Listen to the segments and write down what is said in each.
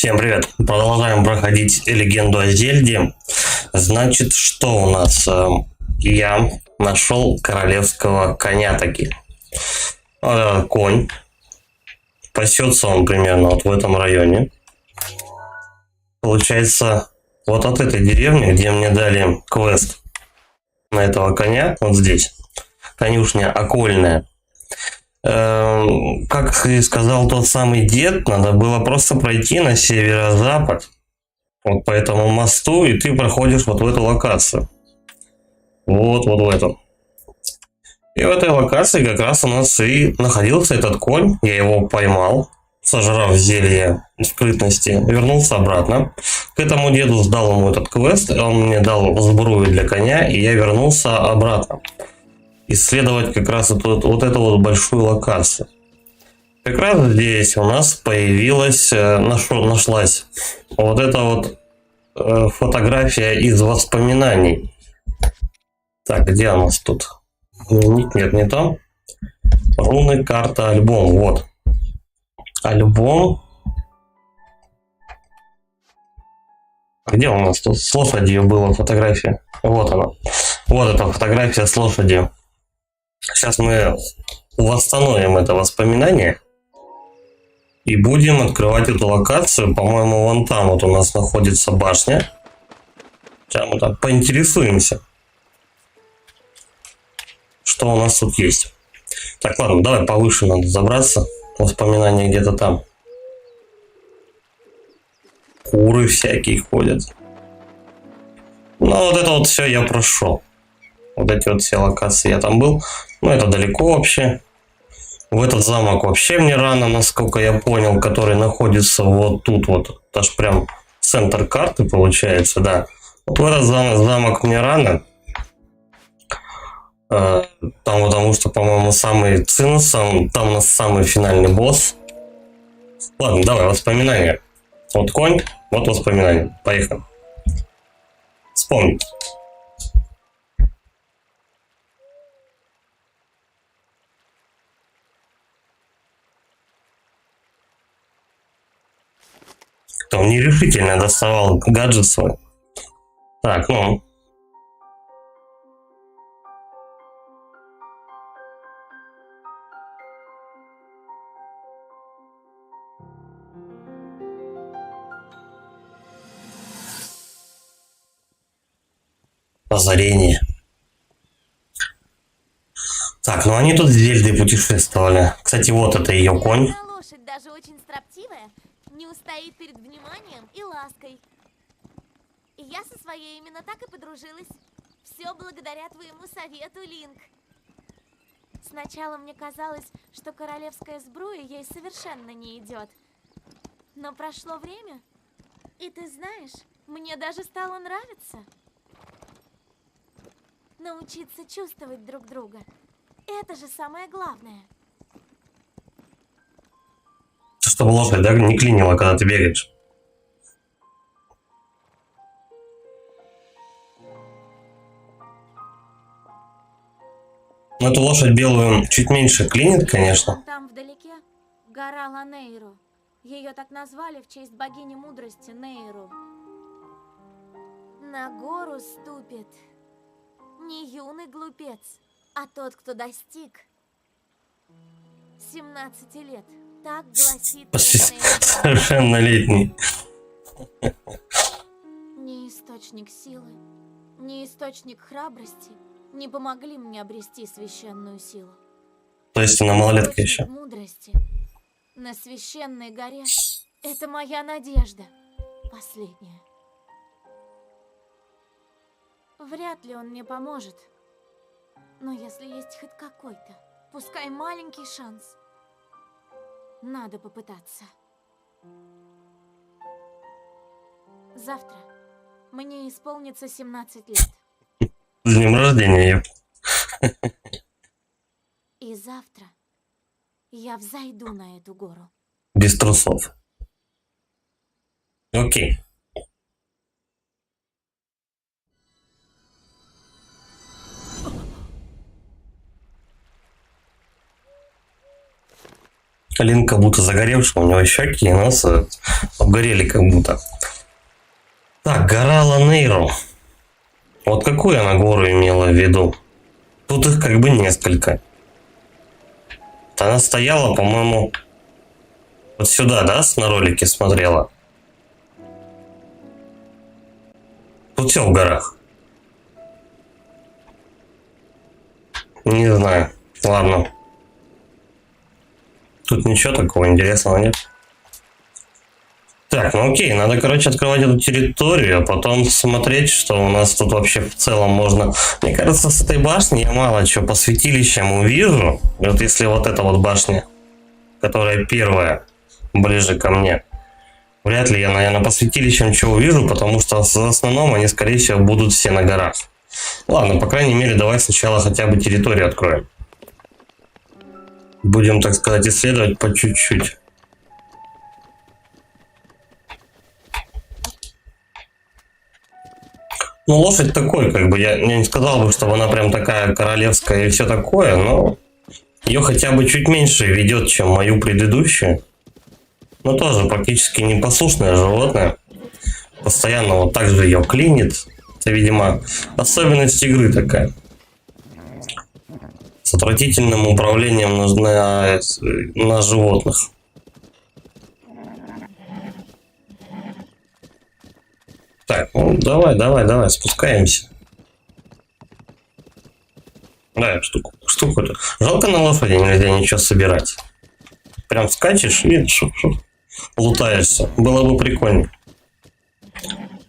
Всем привет! Продолжаем проходить легенду о Зельде. Значит, что у нас? Я нашел королевского коня таки. Конь. Пасется он примерно вот в этом районе. Получается, вот от этой деревни, где мне дали квест на этого коня, вот здесь, конюшня окольная. Как и сказал тот самый дед, надо было просто пройти на северо-запад, вот по этому мосту, и ты проходишь вот в эту локацию. Вот в эту. И в этой локации как раз у нас и находился этот конь. Я его поймал, сожрав зелье скрытности, вернулся обратно. К этому деду сдал ему этот квест, он мне дал сбрую для коня, и я вернулся обратно. Исследовать как раз вот эту вот большую локацию. Как раз здесь у нас нашлась вот эта вот фотография из воспоминаний. Так, где у нас тут? Нет, не то. Руны, карта, альбом. Вот. Альбом. Где у нас тут? С лошадью была фотография. Вот она. Вот эта фотография с лошадью. Сейчас мы восстановим это воспоминание и будем открывать эту локацию. По-моему, вон там вот у нас находится башня. Сейчас мы так поинтересуемся, что у нас тут есть. Так, ладно, давай повыше надо забраться. Воспоминания где-то там. Куры всякие ходят. Ну, вот это вот все я прошел. Вот эти вот все локации я там был. Ну, это далеко вообще. В этот замок вообще мне рано, насколько я понял, который находится вот тут вот. Это ж прям центр карты получается, да. Вот в этот замок мне рано. Там потому что, по-моему, самый цинус, там у нас самый финальный босс. Ладно, давай, воспоминания. Вот конь, вот воспоминания. Поехали. Вспомни. Он нерешительно доставал гаджет свой. Так, ну. Озарение. Так, ну они тут с Зельдой путешествовали. Кстати, вот это ее конь. Лошадь даже очень строптивая, не устоит перед вниманием и лаской. И я со своей именно так и подружилась. Все благодаря твоему совету, Линк. Сначала мне казалось, что королевская сбруя ей совершенно не идет. Но прошло время, и ты знаешь, мне даже стало нравиться. Научиться чувствовать друг друга. Это же самое главное. Чтобы лошадь, да, не клинила, когда ты бегаешь. Ну, эту лошадь белую чуть меньше клинит, конечно. Там вдалеке гора Ланейру. Ее так назвали в честь богини мудрости Нейру. На гору ступит не юный глупец, а тот, кто достиг 17 лет. Так гласит Почти древняя история. совершеннолетний. Ни источник силы, ни источник храбрости не помогли мне обрести священную силу. То есть она малолетка Источник еще. мудрости на священной горе — это моя надежда, последняя. Вряд ли он мне поможет, но если есть хоть какой-то, пускай маленький шанс, надо попытаться. Завтра мне исполнится 17 лет. С днем рождения. И завтра я взойду на эту гору. Без трусов. Окей. Линк как будто загоревший, у него щеки и нос обгорели как будто. Так, гора Ланейро. Вот какую она гору имела в виду? Тут их как бы несколько. Она стояла, по-моему, вот сюда, да, на ролике смотрела? Тут все в горах. Не знаю. Ладно. Тут ничего такого интересного нет. Так, ну окей, надо, короче, открывать эту территорию, а потом смотреть, что у нас тут вообще в целом можно... Мне кажется, с этой башни я мало чего по святилищам увижу. Вот если вот эта вот башня, которая первая, ближе ко мне, вряд ли я, наверное, по святилищам что увижу, потому что в основном они, скорее всего, будут все на горах. Ладно, по крайней мере, давай сначала хотя бы территорию откроем. Будем, так сказать, исследовать по чуть-чуть. Ну, лошадь такой, как бы, я не сказал бы, чтобы она прям такая королевская и все такое, но ее хотя бы чуть меньше ведет, чем мою предыдущую. Но тоже практически непослушное животное. Постоянно вот так же ее клинит. Это, видимо, особенность игры такая. С отвратительным управлением на животных. Так, ну давай, спускаемся. Да, штуку. Жалко, на лошади нельзя ничего собирать. Прям скачешь и лутаешься. Было бы прикольно.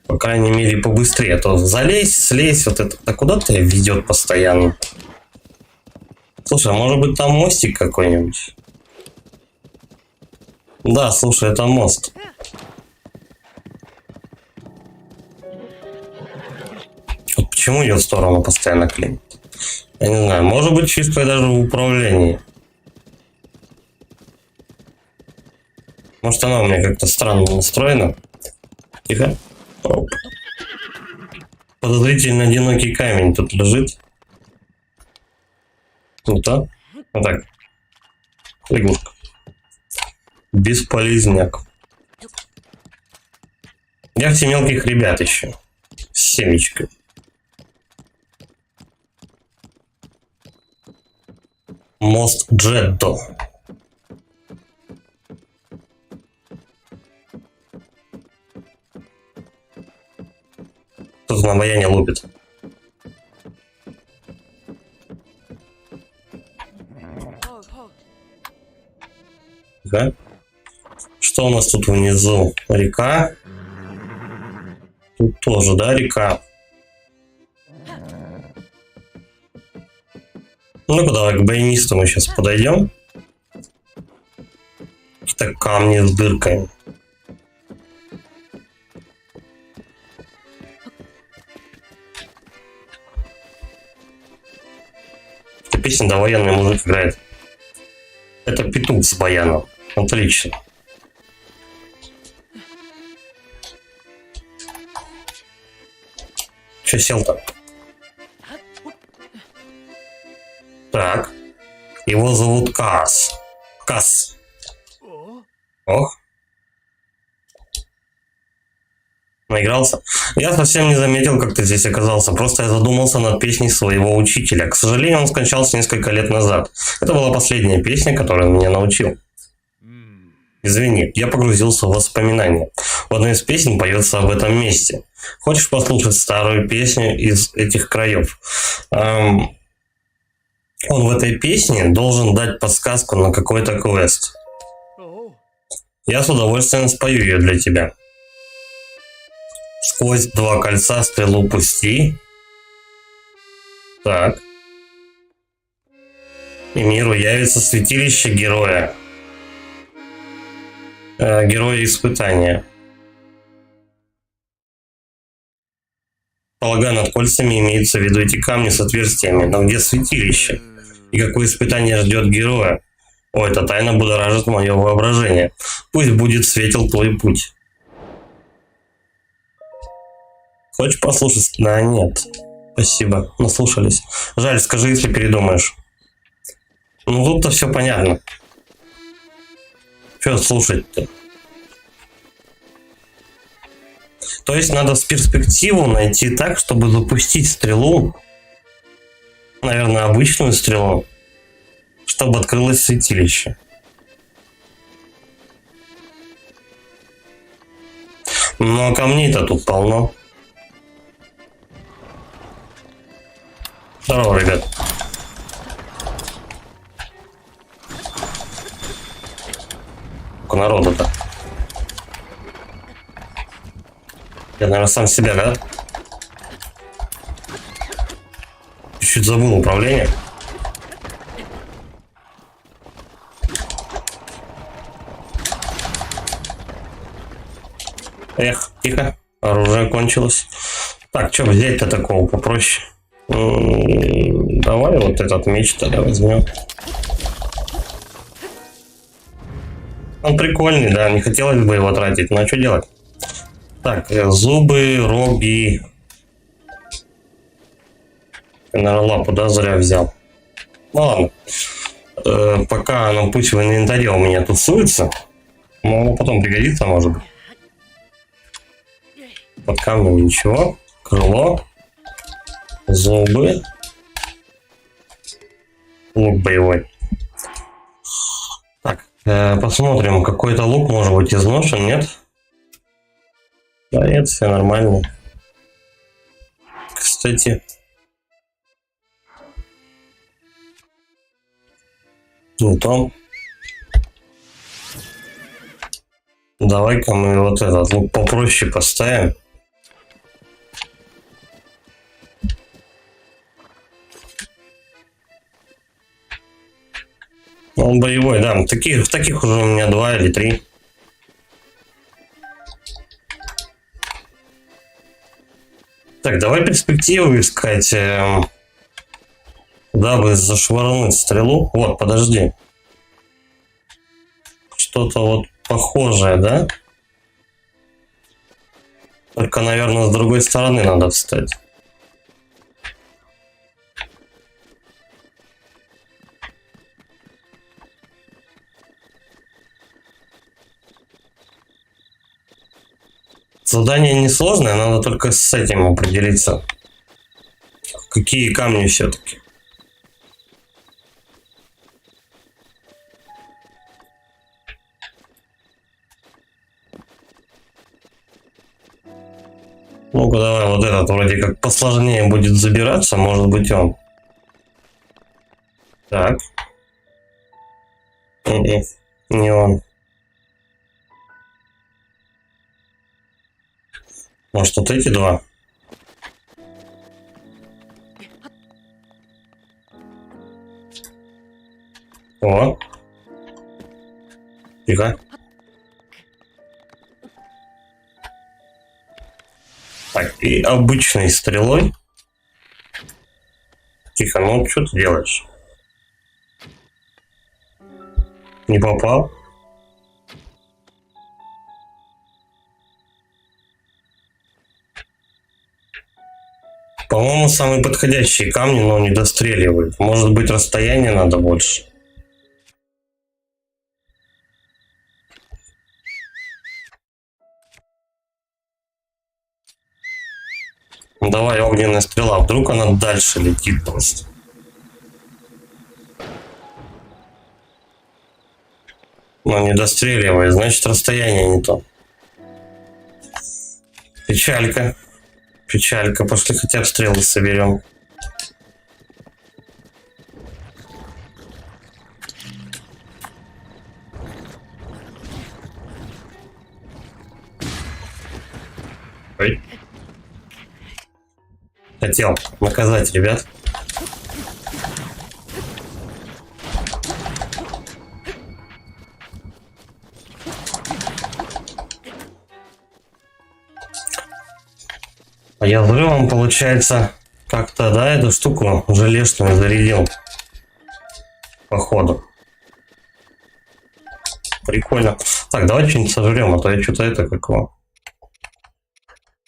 По крайней мере, побыстрее. А то залезь, слезь, вот это. Да куда тебя ведет постоянно? Слушай, а может быть там мостик какой-нибудь? Да, слушай, это мост. Вот почему ее в сторону постоянно клинит? Я не знаю, может быть фишка даже в управлении. Может она у меня как-то странно настроена. Тихо. Оп. Подозрительно одинокий камень тут лежит. Вот так. Вот так. Лягушка. Бесполезняк. Я все мелких ребят еще. С семечкой. Мост Джетто. Кто-то на баяне лупит. Да? Что у нас тут внизу? Река. Тут тоже, да, река. Ну-ка, давай к баянисту мы сейчас подойдем. Какие-то камни с дырками. Эта песня, да, военный мужик играет. Это петух с баяном. Отлично. Че сел-то? Так. Его зовут Кас. Кас. Ох. Наигрался? Я совсем не заметил, как ты здесь оказался. Просто я задумался над песней своего учителя. К сожалению, он скончался несколько лет назад. Это была последняя песня, которую он меня научил. Извини, я погрузился в воспоминания. В одной из песен поется об этом месте. Хочешь послушать старую песню из этих краев? Он в этой песне должен дать подсказку на какой-то квест. Я с удовольствием спою ее для тебя. Сквозь два кольца стрелу пусти. Так. И миру явится святилище героя. Героя испытания. Полагаю, над кольцами имеются в виду эти камни с отверстиями. Но где святилище? И какое испытание ждет героя? О, эта тайна будоражит мое воображение. Пусть будет светел твой путь. Хочешь послушать? Да, нет. Спасибо, наслушались. Жаль, скажи, если передумаешь. Ну, тут-то все понятно. Что слушать-то? То есть надо с перспективу найти так, чтобы запустить стрелу. Наверное, обычную стрелу. Чтобы открылось святилище. Но камней-то тут полно. Здорово, ребят. Сколько народу-то? Я, наверное, сам себя, да? Чуть-чуть забыл управление. Эх, тихо. Оружие кончилось. Так, что взять-то такого попроще? Давай вот этот меч тогда возьмем. Он прикольный, да, не хотелось бы его тратить, но что делать? Так, зубы, роги. Наверное, лапу, да, зря взял. Ну ладно. Пока оно пусть в инвентаре у меня тусуется. Но потом пригодится, может быть. Под камнем ничего. Крыло. Зубы. Лук боевой. Так, посмотрим. Какой-то лук может быть изношен, нет? Да нет, все нормально. Кстати. Вот он. Давай-ка мы вот этот лук попроще поставим. Он боевой, да. Таких уже у меня 2 или 3. Так, давай перспективу искать, дабы зашвырнуть стрелу. Вот, подожди. Что-то вот похожее, да? Только, наверное, с другой стороны надо встать. Задание несложное, надо только с этим определиться. Какие камни все-таки. Ну-ка, давай вот этот вроде как посложнее будет забираться, может быть он. Так. Не он. Может, вот эти 2? О. Тихо. Так, и обычной стрелой. Тихо, ну что ты делаешь? Не попал? По-моему, самые подходящие камни, но не достреливают. Может быть, расстояние надо больше. Ну, давай, огненная стрела. Вдруг она дальше летит просто. Но не достреливает, значит, расстояние не то. Печалька. Печалька. Пошли хотя бы стрелы соберем. Ой. Хотел наказать ребят. А я взрывом, получается, как-то, да, эту штуку железную зарядил. Походу. Прикольно. Так, давай что-нибудь сожрем, а то я что-то это какого.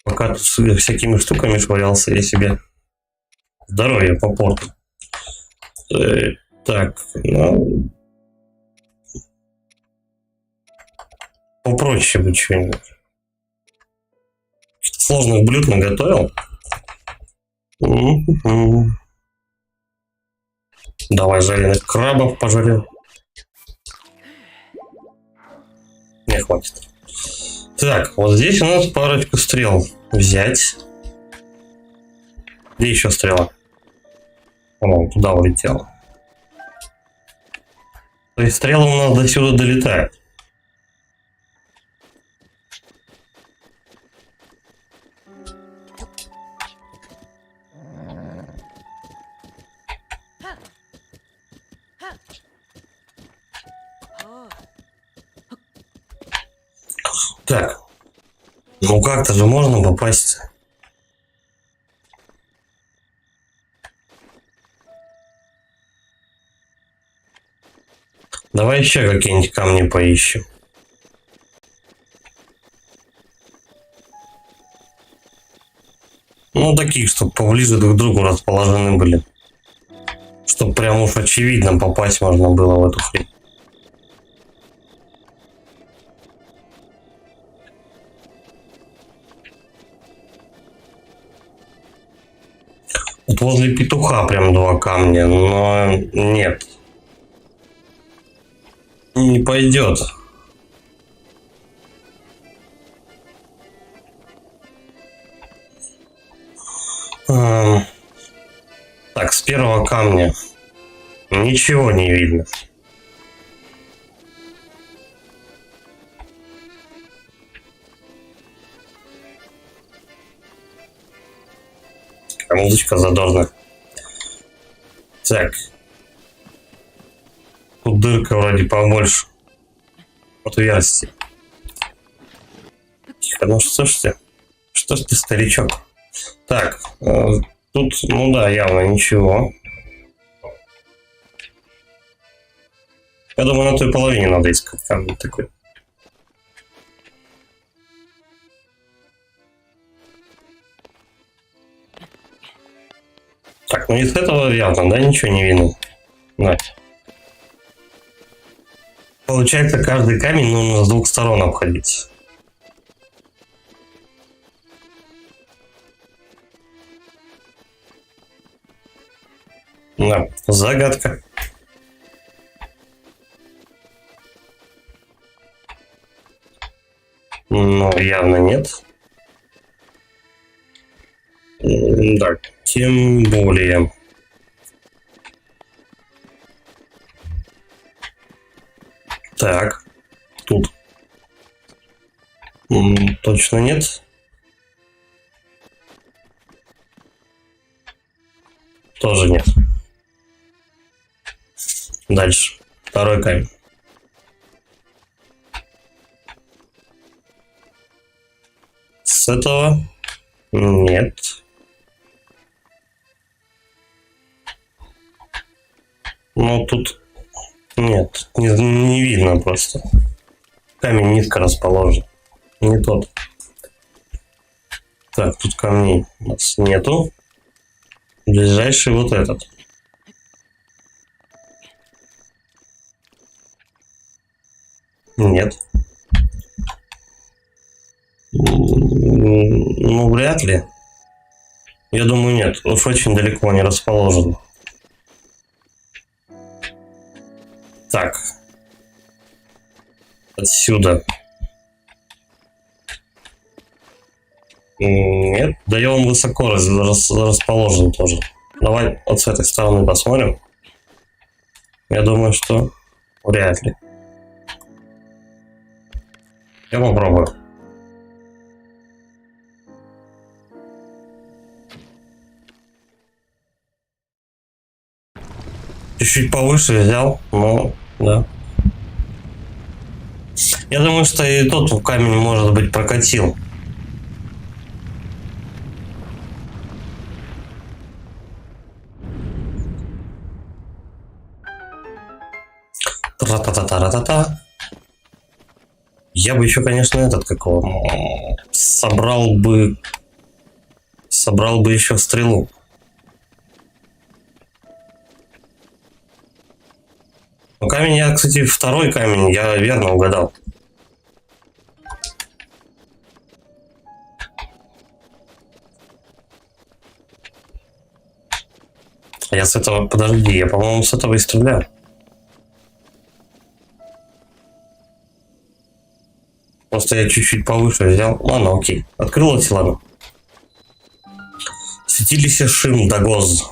Пока тут с всякими штуками швырялся, я себе здоровье попортил. Так, ну... попроще бы что-нибудь. Сложных блюд наготовил. Давай жареных крабов пожарим. Не хватит. Так, вот здесь у нас парочку стрел. Взять. Где еще стрела? О, туда улетела. То есть стрела у нас до сюда долетает. Так. Ну как-то же можно попасть. Давай еще какие-нибудь камни поищем. Ну, такие, чтобы поближе друг к другу расположены были. Чтобы прям уж очевидно попасть можно было в эту хрень. Вот возле петуха прям 2 камня, но нет. Не пойдет. Так, с первого камня ничего не видно. А музычка задорная. Так. Тут дырка вроде побольше. Отверстие. Тихо, ну что ж ты? Что ж ты, старичок? Так, тут, ну да, явно ничего. Я думаю, на той половине надо искать камень такой. Так, ну из этого явно, да, ничего не видно. Да. Получается, каждый камень нужно с 2 сторон обходить. Да, загадка. Ну, явно нет. Да, тем более. Так, тут. Точно нет. Тоже нет. Дальше. 2 камень. С этого нет. Но тут нет, не видно просто. Камень низко расположен. Не тот. Так, тут камней у нас нету. Ближайший вот этот. Нет. Ну, вряд ли. Я думаю, нет. Уж очень далеко не расположен. Так. Отсюда. Нет. Да и он высоко расположен тоже. Давай вот с этой стороны посмотрим. Я думаю, что вряд ли. Я попробую. Чуть-чуть повыше взял, но да. Я думаю, что и тот камень, может быть, прокатил. Тра-та-та-та-та-та. Я бы еще, конечно, этот какого собрал бы еще стрелу. Ну, камень я, кстати, 2 камень, я верно угадал. Я с этого... Подожди, я, по-моему, с этого и стреляю. Просто я чуть-чуть повыше взял. Ладно, окей. Открылось, ладно. Святилище Шим-Дагоз.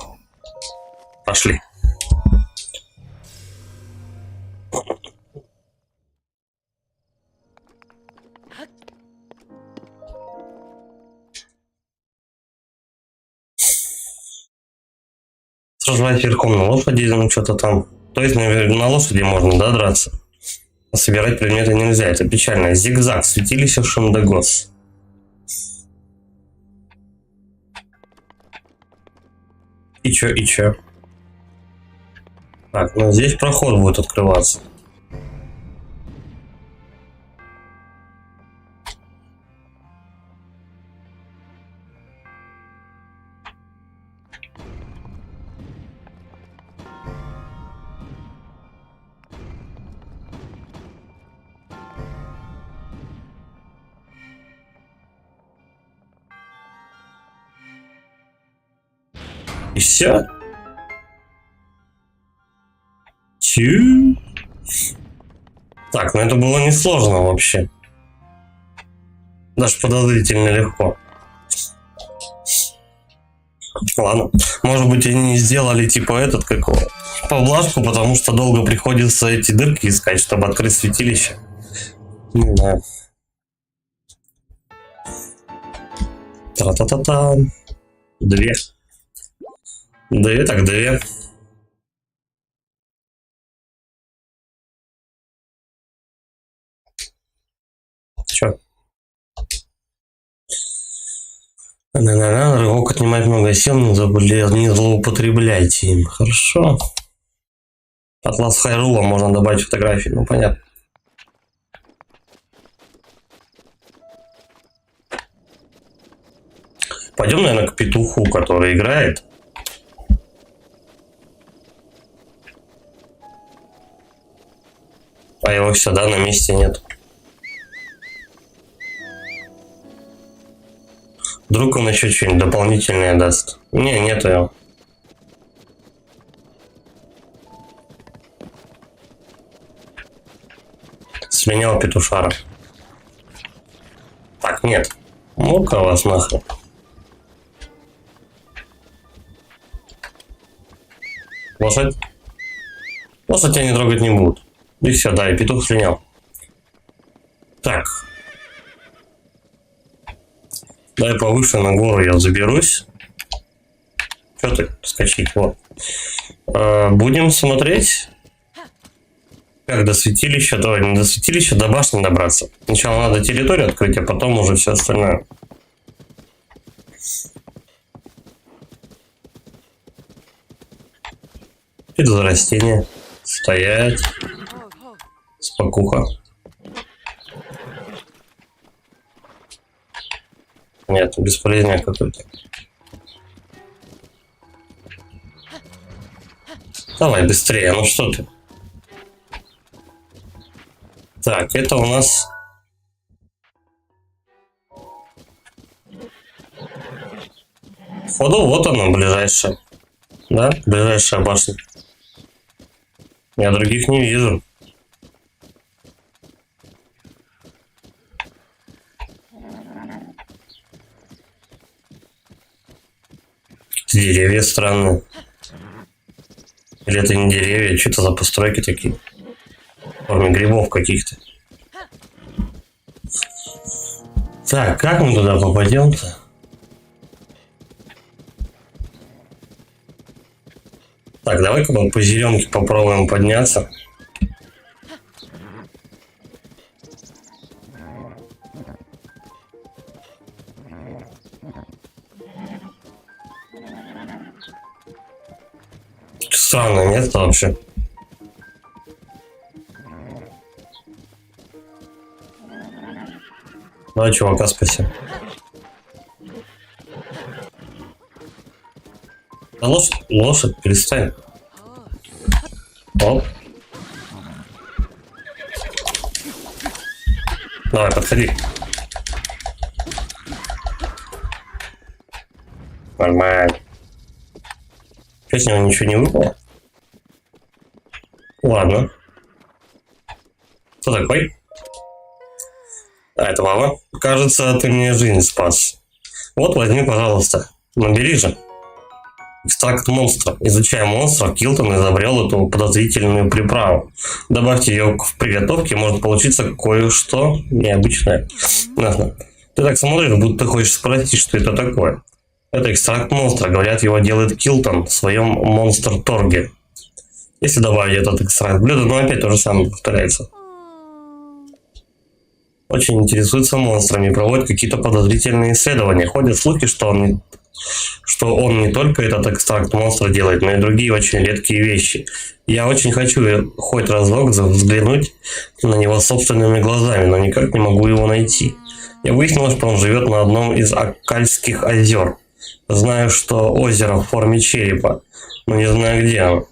Пошли. Сражаясь верхом на лошади, ну что-то там. То есть, наверное, на лошади можно, да, драться? А собирать предметы нельзя, это печально. Зигзаг, святилище Шим-Дагоз. И чё, и чё? Так, ну здесь проход будет открываться. И все? Чу? Так, ну это было несложно вообще. Даже подозрительно легко. Ладно. Может быть, они сделали типа этот, как его, поблажку, потому что долго приходится эти дырки искать, чтобы открыть святилище. Не знаю. Тра-та-та-та. Две. Две, так две. Чё? Рывок отнимает много сил, не злоупотребляйте им. Хорошо. Атлас Хайрула можно добавить фотографии, ну понятно. Пойдем, наверное, к петуху, который играет. А его всегда на месте нет. Вдруг он еще что-нибудь дополнительное даст. Не, нету его. Сменял петушара. Так, нет. Ну-ка вас нахрен. Лошадь? Лошадь тебя не трогать не будут. И все, да, и петух слинял. Так. Дай повыше на гору я заберусь. Что ты скачить? Вот. Будем смотреть, как до святилища, давай, не до святилища, до башни добраться. Сначала надо территорию открыть, а потом уже все остальное. Это за растение. Стоять. Спокуха. Нет, бесполезный какой-то. Давай быстрее, ну что ты? Так, это у нас... Походу, вот она, ближайшая. Да, ближайшая башня. Я других не вижу. Деревья странные. Или это не деревья, что-то за постройки такие. В форме грибов каких-то. Так, как мы туда попадем-то? Так, давай-ка мы по зеленке попробуем подняться. Странное место вообще. Давай чувака спасем. Да лошадь, перестань. Оп. Давай, подходи. Нормально. Что, с него ничего не выпало? Ладно. Кто такой? А, это Вава. Кажется, ты мне жизнь спас. Вот, возьми, пожалуйста. Набери же. Экстракт монстра. Изучая монстра, Килтон изобрел эту подозрительную приправу. Добавьте ее в приготовке, может получиться кое-что необычное. Ясно. Ты так смотришь, будто ты хочешь спросить, что это такое. Это экстракт монстра. Говорят, его делает Килтон в своем монстр-торге. Если добавить этот экстракт в блюдо, но опять то же самое повторяется. Очень интересуется монстрами, проводит какие-то подозрительные исследования. Ходят слухи, что он не только этот экстракт монстра делает, но и другие очень редкие вещи. Я очень хочу хоть разок взглянуть на него собственными глазами, но никак не могу его найти. Я выяснил, что он живет на одном из Аккальских озер. Знаю, что озеро в форме черепа, но не знаю, где оно.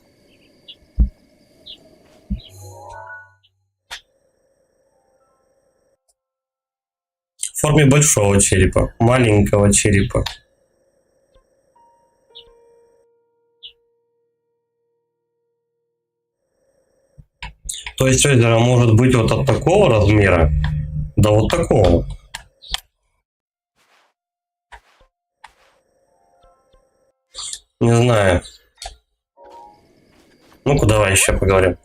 В форме большого черепа, маленького черепа. То есть озеро может быть вот от такого размера до вот такого. Не знаю. Ну-ка, давай еще поговорим.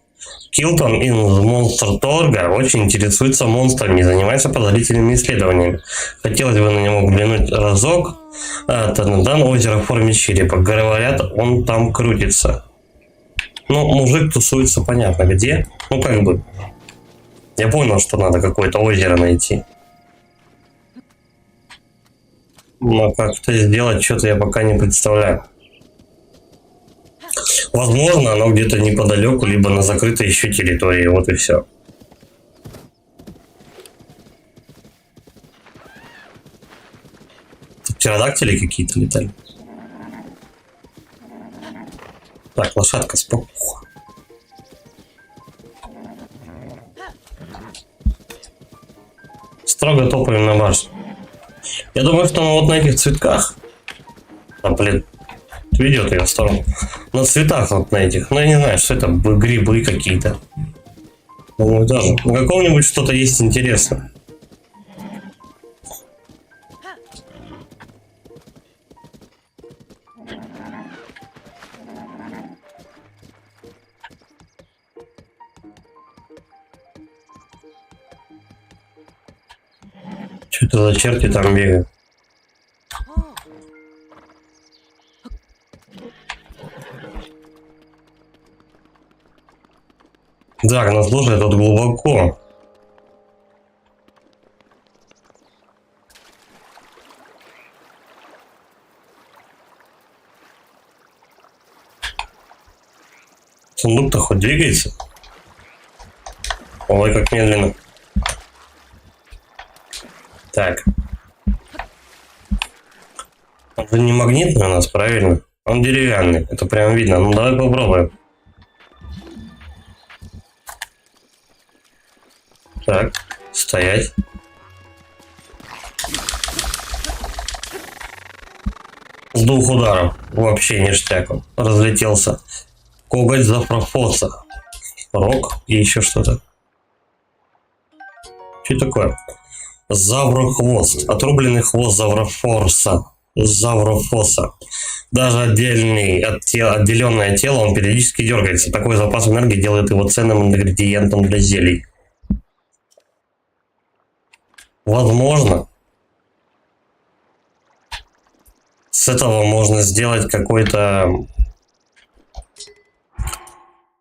Килтон из Монстр-Торга очень интересуется монстрами и занимается подозрительными исследованиями. Хотелось бы на него взглянуть разок. Танадан, озеро в форме черепа. Говорят, он там крутится. Ну, мужик тусуется понятно где. Ну, как бы. Я понял, что надо какое-то озеро найти. Но как это сделать, что-то я пока не представляю. Возможно, оно где-то неподалеку, либо на закрытой еще территории. Вот и все. Тут птеродактили какие-то летали. Так, лошадка спокойно. Строго топаем на башню. Я думаю, что вот на этих цветках... А, блин. Ведет ее в сторону. На цветах вот на этих. Ну, я не знаю, что это. Грибы какие-то. Ну, даже. На каком-нибудь что-то есть интересное. Что это за черти там бегают? Так, ну слушай, тут глубоко. Сундук-то хоть двигается? Ой, как медленно. Так. Он же не магнитный у нас, правильно? Он деревянный, это прям видно. Ну давай попробуем. Так, стоять. С двух ударов. Вообще ништяк он. Разлетелся. Коготь Заврофоса. Рог и еще что-то. Что такое? Заврохвост. Отрубленный хвост Заврофоса. Даже отделенное тело, он периодически дергается. Такой запас энергии делает его ценным ингредиентом для зелий. Возможно, с этого можно сделать какой-то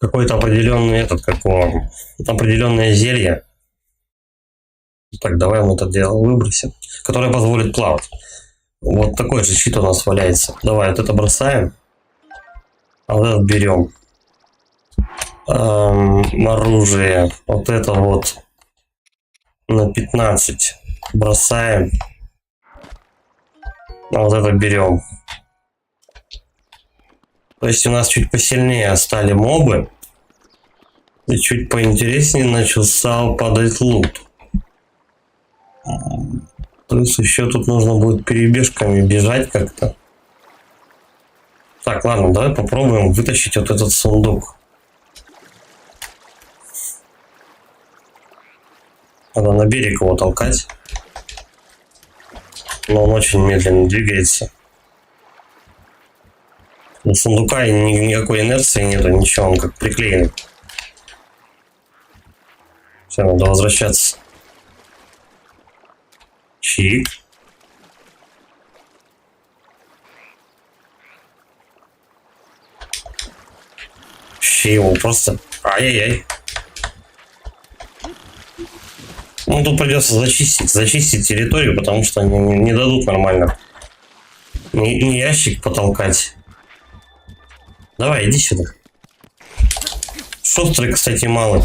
определенный определенное зелье. Так, давай мы это дело выбросим, которое позволит плавать. Вот такой же щит у нас валяется. Давай вот это бросаем, а вот это берем. Оружие, вот это вот. На 15 бросаем. А вот это берем. То есть у нас чуть посильнее стали мобы. И чуть поинтереснее начался падать лут. Плюс еще тут нужно будет перебежками бежать как-то. Так, ладно, давай попробуем вытащить вот этот сундук. Надо на берег его толкать. Но он очень медленно двигается. У сундука никакой инерции нету, ничего, он как приклеен. Все, надо возвращаться. Чик. Вообще его просто... Ай-яй-яй. Ну, тут придется зачистить территорию, потому что они не дадут нормально. Не ящик потолкать. Давай, иди сюда. Шустрый, кстати, малый.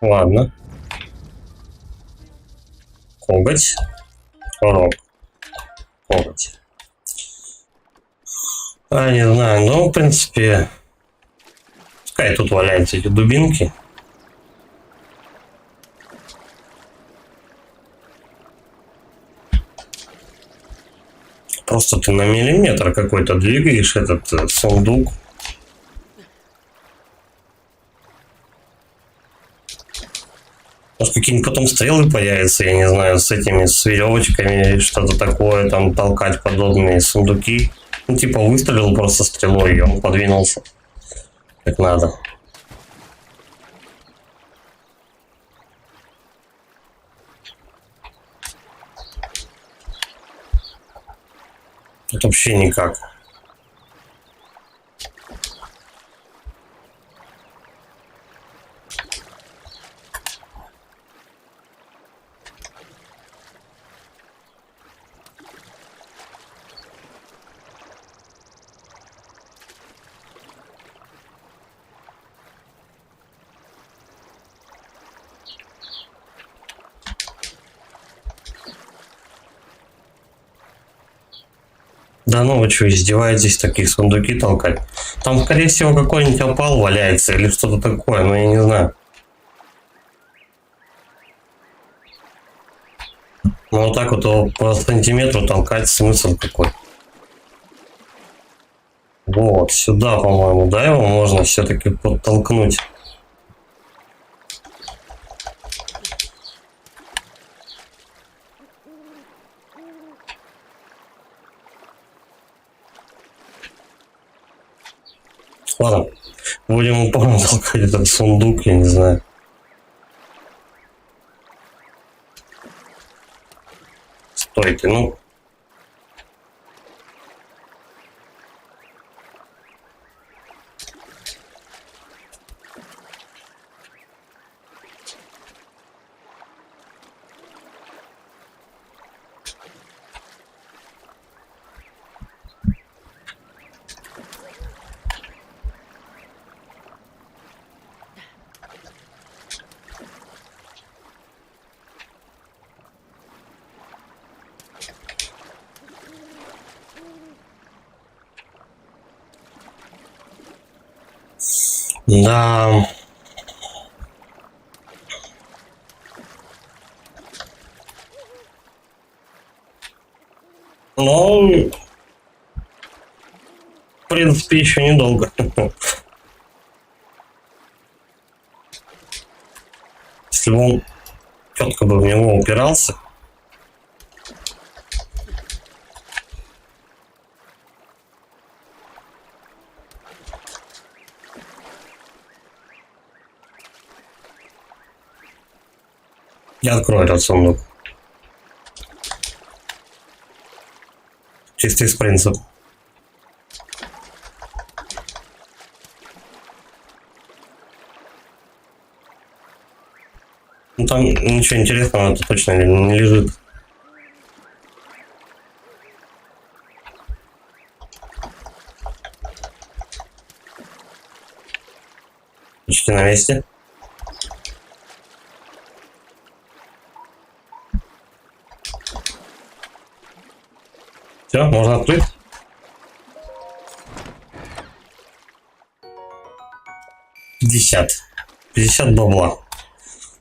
Ладно. Коготь. Рог. Коготь. Не знаю, ну, в принципе... Пускай тут валяются эти дубинки. Просто ты на миллиметр какой-то двигаешь этот сундук. Может, какие-нибудь потом стрелы появятся, я не знаю, с этими, с веревочками, что-то такое, там толкать подобные сундуки. Ну, типа выстрелил просто стрелой, и он подвинулся как надо. Тут вообще никак. Да ну вы что, издеваетесь, такие сундуки толкать? Там, скорее всего, какой-нибудь опал валяется или что-то такое, но я не знаю. Ну вот так вот его по сантиметру толкать смысл какой? Вот, сюда, по-моему, да, его можно все-таки подтолкнуть. Ладно, будем упорно толкать этот сундук, я не знаю. Стой ты, ну. Да. Ну, в принципе, еще недолго. Если бы он четко бы в него упирался. Я открою этот сундук. Чисто из принципа. Ну там ничего интересного, это точно не лежит. Почти на месте. Все, можно открыть. 50 бабла.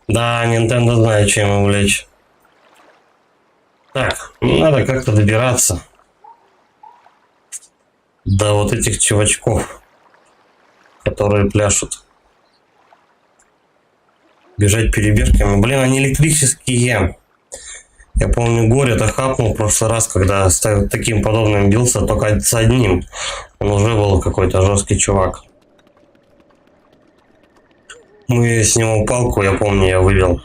Да, Nintendo знает, чем увлечь. Так, надо как-то добираться. до вот этих чувачков, которые пляшут. Бежать перебежками. Блин, они электрические. Я помню, Горе-то хапнул в прошлый раз, когда с таким подобным бился, только с одним. Он уже был какой-то жесткий чувак. Мы с него палку, я помню, я вывел.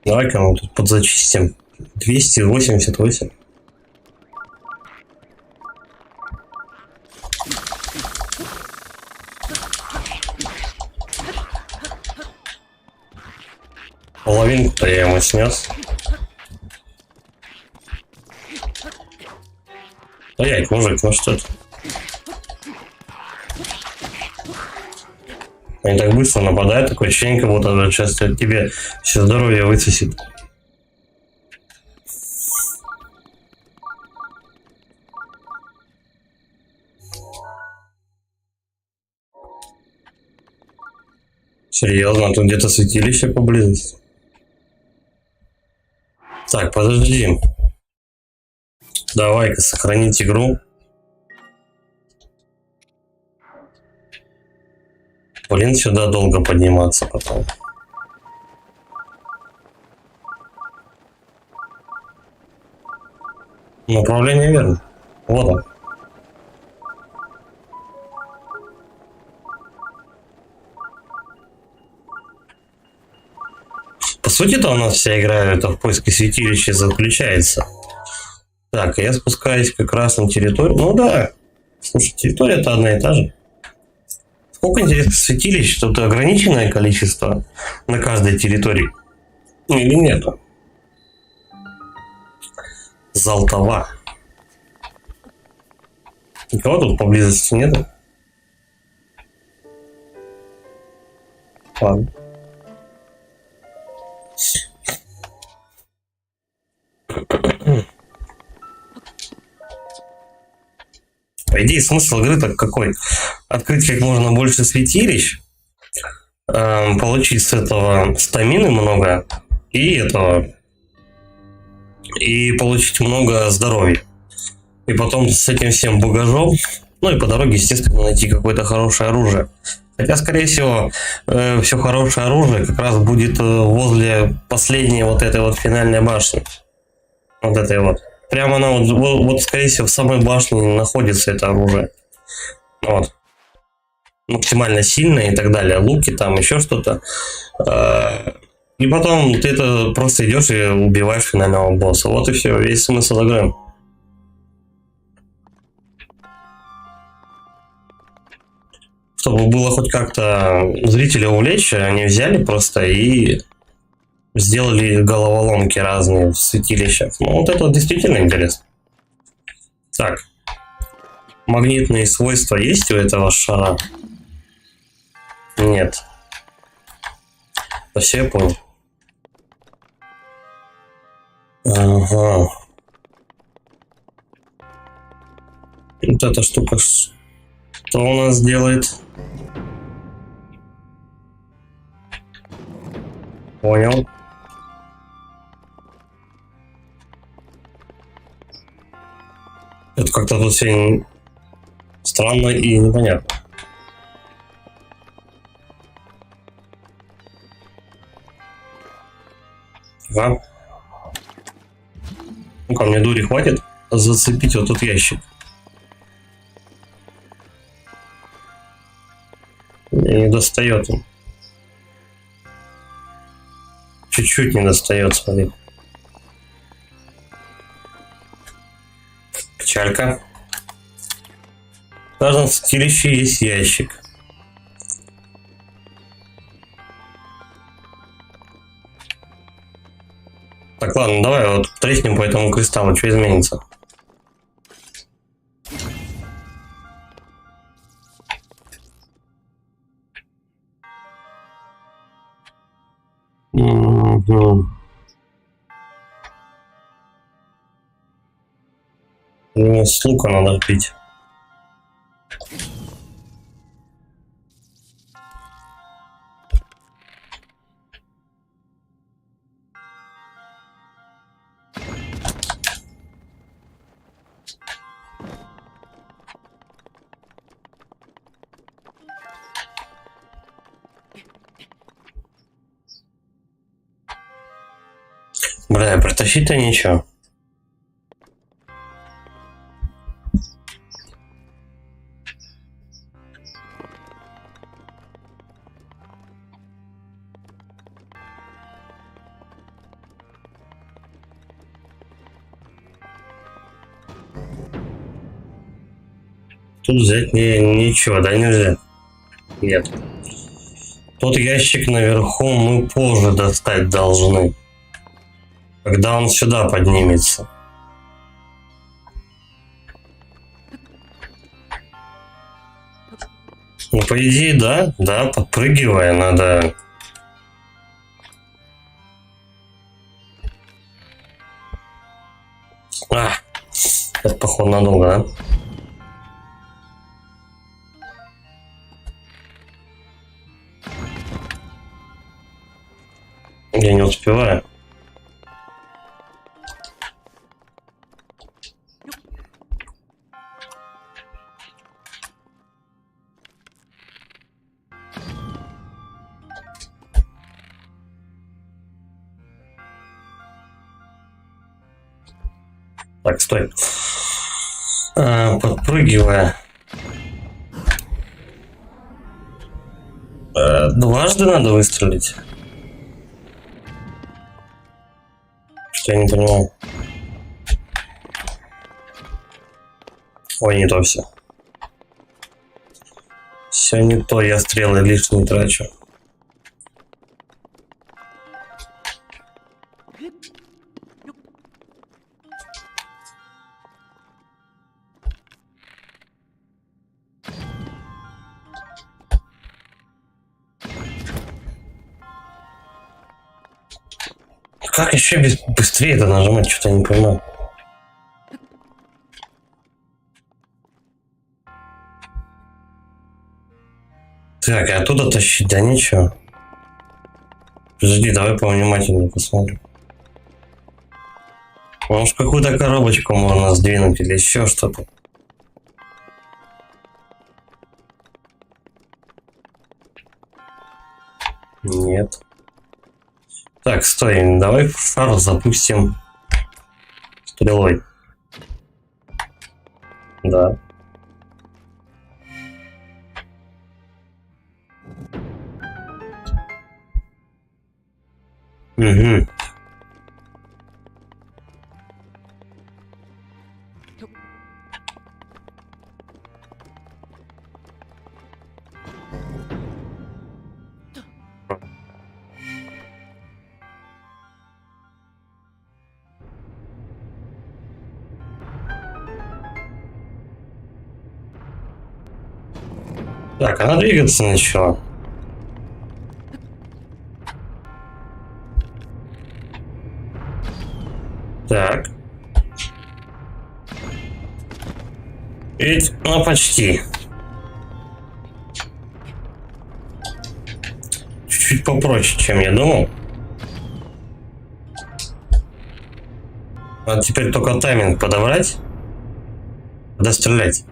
Давай-ка мы тут подзачистим. 288. Половинку-то я ему снес. Стоять, мужик, ну что это? Они так быстро нападают, такое ощущение, как будто сейчас тебе все здоровье высосет. Серьезно, тут где-то святилище поблизости. Так, подожди. Давай-ка сохранить игру. Блин, сюда долго подниматься потом. Направление верно. Вот он. По сути-то у нас вся игра это в поиске святилища заключается. Так, я спускаюсь как раз на территорию. Ну да. Слушай, территория-то одна и та же. Сколько интересных святилищ? Тут ограниченное количество на каждой территории. Или нет? Золотова. Никого тут поблизости нету? Ладно. По идее, смысл игры так какой? Открыть как можно больше святилищ, получить с этого стамины много и этого, и получить много здоровья. И потом с этим всем багажом, ну и по дороге, естественно, найти какое-то хорошее оружие. Хотя, скорее всего, все хорошее оружие как раз будет возле последней вот этой вот финальной башни. Вот этой вот. Прямо она вот, скорее всего, в самой башне находится это оружие. Вот. Максимально сильное и так далее. Луки, там еще что-то. И потом ты это просто идешь и убиваешь финального босса. Вот и все, весь смысл игры. Чтобы было хоть как-то зрителя увлечь, они взяли просто и сделали головоломки разные в святилищах. Ну, вот это вот действительно интересно. Так. Магнитные свойства есть у этого шара? Нет. Да все я понял. Ага. Вот эта штука что у нас делает? Понял. Это как-то тут все странно и непонятно. Ага. Ну-ка, мне дури хватит зацепить вот тут ящик. Не достает он. Чуть-чуть не достает, смотри. Печалька. В каждом святилище есть ящик. Так, ладно, давай вот треснем по этому кристаллу, что изменится. Угу. Мне с лука надо пить. Бля, притащить-то нечего. Тут взять ничего, да, нельзя? Нет. Тот ящик наверху мы позже достать должны. Когда он сюда поднимется. Ну, по идее, да. Да, подпрыгивая, надо... Это, походу, надолго, да? Я не успеваю. Так, стой. Подпрыгивая. Дважды надо выстрелить. Что я не понимаю. Ой, не то все. Все не то, я стрелы лишние трачу. Как еще быстрее это нажимать, что-то я не понимаю. Так, а оттуда тащить, да ничего. Подожди, давай повнимательнее посмотрим. Может, какую-то коробочку можно сдвинуть или еще что-то. Нет. Так, стой, давай шар запустим стрелой. Да. Угу. Так, она двигаться начала. Так. Ведь, ну почти. Чуть-чуть попроще, чем я думал. А теперь только тайминг подобрать. Куда стрелять.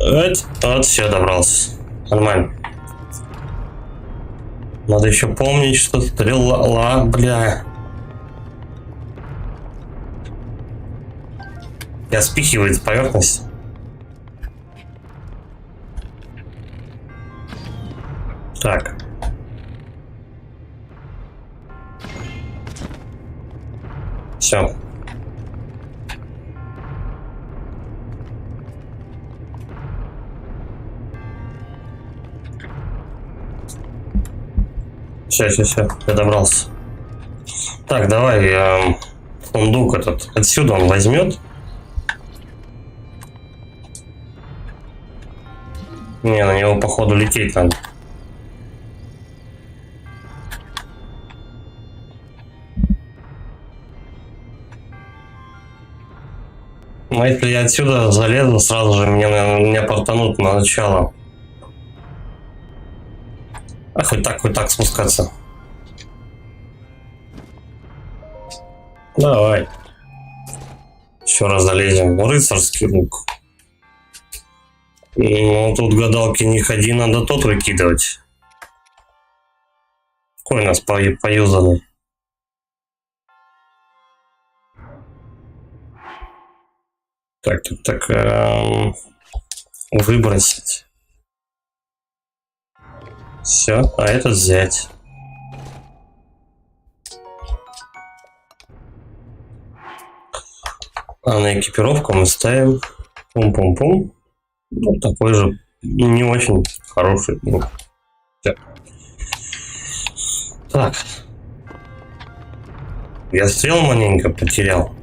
Вот, все, добрался. Нормально. Надо еще помнить, что стрела, бля. Я спихивает с поверхности. Так. Все. Все, я добрался. Так, давай сундук этот. Отсюда он возьмет. Не, на него походу лететь надо. Но если я отсюда залезу, сразу же меня портанут на начало. А хоть так спускаться. Давай. Еще раз залезем. Рыцарский лук. Ну, тут гадалки не ходи, надо тот выкидывать. Какой у нас поюзанный? Так. Выбросить. Все, а это взять. А на экипировку мы ставим пум-пум-пум. Ну, такой же не очень хороший. Ну, так. Я стрел маленько потерял.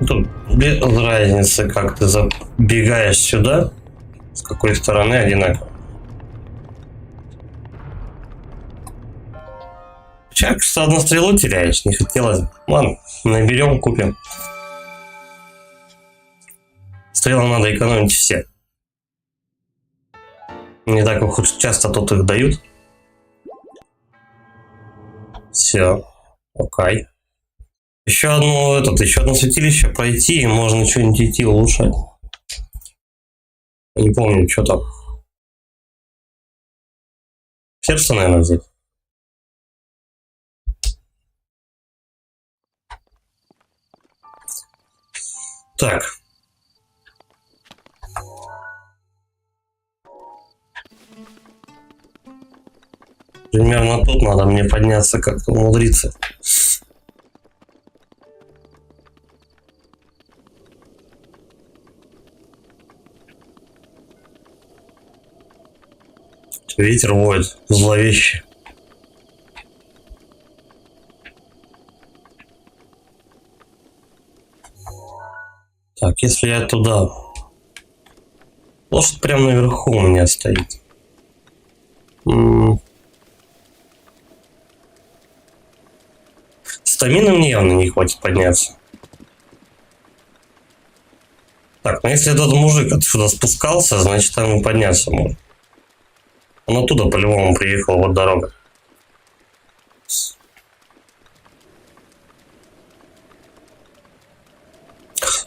Тут без разницы, как ты забегаешь сюда, с какой стороны одинаково. Сейчас, что одну стрелу теряешь, не хотелось. Ладно, наберем, купим. Стрелы надо экономить все. Не так уж часто тут их дают. Все, окей. Еще одно святилище пройти, и можно что-нибудь идти улучшать. Не помню, что там. Сердце, наверное, взять. Так. Примерно тут надо мне подняться, как-то умудриться. Ветер воет зловеще. Так, если я туда... Лошадь прямо наверху у меня стоит. Стамины мне явно не хватит подняться. Так, ну если этот мужик отсюда спускался, значит там и подняться можно. Он оттуда по-любому приехал, вот дорога.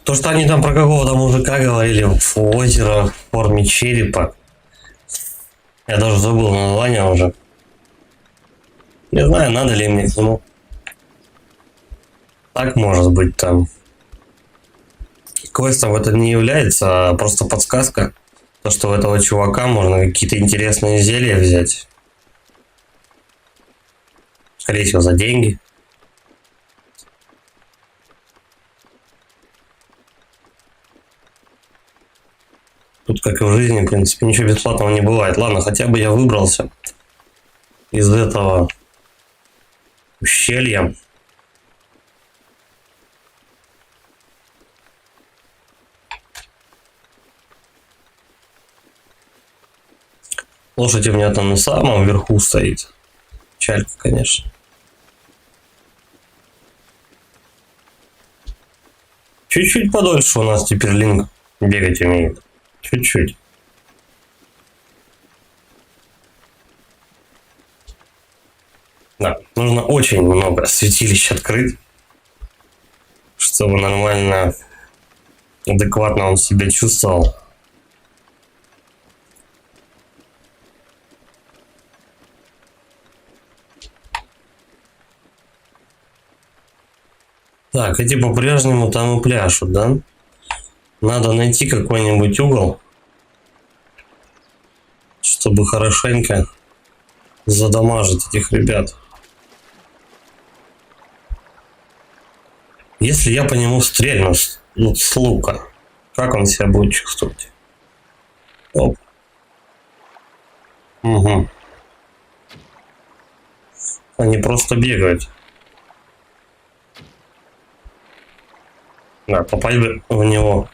То, что они там про какого-то мужика говорили в озеро в форме черепа. Я даже забыл название уже. Не знаю, надо ли мне к нему. Так может быть там. Квестом это не является, а просто подсказка. То, что у этого чувака можно какие-то интересные зелья взять. Скорее всего, за деньги. Тут, как и в жизни, в принципе, ничего бесплатного не бывает. Ладно, хотя бы я выбрался из этого ущелья. Лошадь у меня там на самом верху стоит. Печалька, конечно. Чуть-чуть подольше у нас теперь Линк бегать умеет. Чуть-чуть. Да, нужно очень много святилищ открыть, чтобы нормально, адекватно он себя чувствовал. Так, эти по-прежнему там и пляшут, да? Надо найти какой-нибудь угол, чтобы хорошенько задамажить этих ребят. Если я по нему стрельну с лука, как он себя будет чувствовать? Оп. Угу. Они просто бегают. Да, попасть бы в него.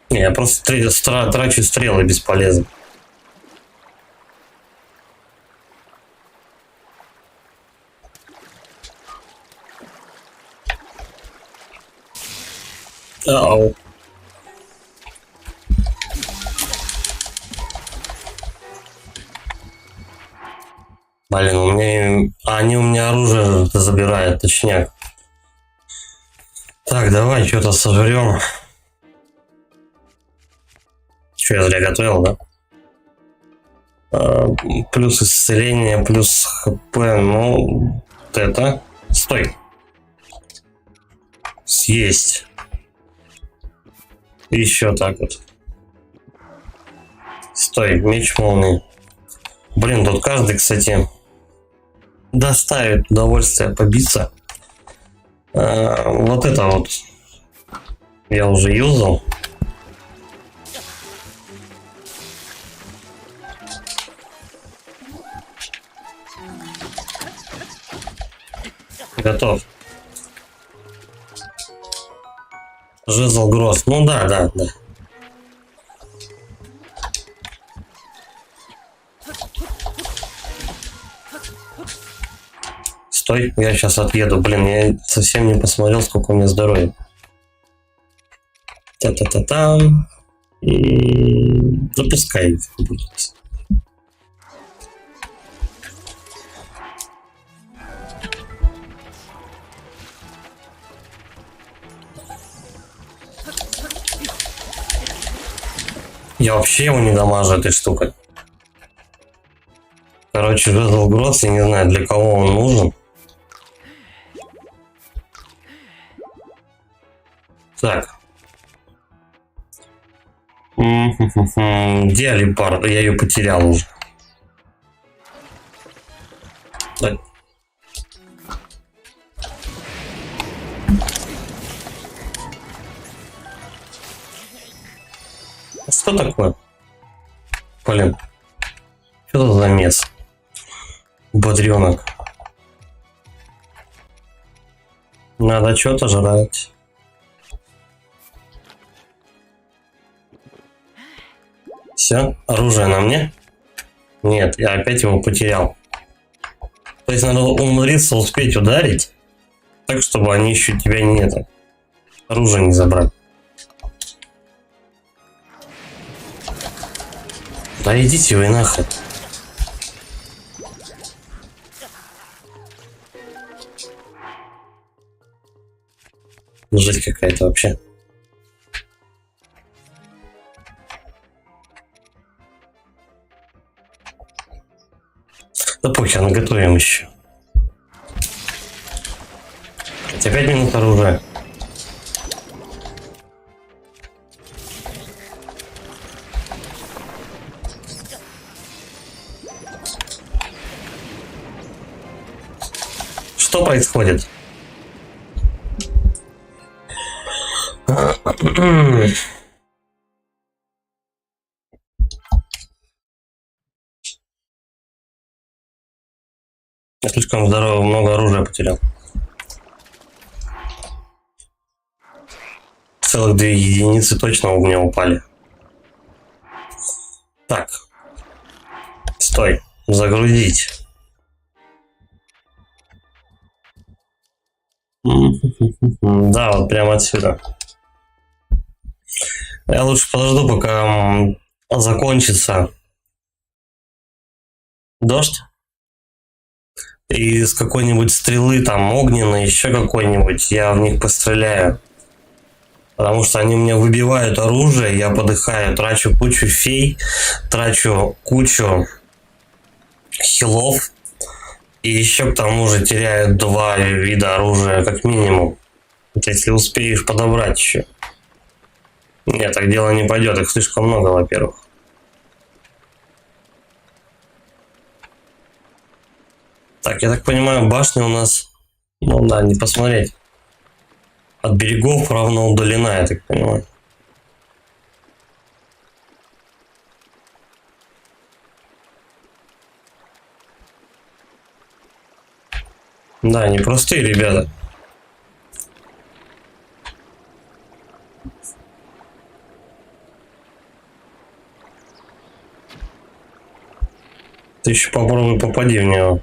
Не, я просто трачу стрелы бесполезно. Ау. Блин, у меня... Они у меня оружие забирают, точняк. Так, давай что-то сожрем. Что, я зря готовил, да? Плюс исцеление, плюс хп, ну... Вот это... Стой. Съесть. И еще так вот. Стой, меч молнии. Блин, тут каждый, кстати, доставит удовольствие побиться. Вот это вот я уже юзал. Готов. Жезл гроз. Ну да, да, да. Стой, я сейчас отъеду. Блин, я совсем не посмотрел, сколько у меня здоровья. Та-та-та-там. Запускай. Я вообще его не дамажу этой штукой. Короче, жезл гроз, я не знаю, для кого он нужен. Так. Где Алипар? Я ее потерял уже. Так. Что такое? Блин. Что это за мес? Бодренок. Надо что-то жрать. Все, оружие на мне? Нет, я опять его потерял. То есть надо умудриться успеть ударить, так, чтобы они еще тебя нет. Оружие не забрать. Да идите вы нахрен. Жесть какая-то вообще. Да похер, наготовим еще. Хотя 5 минут оружия. Что происходит? Я слишком здорово, много оружия потерял. Целых 2 единицы точно у меня упали. Так. Стой. Загрузить. Да, вот прямо отсюда. Я лучше подожду, пока закончится дождь. И с какой-нибудь стрелы, там, огненной, еще какой-нибудь, я в них постреляю. Потому что они у меня выбивают оружие, я подыхаю, трачу кучу фей, трачу кучу хилов. И еще к тому же теряют 2 вида оружия, как минимум. Это если успеешь подобрать еще. Нет, так дело не пойдет, их слишком много, во-первых. Так, я так понимаю, башня у нас... Ну да, не посмотреть. От берегов равно удалена, я так понимаю. Да, непростые ребята. Ты еще попробуй попади в него.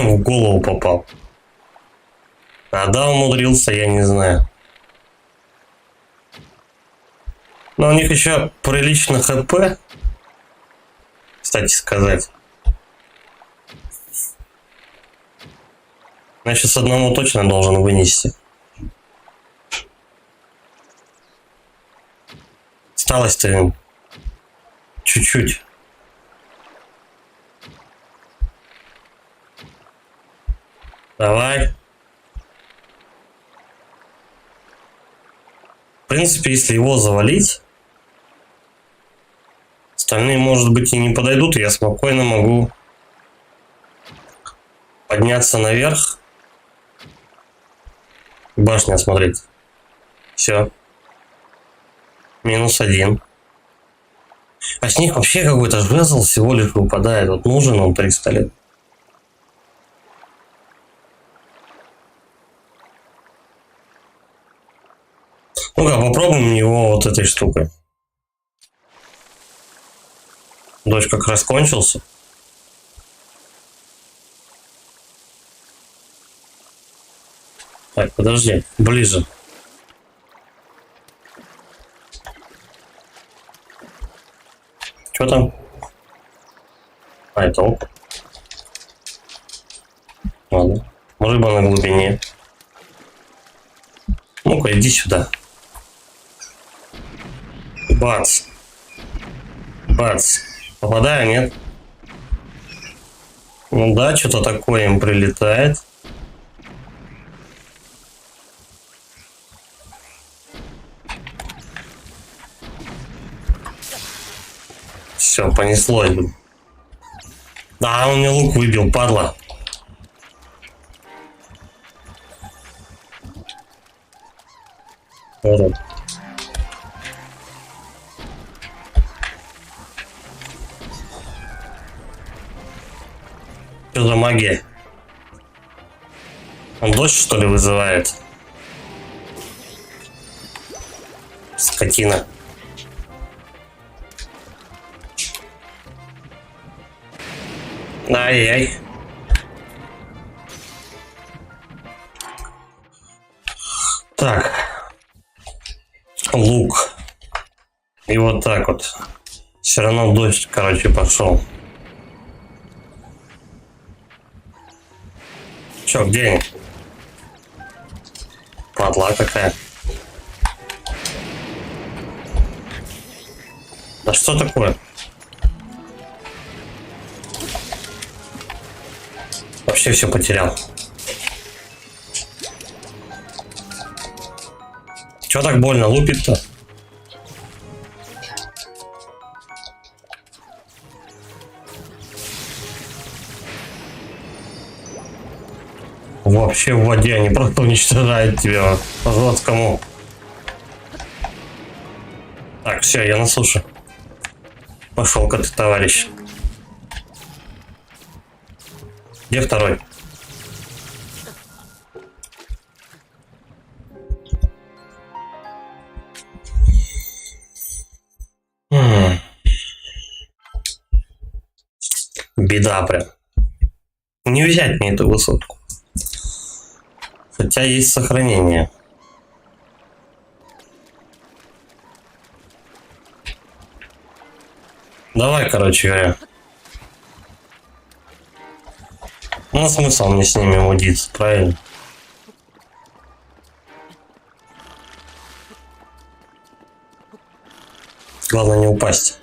в голову попал. А да, умудрился, я не знаю. Но у них еще прилично ХП, кстати сказать. Я сейчас одному точно должен вынести. Осталось-то им чуть-чуть. Давай. В принципе, если его завалить, остальные, может быть, и не подойдут, и я спокойно могу подняться наверх. Башню осмотреть. Все. -1. А с них вообще какой-то жезл всего лишь выпадает. Вот нужен он 300 лет. Ну-ка, попробуем его вот этой штукой. Дождь как раз кончился. Так, подожди, ближе. Что там? А, это оп. Ладно. Рыба на глубине. Ну-ка, иди сюда. Бац. Бац. Попадаю, нет? Ну да, что-то такое им прилетает. Все, понеслось. Да, он мне лук выбил, падла. Вот он. Что за магия? Он дождь, что ли, вызывает? Скотина. Ай-яй. Так. Лук. И вот так вот. Все равно дождь, короче, пошел. Че, где они? Падла какая. Да что такое? Вообще все потерял. Че так больно лупит-то? Вообще в воде они просто уничтожают тебя по жесткому. Так, все, я на суше. Пошел-ка ты, товарищ. Где второй? Беда прям. Не взять мне эту высотку. Хотя есть сохранение. Давай, короче говоря. Ну, смысл мне с ними мудиться, правильно? Главное не упасть.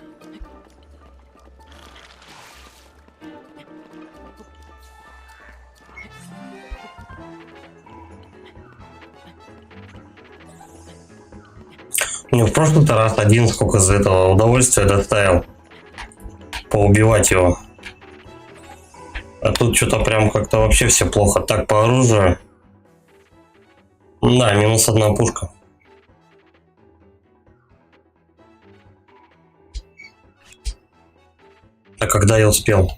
Мне в прошлый раз один сколько за этого удовольствия доставил. Поубивать его. А тут что-то прям как-то вообще все плохо. Так, по оружию. Да, -1 пушка. А когда я успел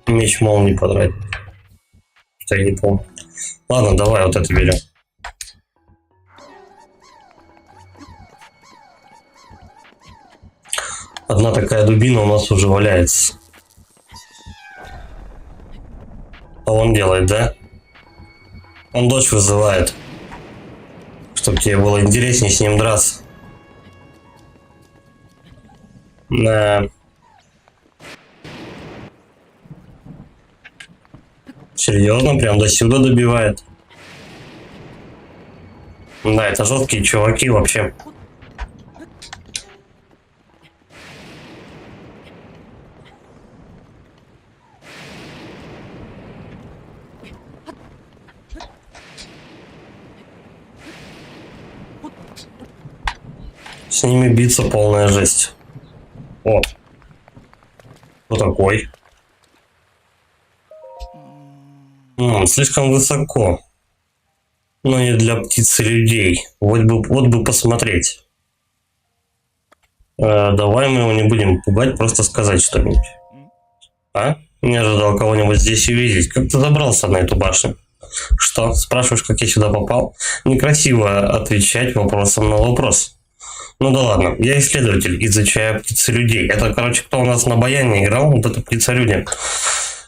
меч молнии потратить? Что я не помню. Ладно, давай вот это берем. Одна такая дубина у нас уже валяется. А что он делает, да? Он дочь вызывает. Чтобы тебе было интереснее с ним драться. Да. Серьезно, прям до сюда добивает. Да, это жесткие чуваки вообще. С ними биться полная жесть. О. Кто такой? Слишком высоко. Но не для птиц и людей. Вот бы посмотреть. Давай мы его не будем пугать, просто сказать что-нибудь. А? Не ожидал кого-нибудь здесь увидеть. Как ты забрался на эту башню? Что? Спрашиваешь, как я сюда попал? Некрасиво отвечать вопросом на вопрос. Ну да ладно, я исследователь, изучаю птиц и людей. Это, короче, кто у нас на баяне играл, вот это птица-люди.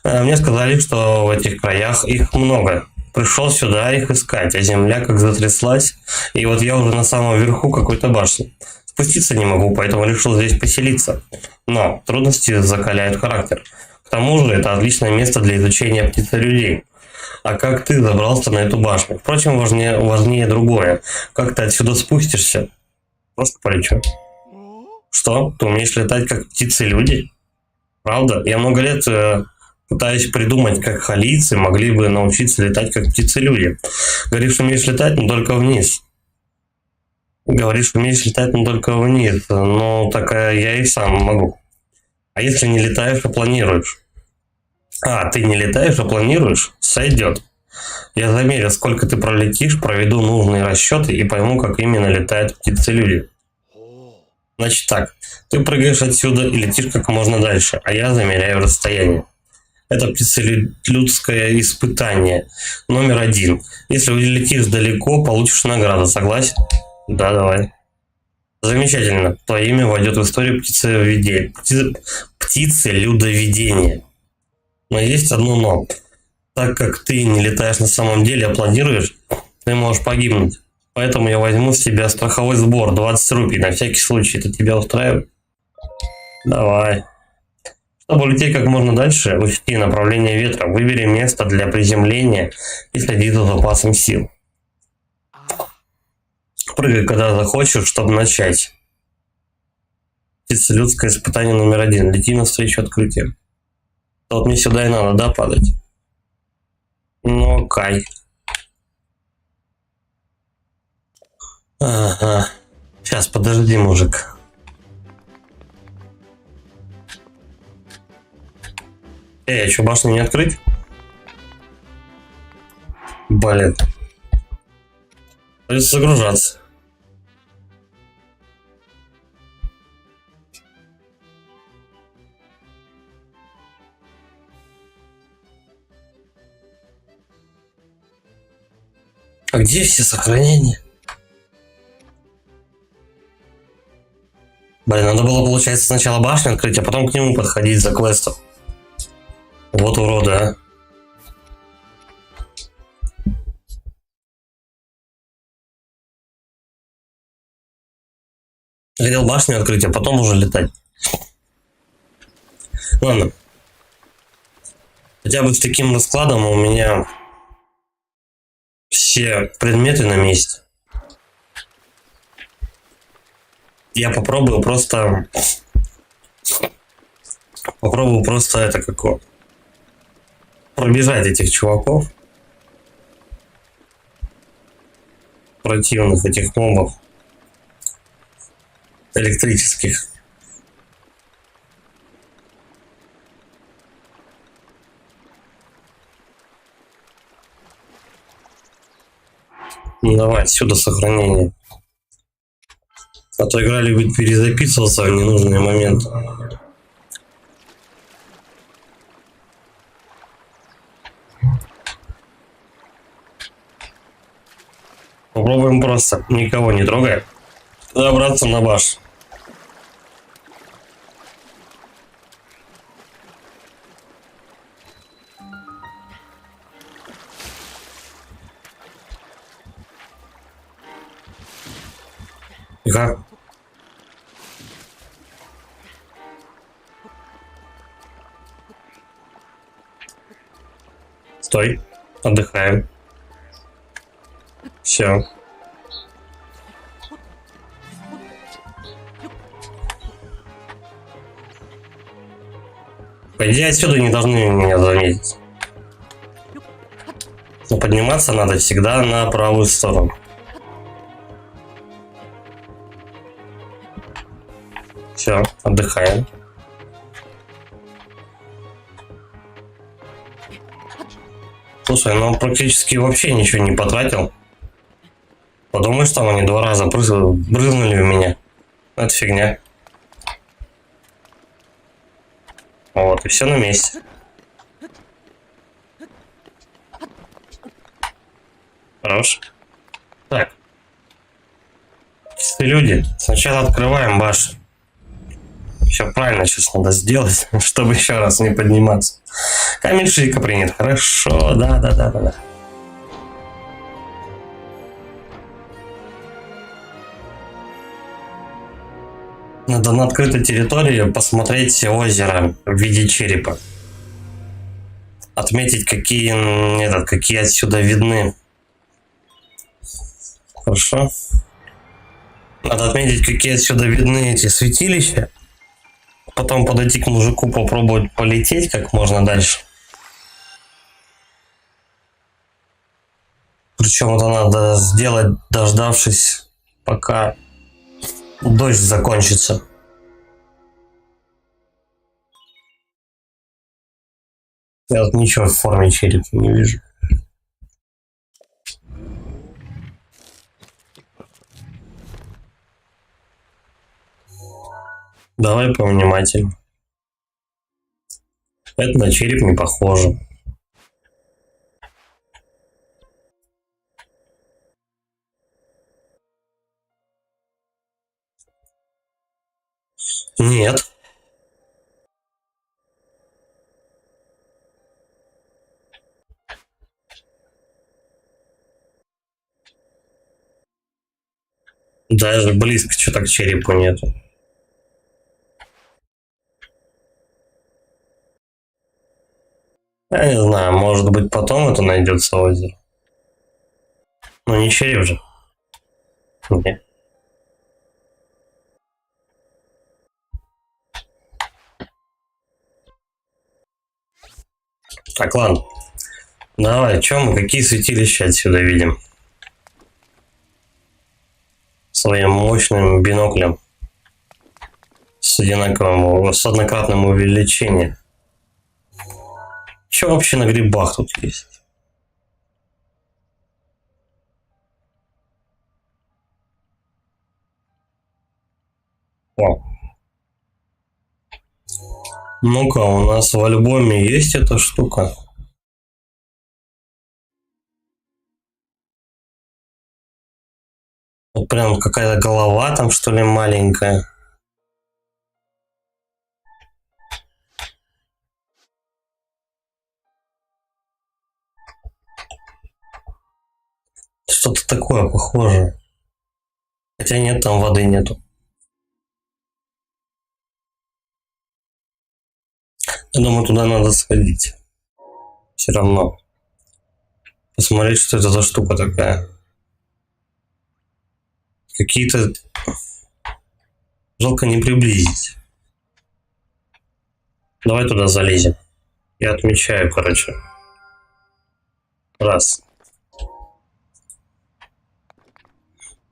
Мне сказали, что в этих краях их много. Пришел сюда их искать, а земля как затряслась, и вот я уже на самом верху какой-то башни. Спуститься не могу, поэтому решил здесь поселиться. Но трудности закаляют характер. К тому же это отличное место для изучения птиц и людей. А как ты забрался на эту башню? Впрочем, важнее другое. Как ты отсюда спустишься? Просто полечу. Что? Ты умеешь летать как птицы-люди? Правда? Я много лет пытаюсь придумать, как халийцы могли бы научиться летать как птицы-люди. Говоришь, умеешь летать, но только вниз. Говоришь, умеешь летать, но только вниз. Ну, так я и сам могу. А если не летаешь, а планируешь? А, ты не летаешь, а планируешь? Сойдет. Я замерю, сколько ты пролетишь, проведу нужные расчеты и пойму, как именно летают птицы-люди. Значит так, ты прыгаешь отсюда и летишь как можно дальше, а я замеряю расстояние. Это птицелюдское испытание номер 1. Если улетишь далеко, получишь награду, согласен? Да, давай. Замечательно. Твое имя войдет в историю птицелюдоведения. Но есть одно но. Так как ты не летаешь на самом деле, а планируешь, ты можешь погибнуть. Поэтому я возьму с тебя страховой сбор 20 рупий на всякий случай. Это тебя устраивает? Давай. Чтобы улететь как можно дальше, учти направление ветра, выбери место для приземления и следи за запасом сил. Прыгай, когда захочешь, чтобы начать. Птицелюдское испытание номер 1. Лети навстречу открытию. Вот мне сюда и надо, да, падать? Ну, кай. Ага. Сейчас, подожди, мужик. А что, башню не открыть? Блин. Придется загружаться. А где все сохранения? Блин, надо было, получается, сначала башню открыть, а потом к нему подходить за квестом. Вот уроды, а. Хотел башню открыть, а потом уже летать. Ладно. Хотя бы с таким раскладом у меня все предметы на месте. Я попробую просто это какое. Пробежать этих чуваков. Противных этих мобов. Электрических. Ну, давай отсюда сохранение. А то игра любит перезаписываться в ненужные моменты. Попробуем просто, никого не трогая, забраться на башню. И как? Стой. Отдыхаем. Все. По идее, отсюда не должны меня заметить. Но подниматься надо всегда на правую сторону. Все, отдыхаем. Слушай, ну он практически вообще ничего не потратил. Подумаешь, там они 2 раза брызнули в меня. Это фигня. Вот, и все на месте. Хорош. Так. Чистые люди. Сначала открываем башню. Все правильно сейчас надо сделать, чтобы еще раз не подниматься. Камень шика принят. Хорошо, да. Надо на открытой территории посмотреть озеро в виде черепа. Отметить, какие отсюда видны. Хорошо. Надо отметить, какие отсюда видны эти святилища. Потом подойти к мужику, попробовать полететь как можно дальше. Причем это надо сделать, дождавшись, пока дождь закончится. Я тут ничего в форме черепа не вижу. Давай повнимательнее. Это на череп не похоже. Нет. Даже близко что-то к черепу нету. Я не знаю, может быть потом это найдется озеро. Ну не череп же. Нет. Так, ладно. Давай, чем мы, какие святилища отсюда видим? Своим мощным биноклем. С однократным увеличением. Что вообще на грибах тут есть? О. Ну-ка, у нас в альбоме есть эта штука. Вот прям какая-то голова там, что ли, маленькая. Что-то такое похожее. Хотя нет, там воды нету. Я думаю, туда надо сходить. Все равно. Посмотреть, что это за штука такая. Какие-то... Жалко не приблизить. Давай туда залезем. Я отмечаю, короче. Раз.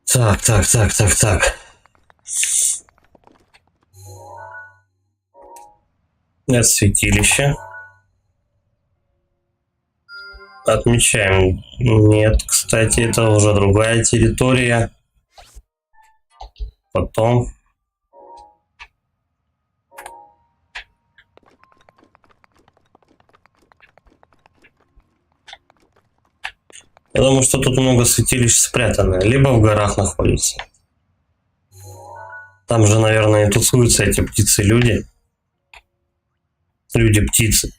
Так. Это святилище. Отмечаем. Нет, кстати, это уже другая территория. Потом. Я думаю, что тут много святилищ спрятано. Либо в горах находится. Там же, наверное, и тусуются эти птицы-люди. Люди-птицы.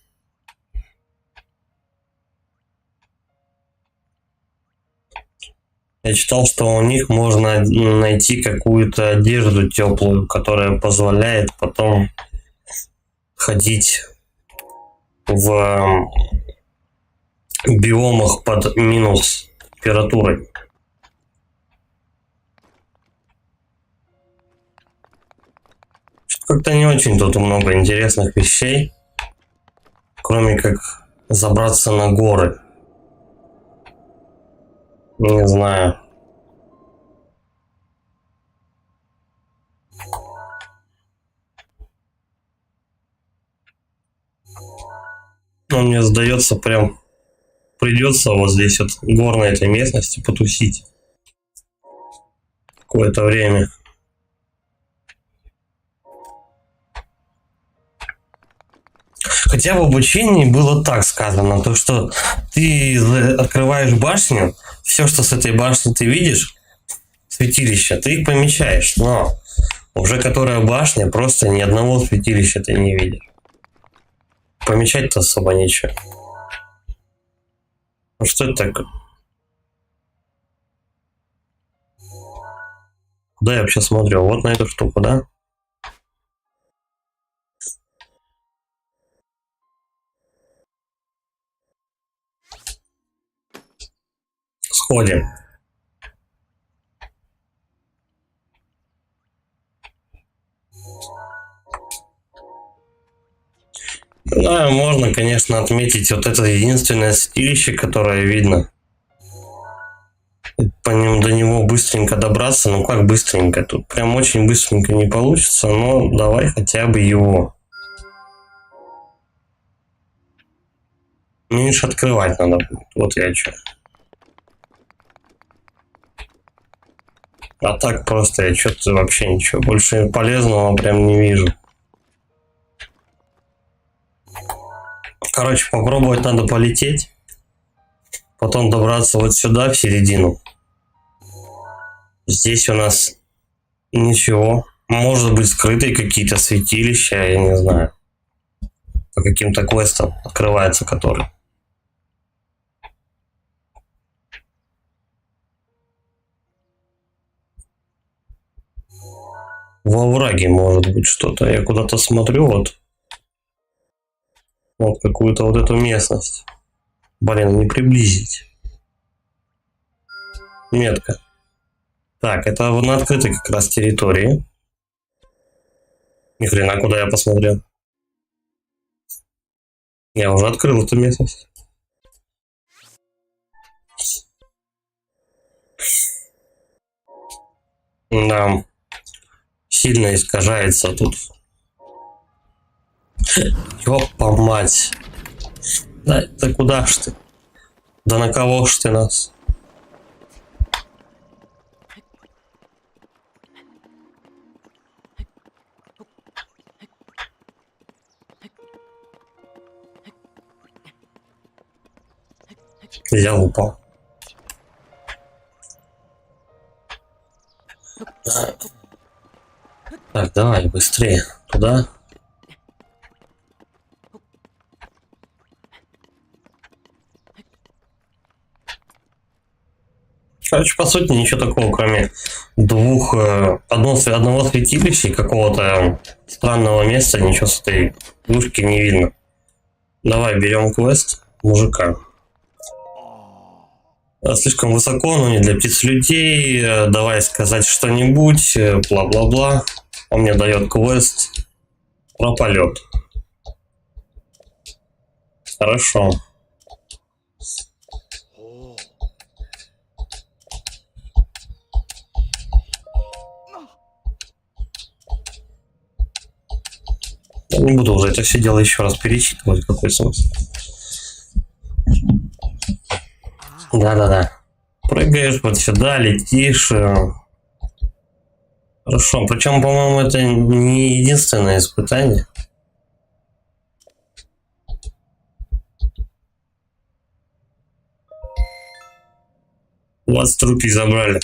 Я читал, что у них можно найти какую-то одежду теплую, которая позволяет потом ходить в биомах под минус температурой. Как-то не очень тут много интересных вещей, кроме как забраться на горы. Не знаю. Но мне сдается, прям придется вот здесь вот горной этой местности потусить какое-то время. Хотя в обучении было так сказано, то что ты открываешь башню, все, что с этой башни ты видишь, святилища, ты их помечаешь, но уже которая башня, просто ни одного святилища ты не видишь. Помечать-то особо нечего. Ну что это такое? Куда я вообще смотрю? Вот на эту штуку, да? Сходим. Да, можно, конечно, отметить вот это единственное святилище, которое видно. По нему, до него быстренько добраться, ну как быстренько, тут прям очень быстренько не получится, но давай хотя бы его. Меньше открывать надо будет, вот я что. А так просто я что-то вообще ничего больше полезного прям не вижу. Короче, попробовать надо полететь, потом добраться вот сюда, в середину. Здесь у нас ничего. Может быть, скрытые какие-то святилища, я не знаю. По каким-то квестам открывается который. Во овраге может быть что-то. Я куда-то смотрю, вот. Вот какую-то вот эту местность. Блин, не приблизить. Метка. Так, это на открытой как раз территории. Ни хрена, куда я посмотрел. Я уже открыл эту местность. Да. Сильно искажается тут. Ёпа мать. Да куда ж ты? Да на кого ж ты нас? Я упал. Так, давай быстрее. Туда. Короче, по сути, ничего такого, кроме одного святилища и какого-то странного места, ничего с этой игрушки не видно. Давай берем квест мужика. Слишком высоко, но не для птиц людей. Давай сказать что-нибудь, бла-бла-бла. Он мне дает квест про полет. Хорошо. Я не буду уже это все дело еще раз перечитывать, какой смысл. Да-да-да. Прыгаешь вот сюда, летишь. Хорошо. Причем, по-моему, это не единственное испытание. У вас трупик забрали.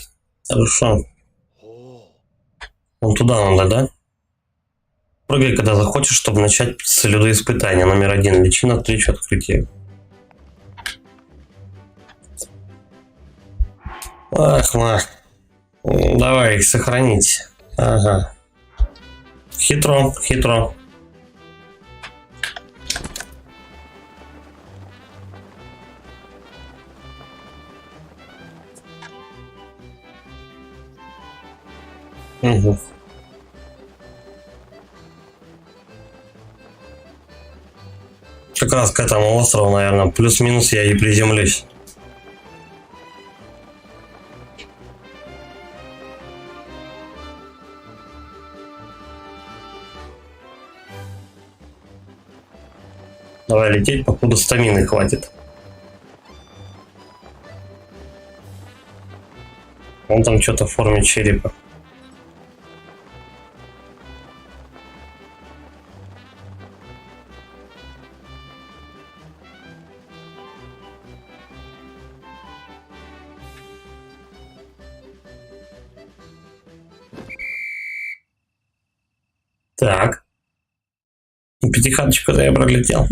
Хорошо. Вон туда надо, да? Прыгай, когда захочешь, чтобы начать следоиспытание. Номер 1. Личина, встречу, открытие. Ах, давай их сохранить. Ага. Хитро, хитро. Угу. Как раз к этому острову, наверное, плюс-минус я и приземлюсь. Давай лететь, покуда стамины хватит. Вон там что-то в форме черепа. Так. Пятихаточку-то я пролетел.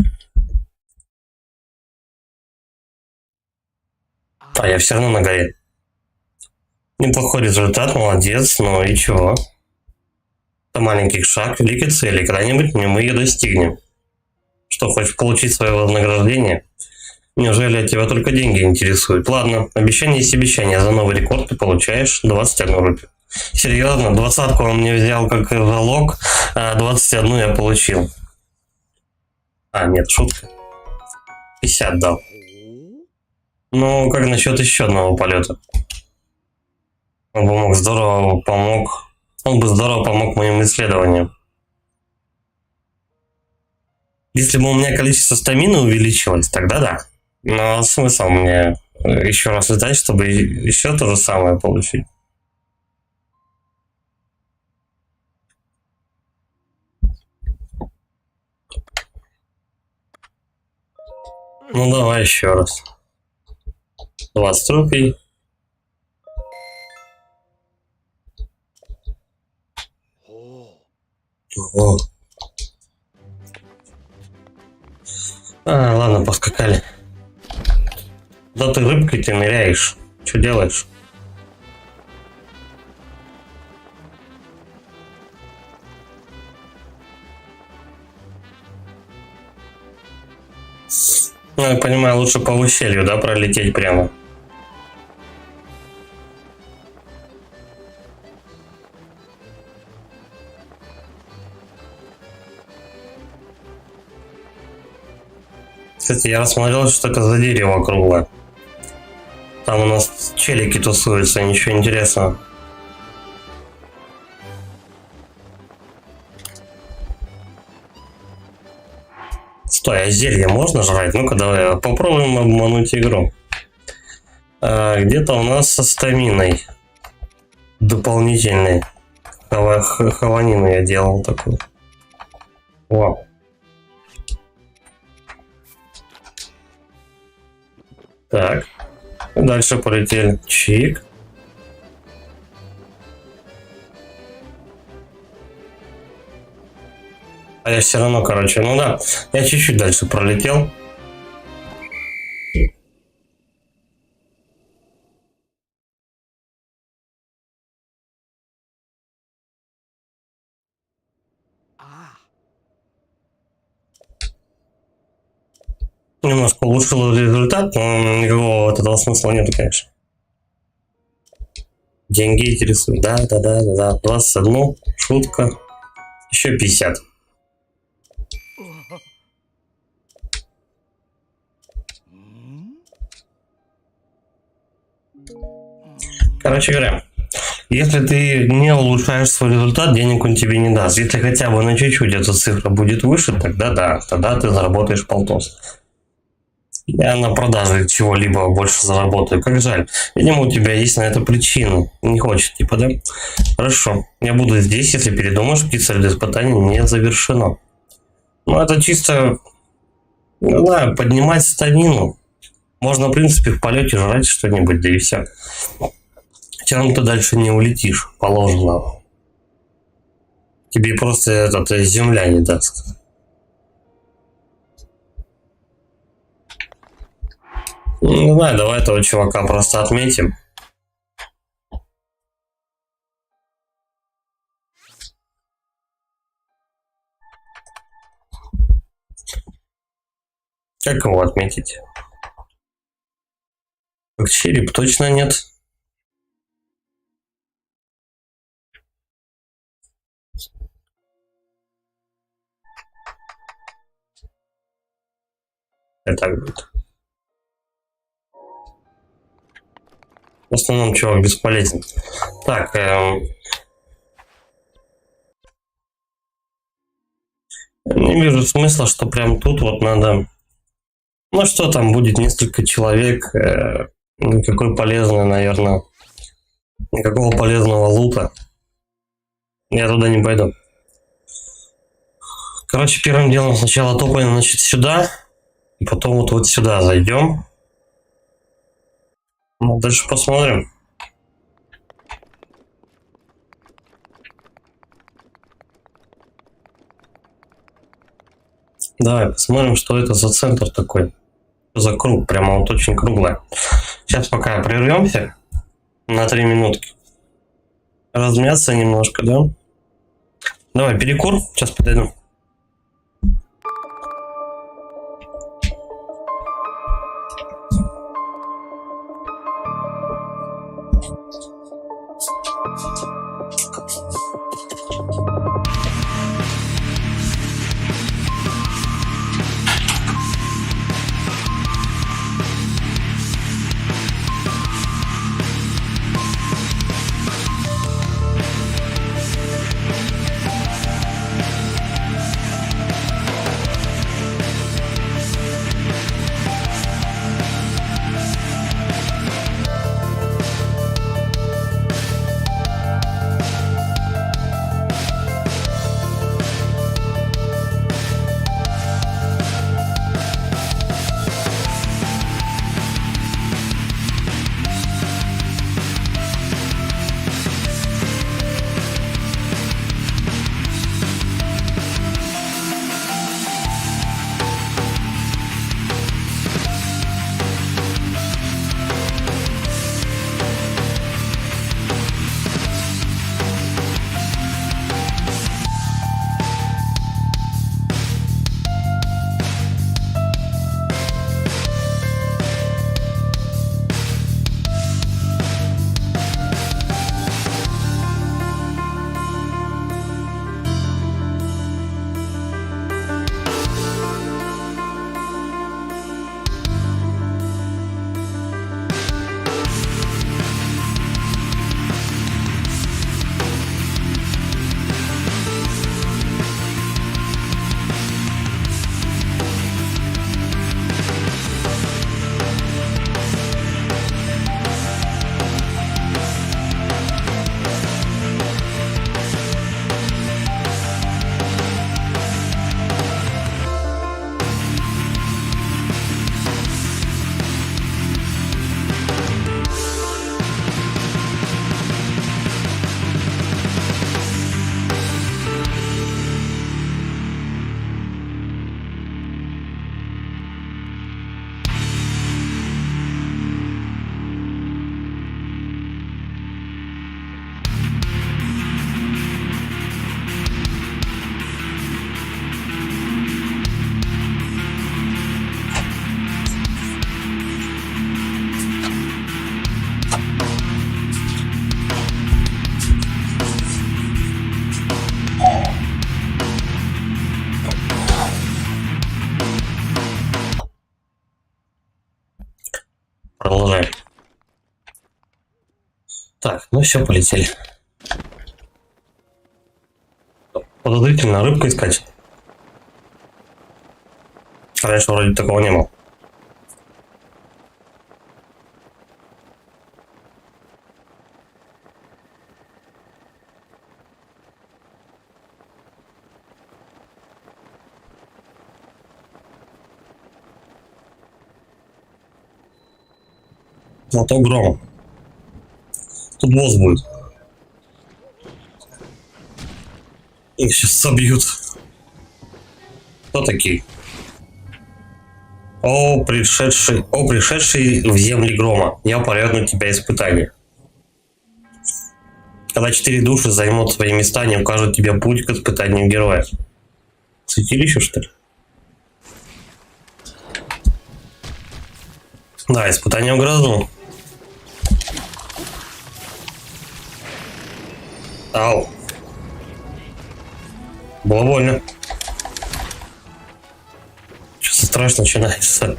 А я все равно на горе. Неплохой результат, молодец, но и чего? Это маленький шаг, великой цели. Когда-нибудь мы ее достигнем. Что, хочешь получить свое вознаграждение? Неужели тебя только деньги интересуют? Ладно, обещание есть обещание. За новый рекорд ты получаешь 21 рупию. Серьезно, 20-ку он мне взял как залог, а 21 я получил. А, нет, шутка. 50 дал. Ну, как насчет еще одного полета? Он бы здорово помог. Он бы здорово помог моим исследованиям. Если бы у меня количество стамины увеличилось, тогда да. Но смысл мне еще раз летать, чтобы еще то же самое получить. Ну давай еще раз. 20 рупий. Ого. А, ладно, поскакали. Да ты рыбкой-то ныряешь. Что делаешь? Ну, я понимаю, лучше по ущелью, да, пролететь прямо. Кстати, я рассмотрел, что это за дерево круглое. Там у нас челики тусуются, ничего интересного. Стой, а зелье можно жрать? Ну-ка давай попробуем обмануть игру. Где-то у нас со стаминой дополнительной. Хаванину я делал такую. Вау. Так. Дальше полетели. Чик. А я все равно, короче, ну да, я чуть-чуть дальше пролетел. Немножко улучшил результат, но никакого от этого смысла нету, конечно. Деньги интересуют. Да. 21, шутка. Еще 50. Короче говоря, если ты не улучшаешь свой результат, денег он тебе не даст. Если хотя бы на чуть-чуть эта цифра будет выше, тогда да, тогда ты заработаешь полтос. Я на продаже чего-либо больше заработаю. Как жаль. Видимо, у тебя есть на это причина. Не хочешь, типа, да? Хорошо. Я буду здесь, если передумаешь, птица испытания не завершено. Ну, это чисто, не знаю, поднимать стамину. Можно, в принципе, в полете жрать что-нибудь, да и все. Все равно ты дальше не улетишь, положено. Тебе просто земля не даст. Ну, давай этого чувака просто отметим. Как его отметить? Как череп точно нет. Это будет. В основном чувак бесполезен. Так, не вижу смысла, что прям тут вот надо... Ну что там, будет несколько человек. Никакой полезный, наверное. Никакого полезного лута. Я туда не пойду. Короче, первым делом сначала топаем, значит, сюда. И потом вот сюда зайдем. Ну, дальше посмотрим. Давай посмотрим, что это за центр такой. За круг, прямо вот очень круглое. Сейчас пока прервемся на 3 минутки. Размяться немножко, да? Давай, перекур, сейчас подойду. Продолжаем. Так, ну все, полетели. Подозрительно рыбку искать. Раньше вроде такого не было. Зато гром. Тут босс будет. Их сейчас собьют. Кто такие? О, пришедший в земли грома. Я порядну тебя испытание. Когда 4 души займут свои места, они укажут тебе путь к испытанию героя. Святилище, что ли? Да, испытание в грозу. Ау. Было больно. Что-то страшно начинается.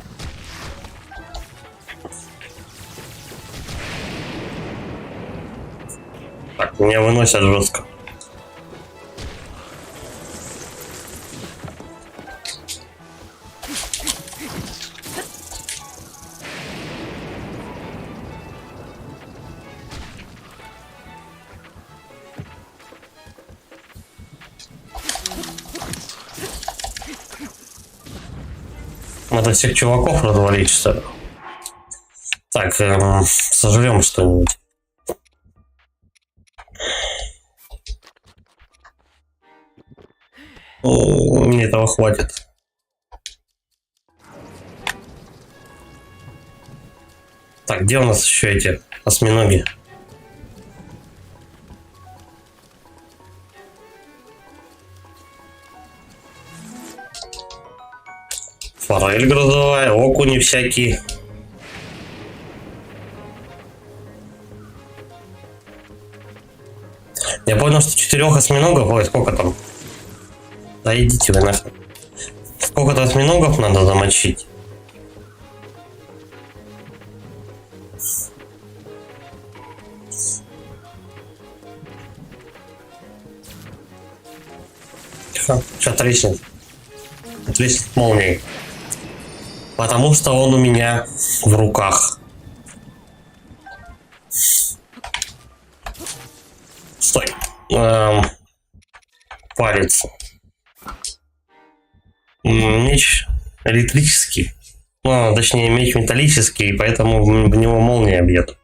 Так, меня выносят жестко. Надо всех чуваков развалить, что ли? Так, сожрем что-нибудь. Мне этого хватит. Так, где у нас еще эти осьминоги? Форель грозовая, окуни всякие. Я понял, что 4 осьминогов, ой, сколько там? Да идите вы нахрен. Сколько-то осьминогов надо замочить. Сейчас треснет. Треснет молнией. Потому что он у меня в руках. Стой. Палец. Меч электрический. Ну, точнее, меч металлический, поэтому в него молния бьет.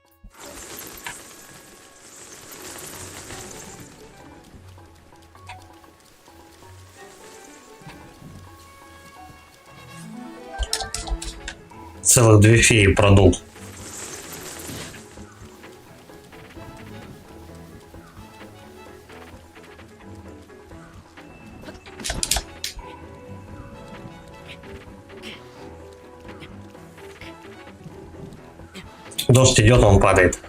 Целых 2 феи продул. Дождь идет, он падает.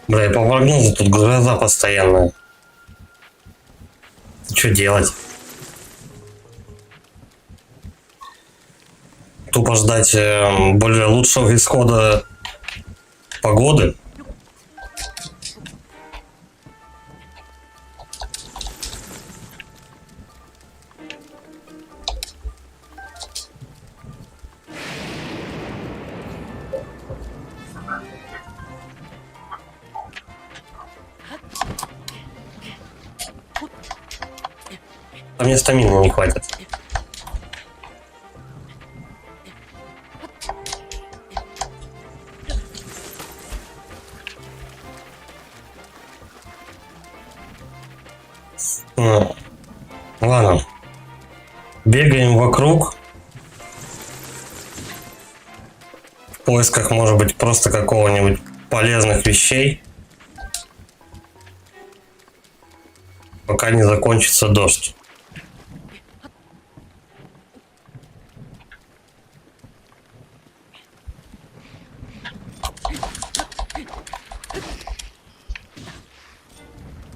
Бля, по прогнозу тут гроза постоянная. Что делать? Тупо ждать более лучшего исхода погоды. А мне стамины не хватит. Ладно. Бегаем вокруг. В поисках, может быть, просто какого-нибудь полезных вещей. Пока не закончится дождь.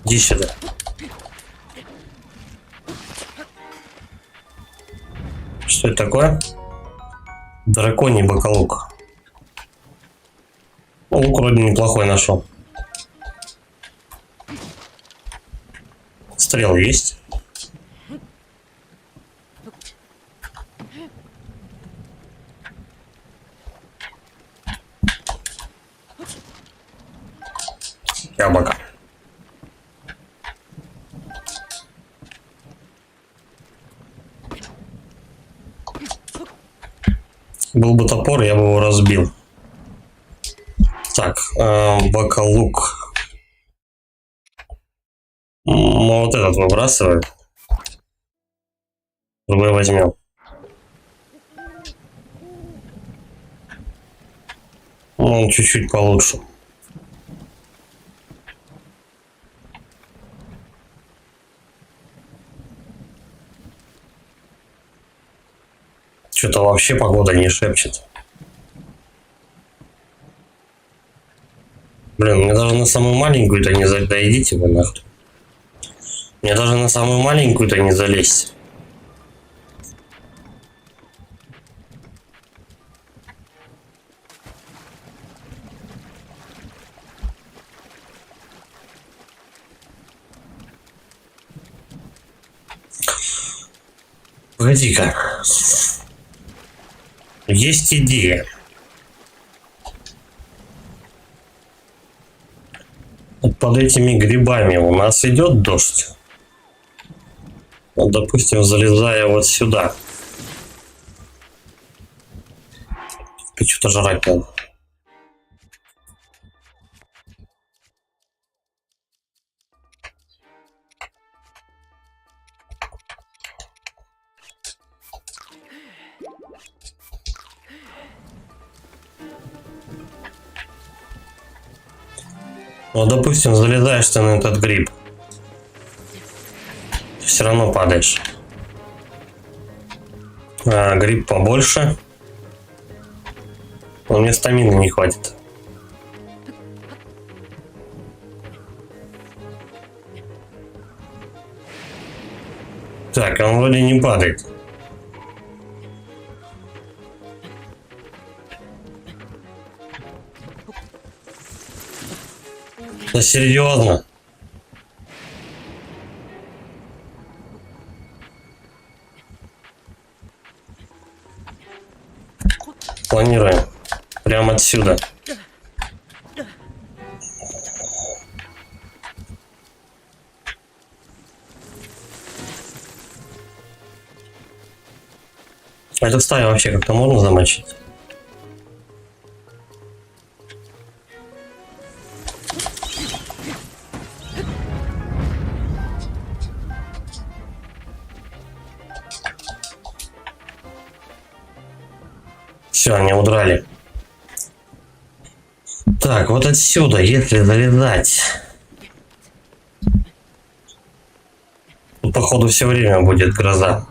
Иди сюда. Что это такое? Драконий бакалук. Лук вроде неплохой нашел. Стрел есть? Яблоко. Был бы топор, я бы его разбил. Так, бакалук. Ну, вот этот выбрасываем. Другой возьмем. Он чуть-чуть получше. Что-то вообще погода не шепчет. Блин, мне даже на самую маленькую-то не залезть. Да идите вы нахуй. Мне даже на самую маленькую-то не залезть. Погоди-ка. Есть идея. Вот под этими грибами у нас идет дождь. Вот, допустим, залезая вот сюда. Что-то жрать надо. Вот, допустим, залезаешь ты на этот гриб. Все равно падаешь. А гриб побольше. Но мне стамины не хватит. Так, он вроде не падает. Да серьезно? Планируем. Прямо отсюда. А эту стаю вообще как-то можно замочить? Все, они удрали. Так, вот отсюда, если залезать. Тут, походу, все время будет гроза.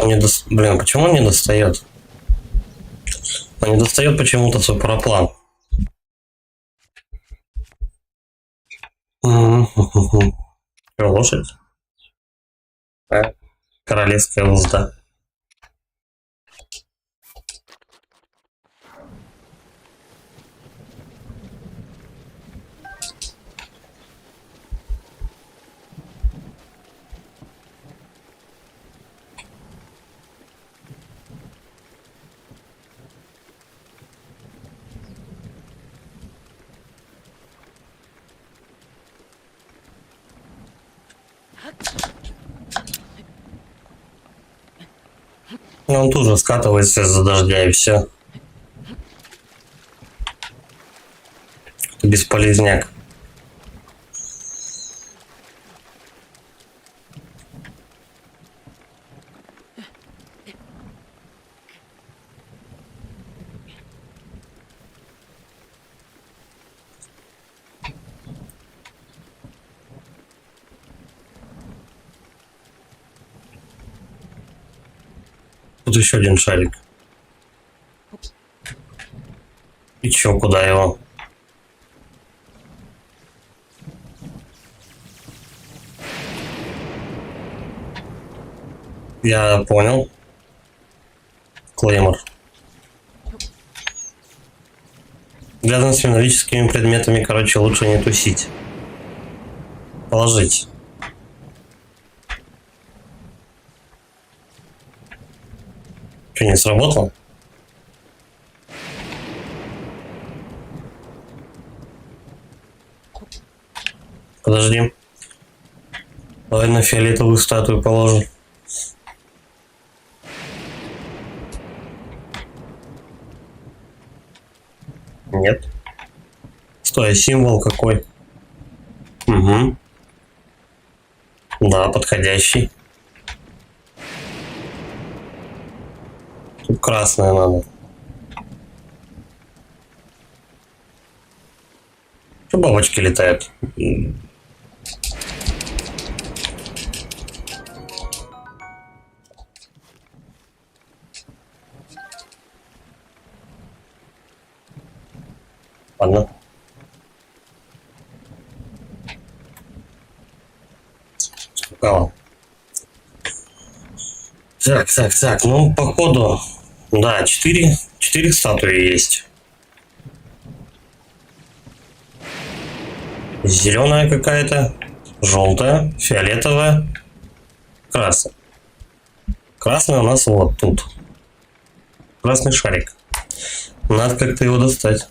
Он не Блин, почему он не достает? Он не достает почему-то свой параплан. Лошадь? А? Королевская узда. И он тут же скатывается из-за дождя и все. Бесполезняк. Тут еще один шарик. И чё, куда его? Я понял. Клеймор. Рядом с металлическими предметами, короче, лучше не тусить. Положить. Что, не сработало? Подожди. Давай на фиолетовую статую положим. Нет. Стой, символ какой? Угу. Да, подходящий. Тут красное надо. Что бабочки летают? Ладно. Скакала. Так, ну, походу, да, 4 статуи есть. Зеленая какая-то, желтая, фиолетовая, красная. Красный у нас вот тут. Красный шарик. Надо как-то его достать.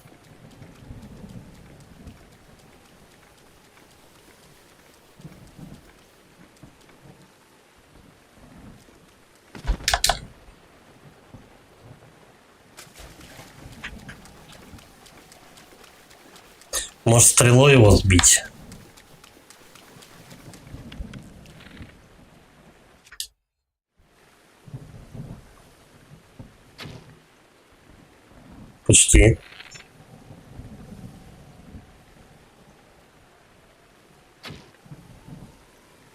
Может, стрелой его сбить? Почти.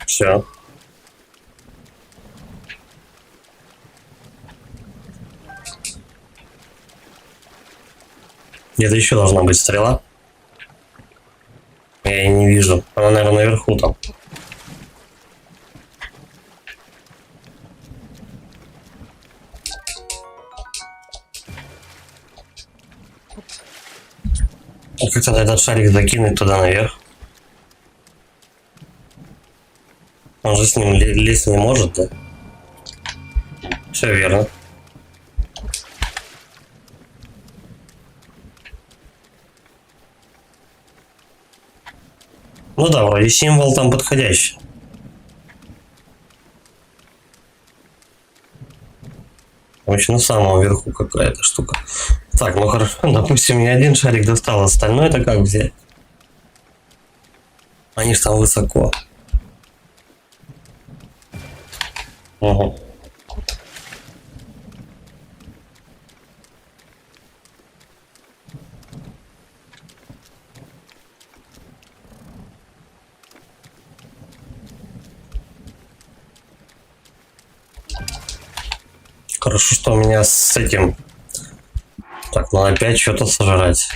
Все. Где-то еще должна быть стрела. Я ее не вижу. Она, наверное, наверху там. Как тогда этот шарик закинуть туда наверх? Он же с ним лезть не может, да? Все верно. Ну да, вроде символ там подходящий. Очень на самом верху какая-то штука. Так, ну хорошо, допустим, мне один шарик достал, остальное-то как взять? Они ж там высоко. Угу. Хорошо, что у меня с этим... Так, надо опять что-то сожрать.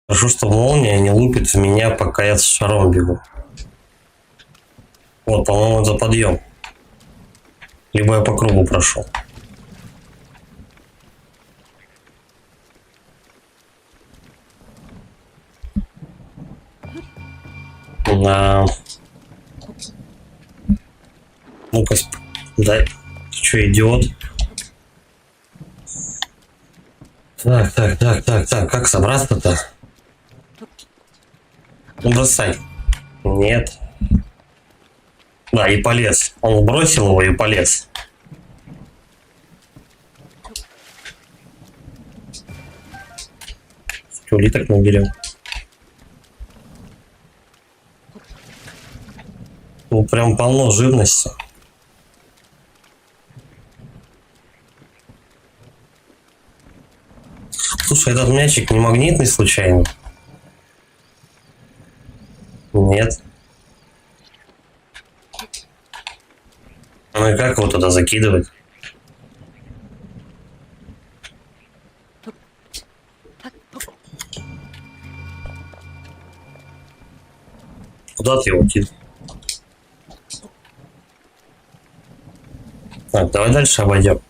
Хорошо, что молния не лупит в меня, пока я с шаром бегу. Вот, по-моему, это подъем. Либо я по кругу прошел. Да. Ну-ка, дай. Ты что, идиот? Так, как собраться-то? Ну, бросай. Нет. Да, и полез. Он бросил его и полез. Улиток наберем. Ну, прям полно живности. Слушай, этот мячик не магнитный случайно? Нет. Ну и как его туда закидывать? Куда ты его кидал? Так, давай дальше обойдем.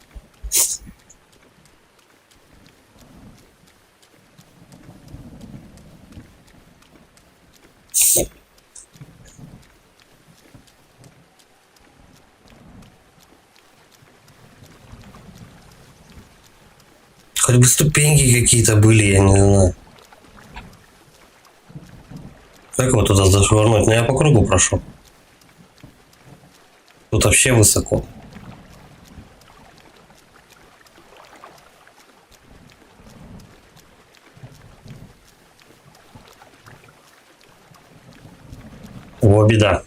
Хоть бы ступеньки какие-то были, я не знаю. Как его туда зашвырнуть? Ну я по кругу прошел. Тут вообще высоко. него беда.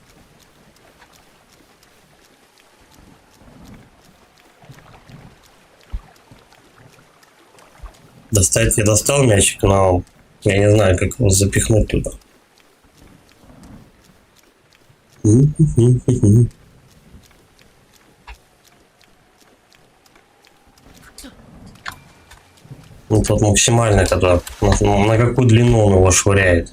Достать я достал мячик, но я не знаю, как его запихнуть туда. Ну, тут максимально тогда. На какую длину он его швыряет?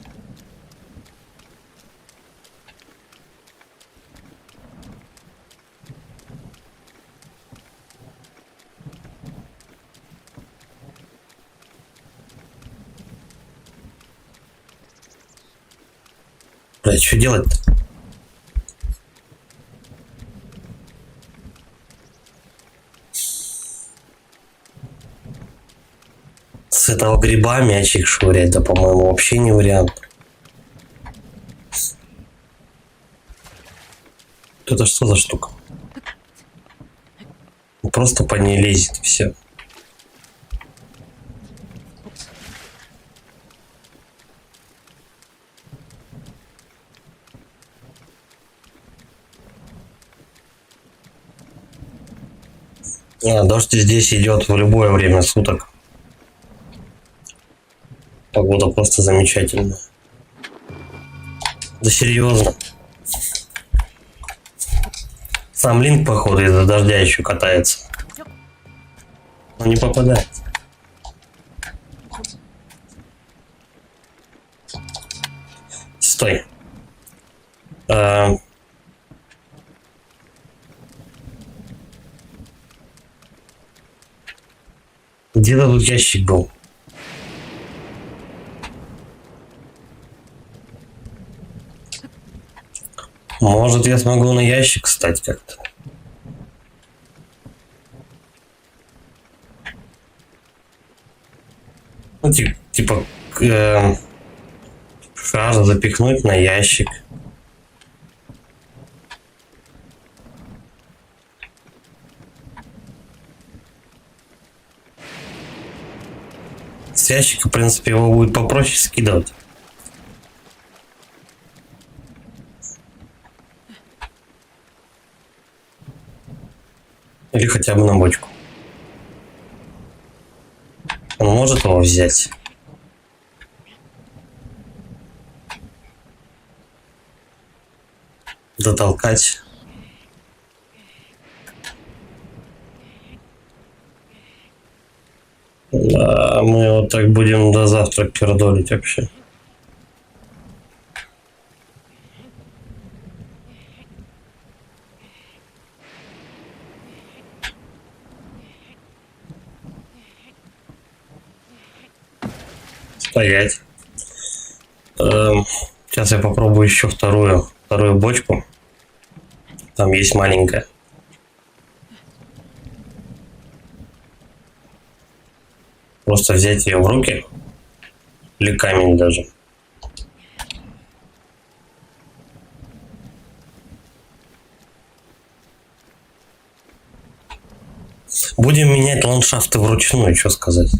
Блять, что делать-то? С этого гриба мячик швырять, да, по-моему, вообще не вариант. Это что за штука? Просто по ней лезет и все. Дождь здесь идет в любое время суток. Погода просто замечательная. Да серьезно. Сам Линк, походу, из-за дождя еще катается. Он не попадает. Стой. Где-то тут ящик был. Может, я смогу на ящик встать как-то. Ну, типа шар запихнуть на ящик. С ящика, в принципе, его будет попроще скидывать. Или хотя бы на бочку. Он может его взять. Дотолкать. Да, мы вот так будем до завтра пердолить вообще. Стоять. Сейчас я попробую еще вторую бочку. Там есть маленькая. Просто взять ее в руки. Или камень даже. Будем менять ландшафты вручную, что сказать.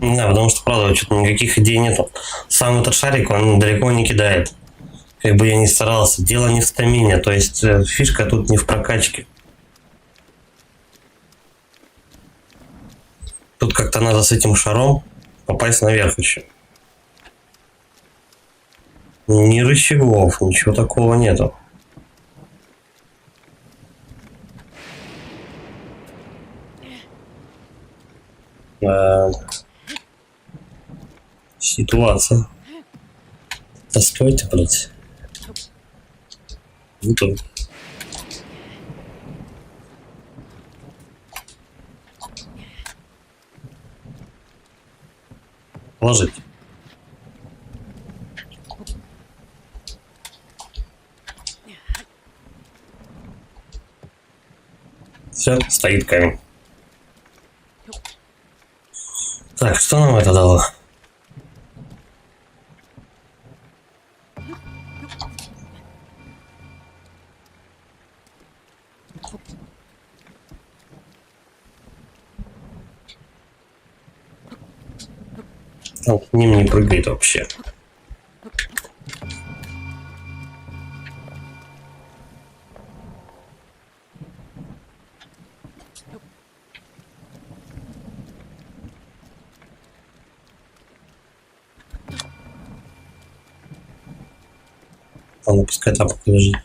Да, потому что, правда, что-то никаких идей нету. Сам этот шарик, он далеко не кидает. Как бы я ни старался. Дело не в стамине, то есть фишка тут не в прокачке. Тут как-то надо с этим шаром попасть наверх еще. Ни рычагов, ничего такого нету. Ситуация. Да стой ты, блядь. Вот он. Положить. Все, стоит камень. Так, что нам это дало? Он к ним не прыгает вообще. Ладно, пускай там лежит.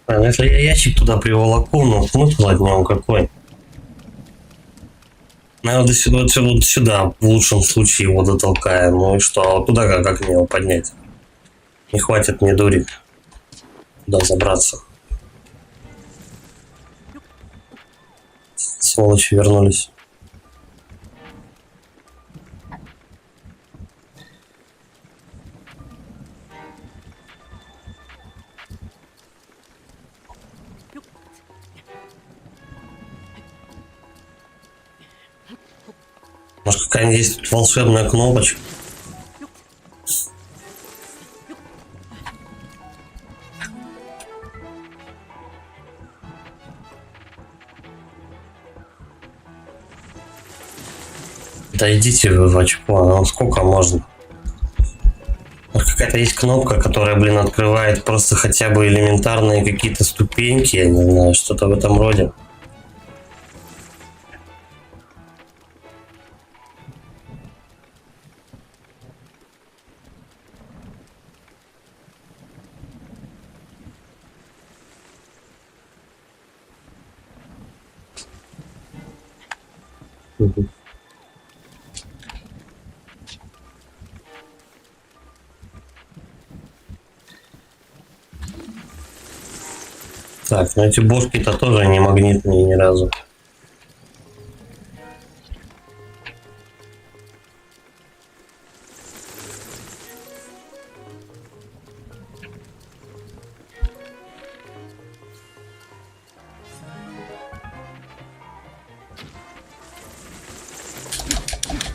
А, ну если я ящик туда приволоку, ну смысл от него какой? Наверное, вот сюда в лучшем случае его дотолкаем. Ну и что? А вот туда как мне его поднять? Не хватит мне дури. Туда забраться. Сволочи вернулись. Может, какая-нибудь есть тут волшебная кнопочка? Да идите вы в очко, ну сколько можно? Может, какая-то есть кнопка, которая, блин, открывает просто хотя бы элементарные какие-то ступеньки, я не знаю, что-то в этом роде. Мгм. Так, ну эти бошки-то тоже не магнитные ни разу.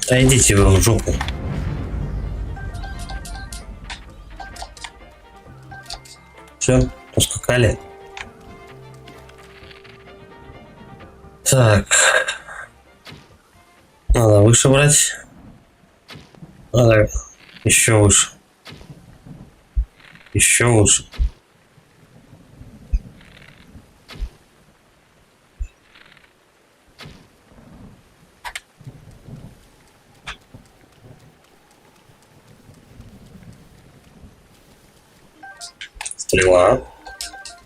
Да идите вы в жопу. Все, ускакали. Так. Надо выше брать. Надо еще выше. Еще выше. Стрела.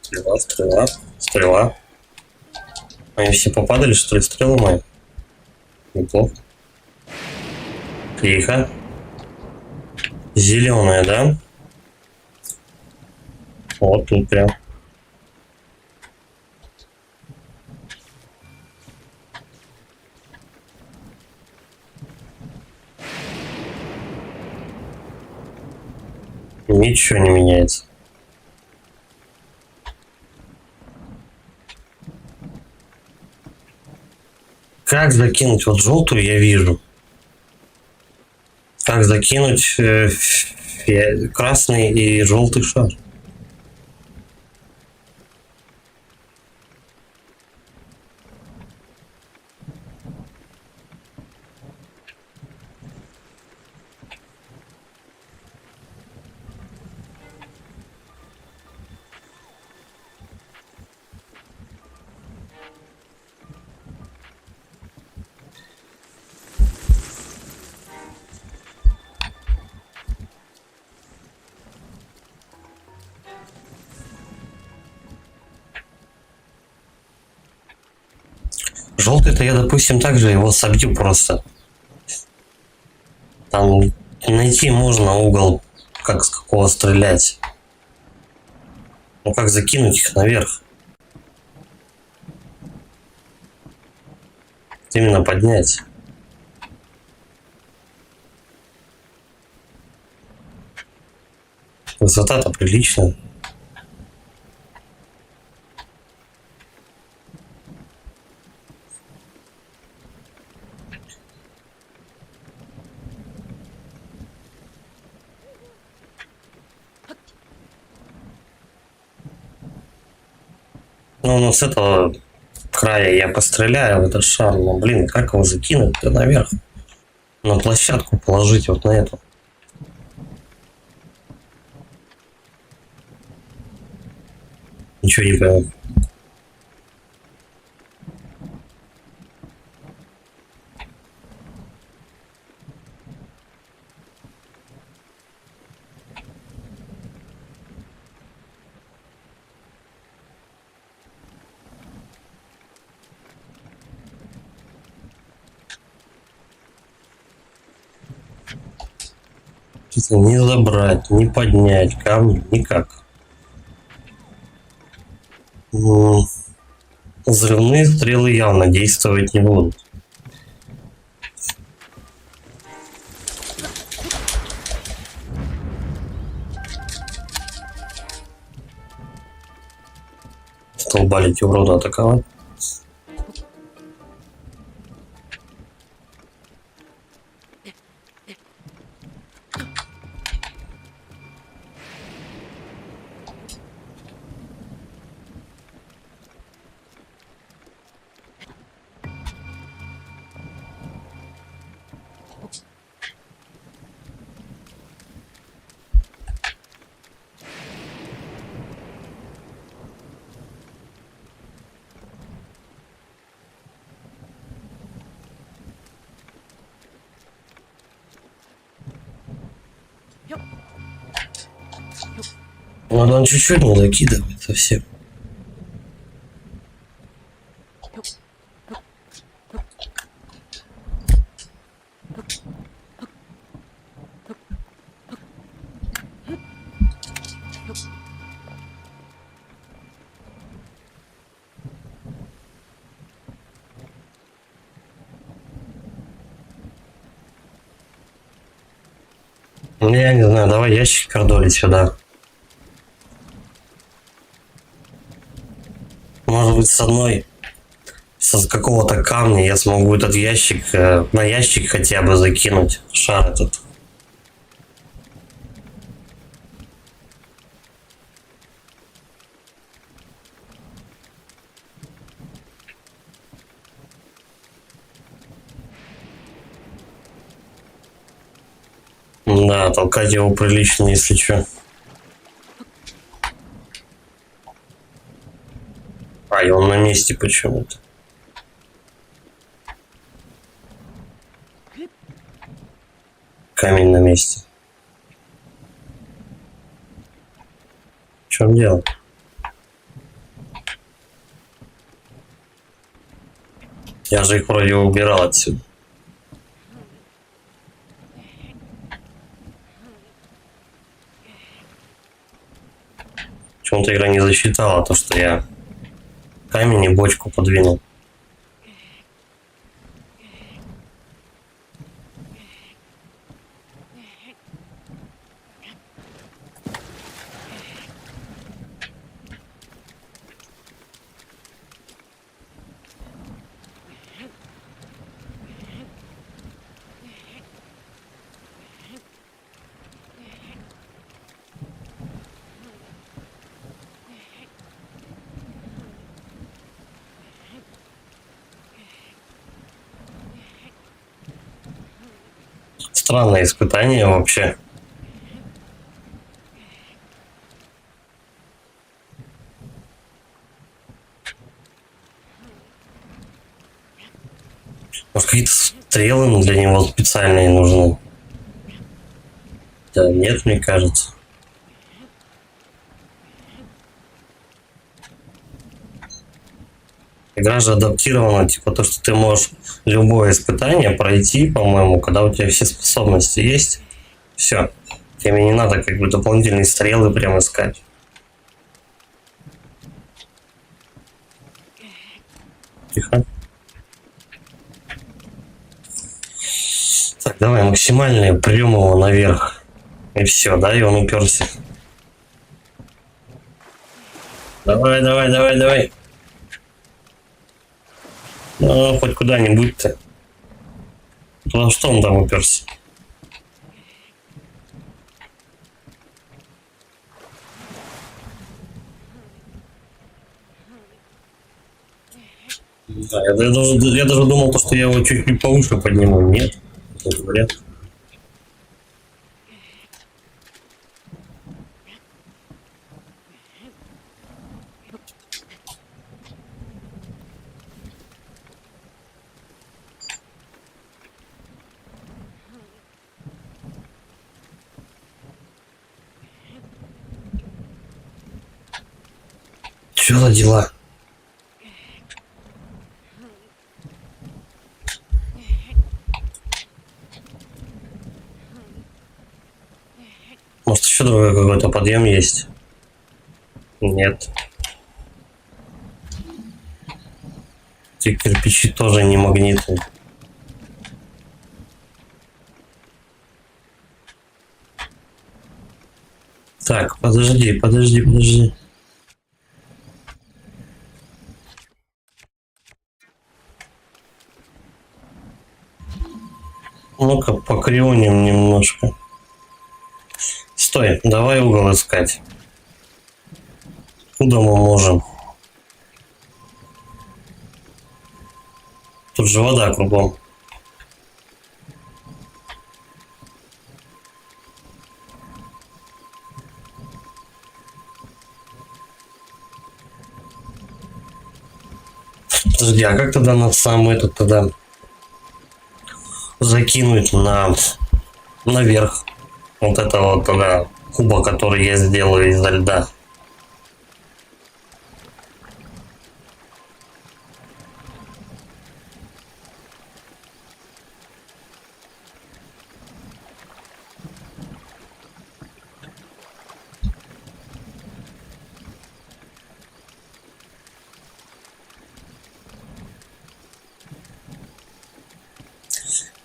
Стрела, стрела, стрела. Они все попадали, что ли, стрелы мои? Неплохо. Тихо. Зеленая, да? Вот тут прям. Ничего не меняется. Как закинуть? Вот желтую я вижу. Как закинуть красный и желтый шар? Желтый-то я, допустим, также его собью просто. Там найти можно угол, как с какого стрелять. Ну как закинуть их наверх? Именно поднять. Высота-то приличная. Ну, с этого края я постреляю в этот шар. Но, блин, как его закинуть-то наверх? На площадку положить вот на эту. Ничего не пойму. Что-то не забрать, не поднять камни, никак. Взрывные стрелы явно действовать не будут. Столбали эти уроды атаковать. Надо он чуть-чуть не закидывает совсем. Ну, я не знаю, давай ящик пердолить сюда. Может быть, с какого-то камня я смогу этот ящик, на ящик хотя бы закинуть шар этот. Да, толкать его прилично, если что. А, и он на месте почему-то. Камень на месте. В чем дело? Я же их вроде убирал отсюда. Почему-то игра не засчитала то, что я камень и бочку подвинул. Странное испытание вообще. Может, какие-то стрелы для него специальные нужны? Да нет, мне кажется. Игра же адаптирована, типа то, что ты можешь любое испытание пройти, по-моему, когда у тебя все способности есть. Все. Тебе не надо как бы дополнительные стрелы прям искать. Тихо. Так, давай максимальный прям его наверх. И все, да, и он уперся. Давай, давай, давай, давай. Ну, хоть куда-нибудь-то. Потому что он там уперся. Да, я даже думал, что я его чуть-чуть повыше подниму. Нет. Говорят. Что за дела? Может, еще другой какой-то подъем есть? Нет. Эти кирпичи тоже не магнитные. Так, подожди. Ну-ка, покрионим немножко. Стой, давай угол искать. Куда мы можем? Тут же вода кругом. Подожди, а как тогда на сам этот тогда закинуть наверх вот этого тогда куба, который я сделаю изо льда?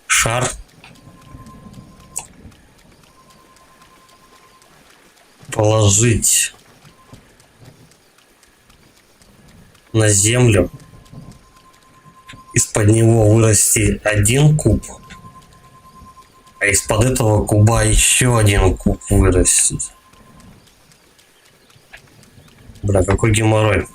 Шар. Положить на землю. Из-под него вырасти один куб. А из-под этого куба еще один куб вырастет. Бля, какой геморрой.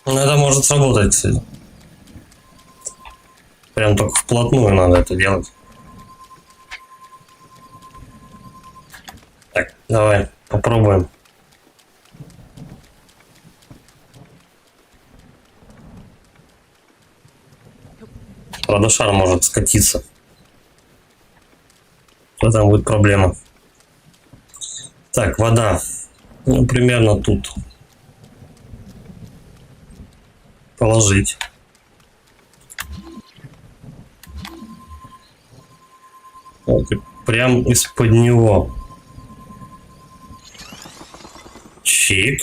Ну, это может сработать, кстати. Прям только вплотную надо это делать. Так, давай, попробуем. Правда, шар может скатиться. То там будет проблема. Так, вода. Ну, примерно тут. Положить. Вот, и прям из-под него. Чик.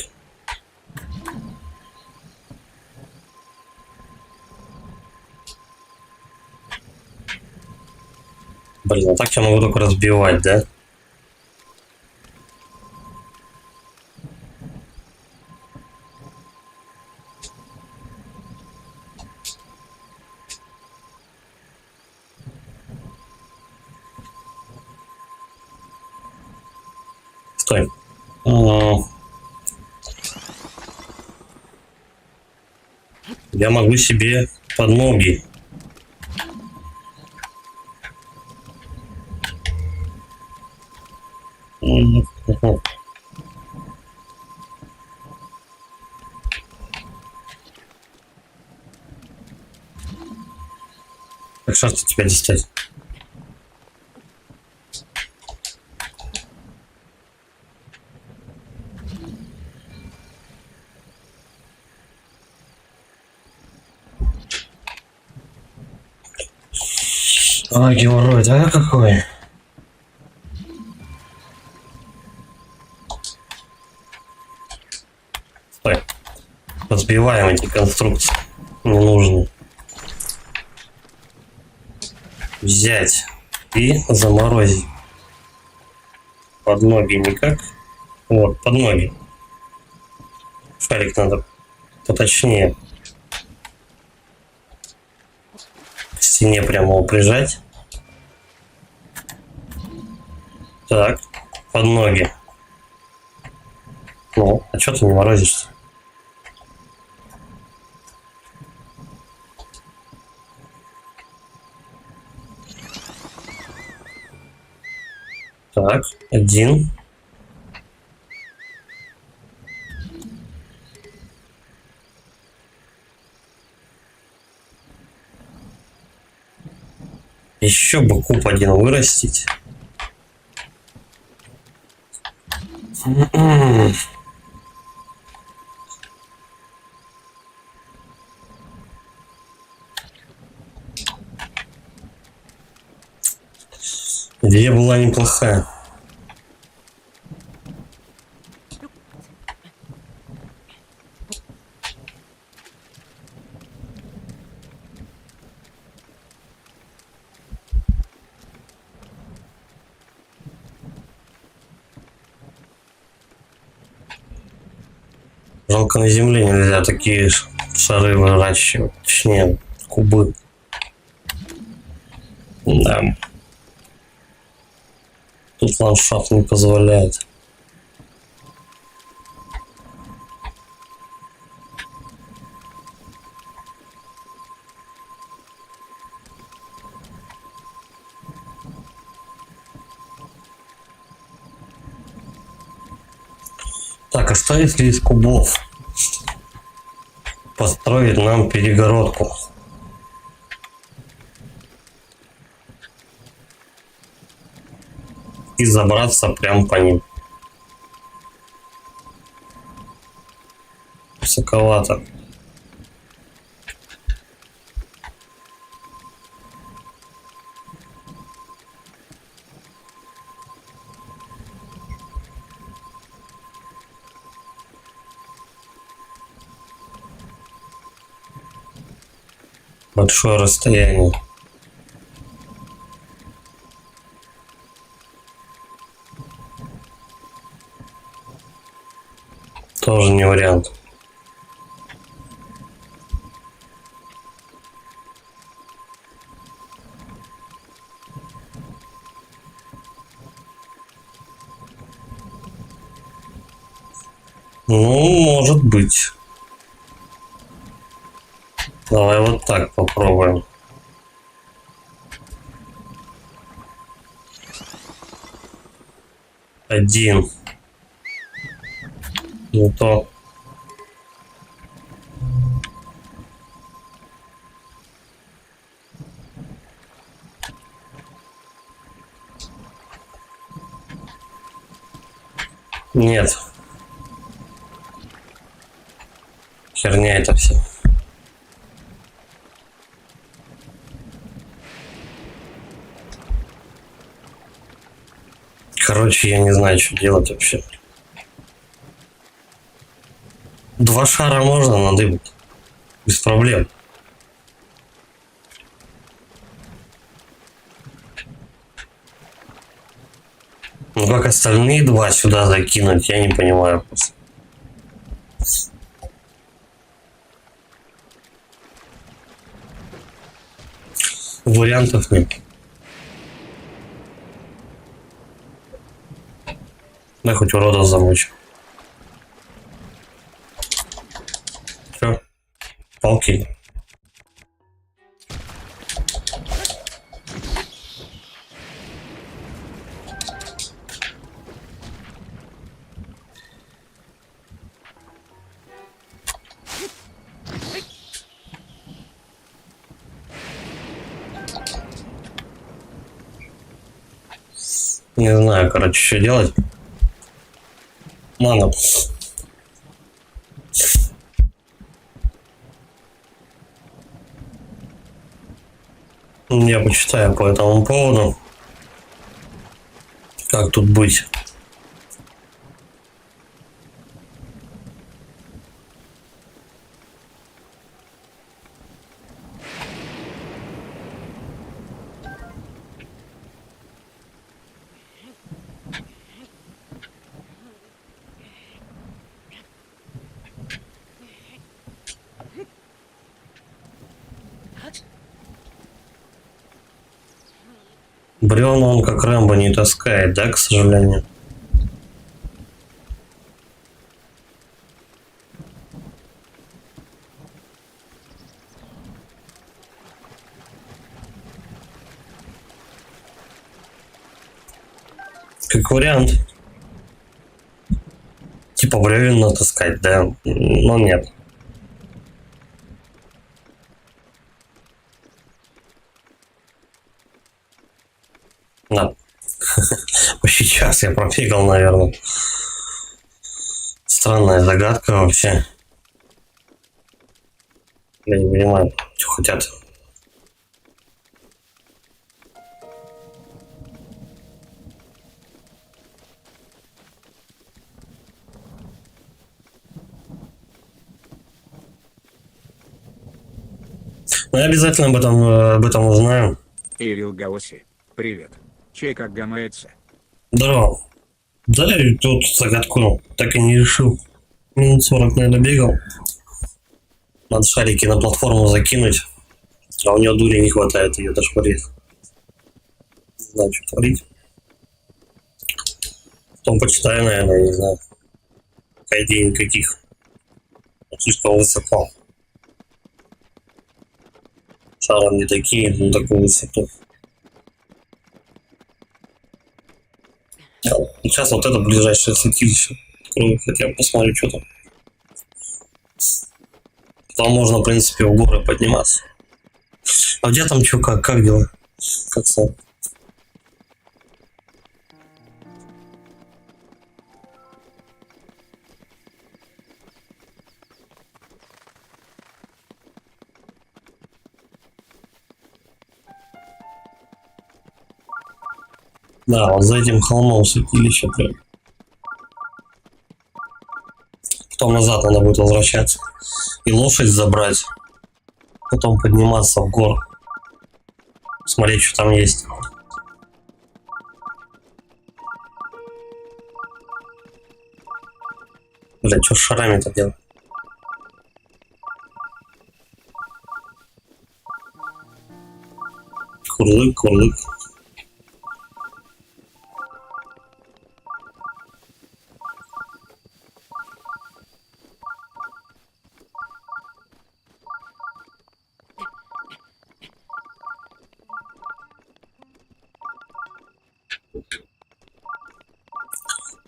Блин, а так я могу только разбивать, да? Стой. Я могу себе под ноги. Как шарт тебя достать? Ой, геморрой, да какой? Стой. Разбиваем эти конструкции. Не нужно. Взять и заморозить. Под ноги никак. Вот, под ноги. Шарик надо поточнее. К стене прямо его прижать. Так, под ноги. Ну, а что ты не морозишься? Так, один. Еще бы куб один вырастить. Идея была неплохая. Жалко, на земле нельзя такие шары выращивать. Точнее, кубы. Да. Тут ландшафт не позволяет. Так, а что если из кубов построить нам перегородку? И забраться прямо по ним. Высоковато. Большое расстояние. Тоже не вариант. Ну, может быть. Давай вот так попробуем. Один. Не то. Нет. Херня это все. Короче, я не знаю, что делать вообще. Два шара можно надыбать. Без проблем. Ну как остальные два сюда закинуть, я не понимаю просто. Вариантов нет. Да хоть урода замочу. Все. Палки. Не знаю, короче, что делать. Надо. Я почитаю по этому поводу. Как тут быть? бревна он как Рэмбо не таскает, да, к сожалению? Как вариант. Типа бревен натаскать, да? Но нет. Да. Почти час я профигал, наверное. Странная загадка вообще. Я не понимаю, что хотят. Но я обязательно об этом узнаю. Ирил Гаоси, привет. Чей как гамается? Здорово. Да, и тут загадку так и не решил. Минут 40, наверное, бегал. Надо шарики на платформу закинуть. А у нее дури не хватает ее дошпарить. Не знаю, что творить. Потом почитаю, наверное, не знаю. Идей никаких. Слишком высоко. Шаром не такие, на такую высоту. Сейчас вот это ближайшее святилище. Открою, хотя бы посмотрю, что там. Там можно, в принципе, в горы подниматься. А у тебя там что, как дела? Как сам? Да, вот за этим холмом святилище прям. Потом назад надо будет возвращаться. И лошадь забрать. Потом подниматься в гору. Смотреть, что там есть. Бля, что с шарами-то делать? Курлык, курлык.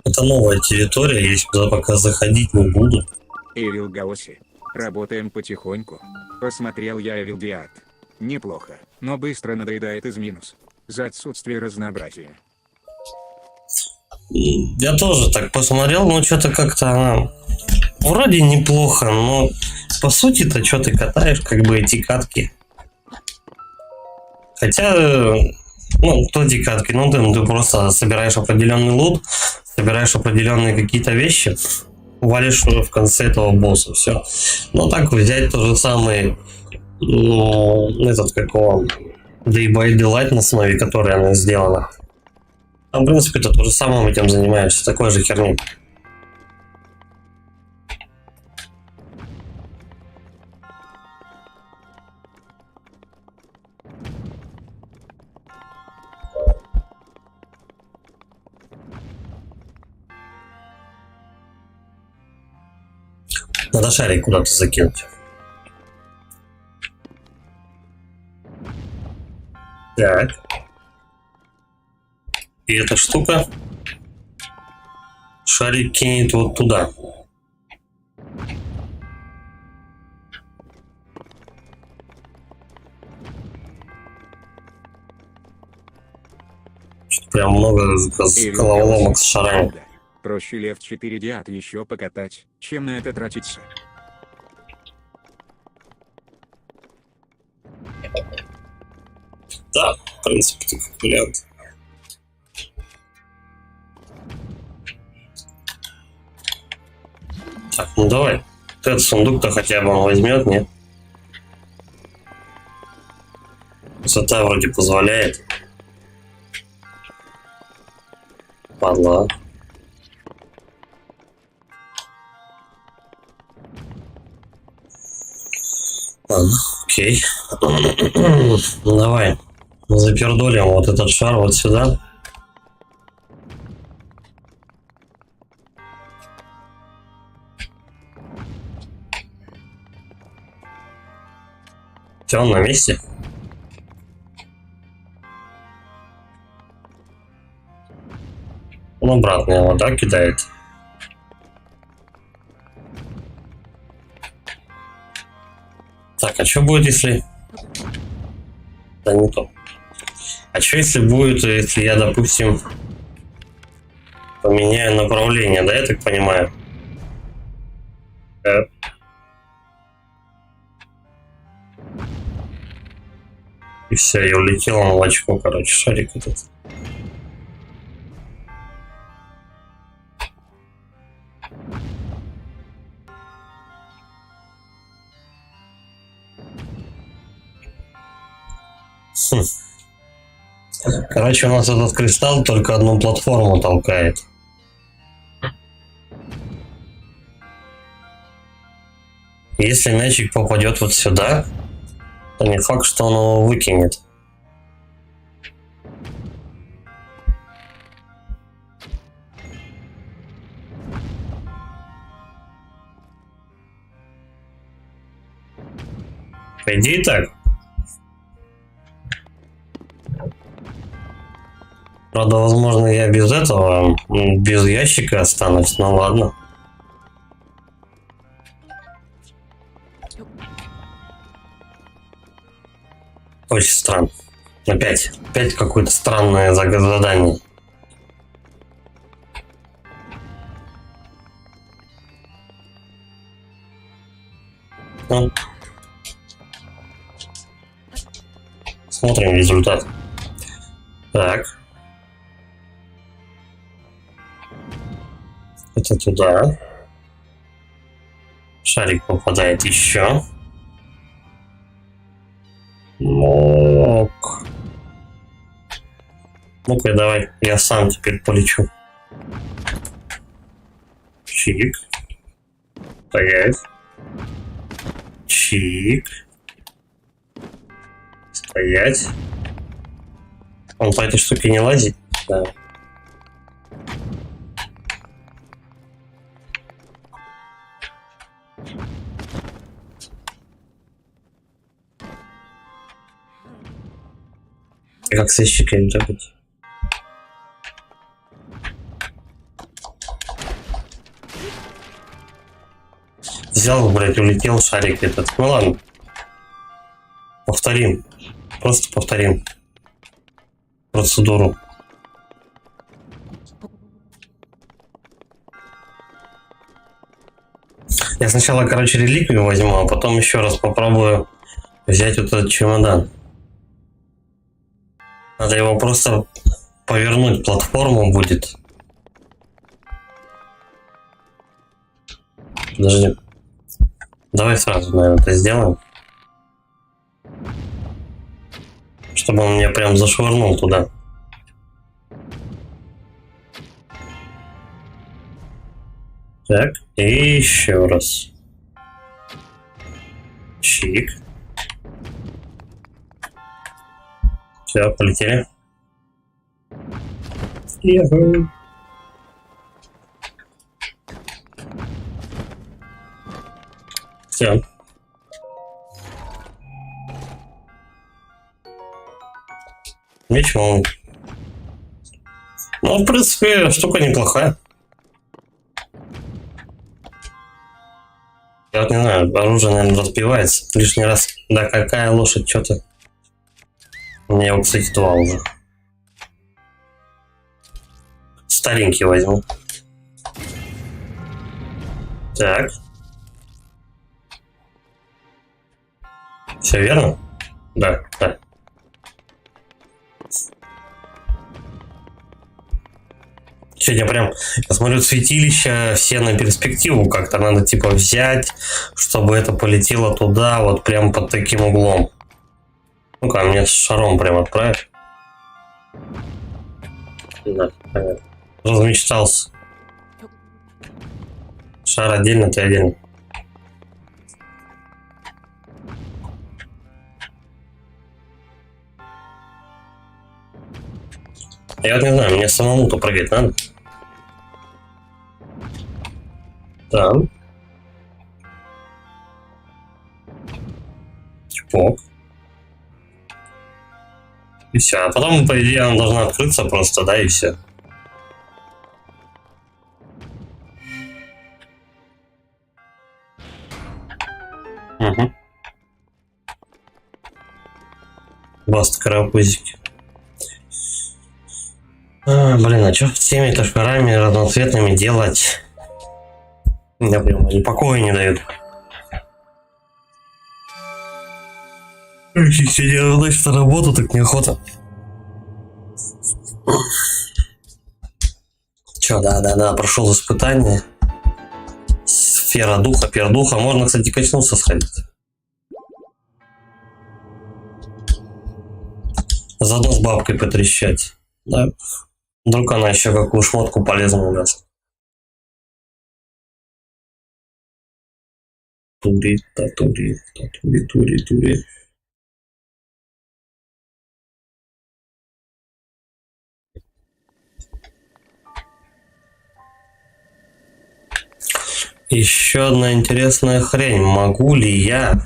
Это новая территория, я сюда пока заходить не буду. Ирил Гаоси, работаем потихоньку. Посмотрел я Evil Dead. Неплохо, но быстро надоедает из минус. За отсутствие разнообразия. Я тоже так посмотрел, но что-то как-то она вроде неплохо, но по сути-то что ты катаешь, как бы эти катки. Хотя, ну, кто эти катки? Ну, ты просто собираешь определенный лут, собираешь определенные какие-то вещи, валишь в конце этого босса, все. Но так взять то же самое, ну, этот, как он, Day by Daylight, на основе которой она сделана. А в принципе, ты то же самым этим занимаешься, такой же херней. Надо шарик куда-то закинуть. Так. И эта штука шарик кинет вот туда. Что-то прям много головоломок с шарами. Проще Лев 4 Диад еще покатать, чем на это тратиться. Да, в принципе, такой вариант. Так, ну давай. Этот сундук-то хотя бы он возьмет, нет? Высота вроде позволяет. Падла. Ладно, окей. Ну давай. Запердолим вот этот шар вот сюда. Все, он на месте. Он обратно его, да, кидает. Так, а что будет, если... Да не то. А что если будет, если я, допустим, поменяю направление, да, я так понимаю? Да. И все, я улетел на молочко, короче, шарик этот. Короче, у нас этот кристалл только одну платформу толкает. Если мячик попадет вот сюда, то не факт, что он его выкинет. По идее так. Правда, возможно, я без этого, без ящика останусь, но ладно. Очень странно. Опять какое-то странное задание. Ну. Смотрим результат. Так. Это туда. Шарик попадает еще. Ок. Ну-ка, давай, я сам теперь полечу. Чик. Стоять. Чик. Стоять. Он по этой штуке не лазит? Да. Как с ящиками быть? Взял, блядь, улетел шарик этот. Ну ладно. Повторим. Просто повторим процедуру. Я сначала, короче, реликвию возьму, а потом еще раз попробую взять вот этот чемодан. Надо его просто повернуть, платформу будет. Подожди. Давай сразу, наверное, это сделаем. Чтобы он меня прям зашвырнул туда. Так, и еще раз. Чик. Все, полетели. Йоху. Все. Ничего. Ну, в принципе, штука неплохая. Я вот не знаю, оружие, наверное, разбивается лишний раз. Да какая лошадь, что-то. У меня его, кстати, 2 уже. Старенький возьму. Так. Все верно? Да, да. Сегодня прям, я смотрю, святилища все на перспективу как-то надо типа взять, чтобы это полетело туда, вот прям под таким углом. Ну-ка, мне с шаром прям отправить. Да, понятно. Размечтался. Шар отдельно, ты отдельно. Я вот не знаю, мне самому-то прыгать надо. Да. Чпок. И все. А потом, по идее, она должна открыться просто, да, и все. Угу. Баст карапузики. Блин, а что с теми-то шарами разноцветными делать? Я прям они покоя не дают. Сегодня значит, на работу, так неохота. Че, да, прошел испытание. Сфера духа, пердуха. Можно, кстати, качнуться сходить. Заодно с бабкой потрещать. Да. Вдруг она еще какую шмотку полезную даст. Тури. Еще одна интересная хрень. Могу ли я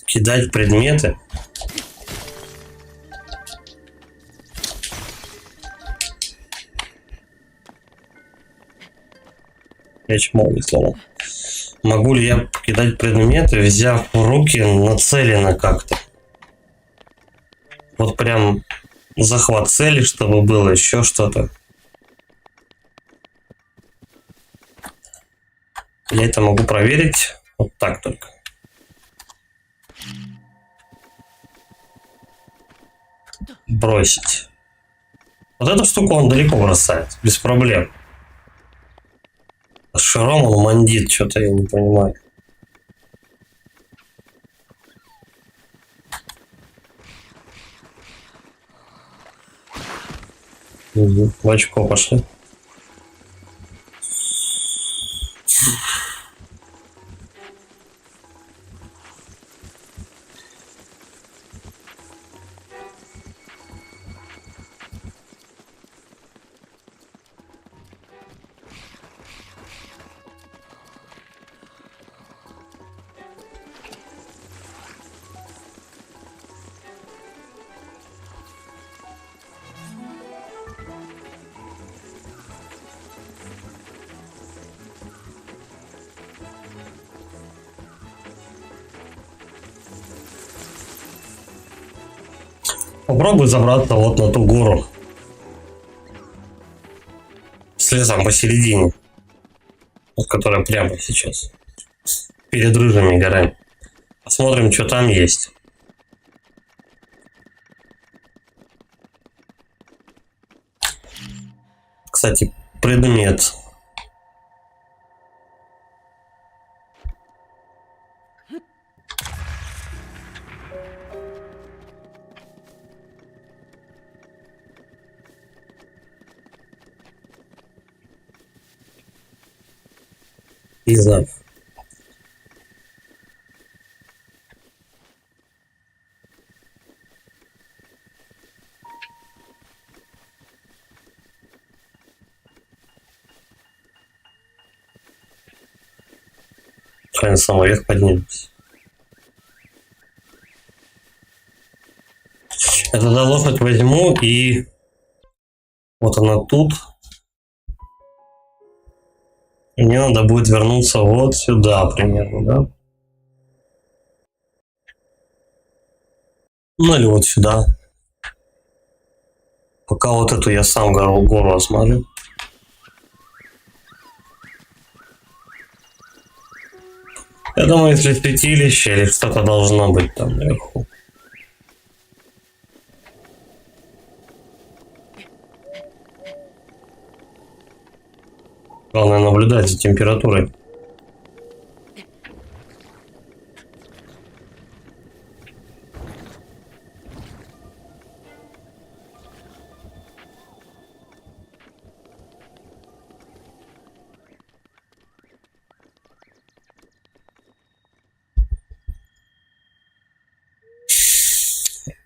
кидать предметы? Я чмо не сломал. Могу ли я кидать предметы, взяв в руки нацеленно как-то? Вот прям захват цели, чтобы было еще что-то. Я это могу проверить вот так только. Бросить. Вот эту штуку он далеко бросает, без проблем. А с шаром он мандит, что-то я не понимаю. Угу. В очко пошли. Попробуй забраться вот на ту гору. С лесом посередине. Вот которая прямо сейчас. Перед рыжими горами. Посмотрим, что там есть. Кстати, предмет. Не знаю. Правильно, самый вверх поднимемся. Я тогда лошадь возьму и вот она тут. И мне надо будет вернуться вот сюда примерно, да? Ну или вот сюда. Пока вот эту я сам гору осмотрю. Я думаю, если святилище или что-то должно быть там наверху. Главное наблюдать за температурой.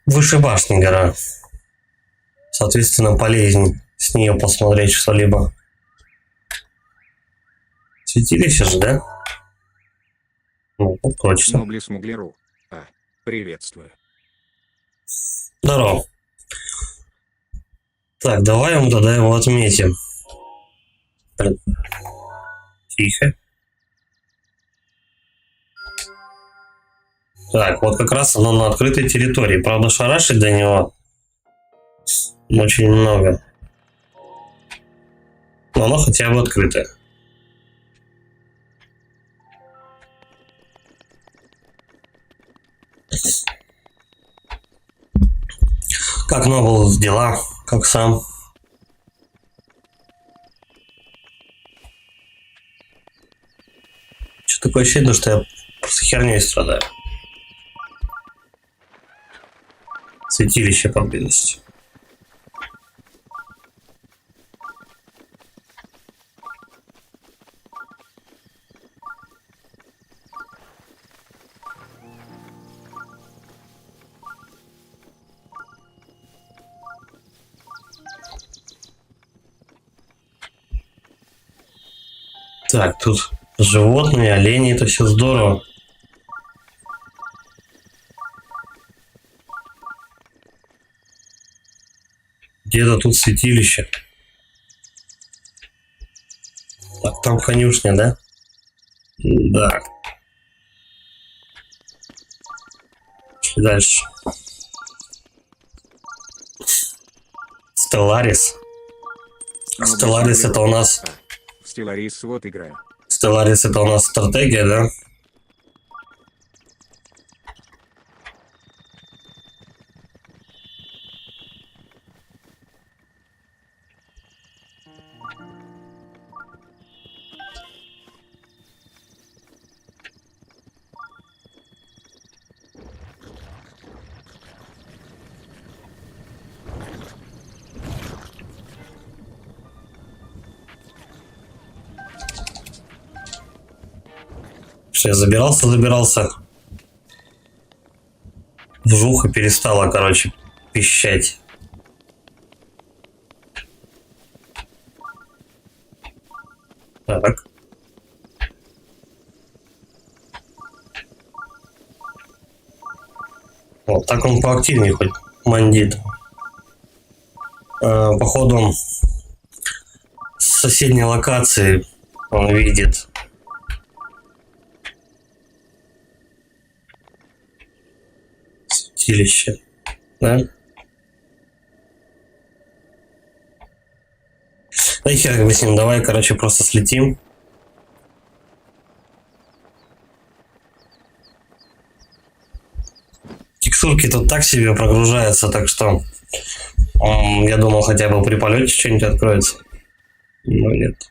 Выше башни гора. Соответственно, полезней с нее посмотреть что-либо. Святилище же, да? Ну, точно. Нобли Смуглеру. Приветствую. Здорово. Так, давай мы тогда его отметим. Блин. Тихо. Так, вот как раз оно на открытой территории. Правда, шарашить до него очень много. Но оно хотя бы открытое. Как Нобл, дела? Как сам? Что такое ощущение, что я просто херней страдаю. Святилище поблизости. Так, тут животные, олени, это все здорово. Где-то тут святилище. Так, там конюшня, да? Да. Пошли дальше. Стелларис. Стелларис это у нас... Стелларис, вот играю. Стелларис это у нас стратегия, да? Что я забирался. Вжуха перестала, короче, пищать. Так. Вот так он поактивнее хоть мандит. Походу с соседней локации он видит святилище, да? Да и хер бы с ним, давай, короче, просто слетим. Текстурки тут так себе прогружаются, так что я думал, хотя бы при полете что-нибудь откроется. Но нет.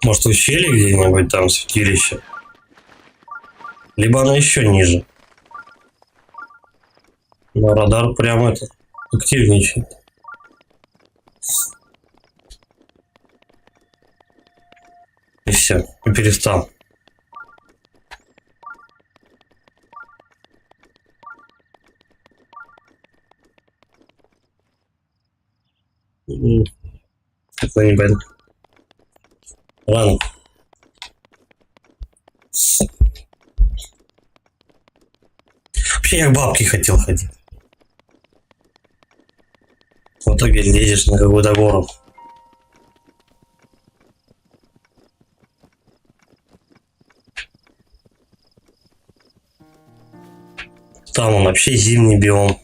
Может, в ущелье где-нибудь там святилище? Либо оно еще ниже. Но радар прям это активничает. И все, и перестал. Такой не понятно. Ладно. Вообще я к бабке хотел ходить. В итоге лезешь на какую-то гору. Там он вообще зимний биом.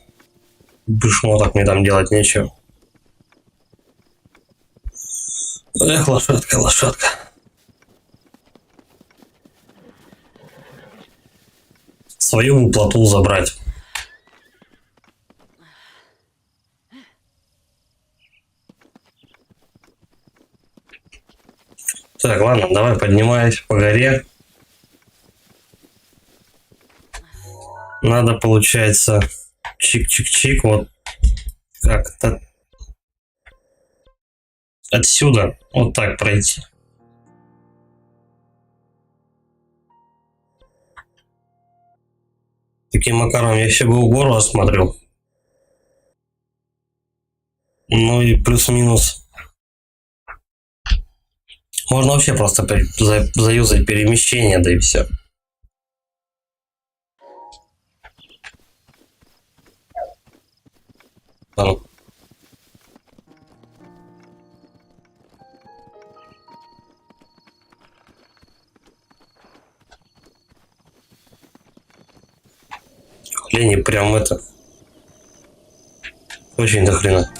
Так мне там делать нечего. Эх, лошадка. Свою плоту забрать. Так, ладно, давай поднимаюсь по горе. Надо, получается, чик-чик-чик, вот как-то отсюда вот так пройти. Таким макаром я всего гору осмотрел. Ну и плюс-минус. Можно вообще просто заюзать перемещение, да и все. Там. Лени прям это. Очень до хрена.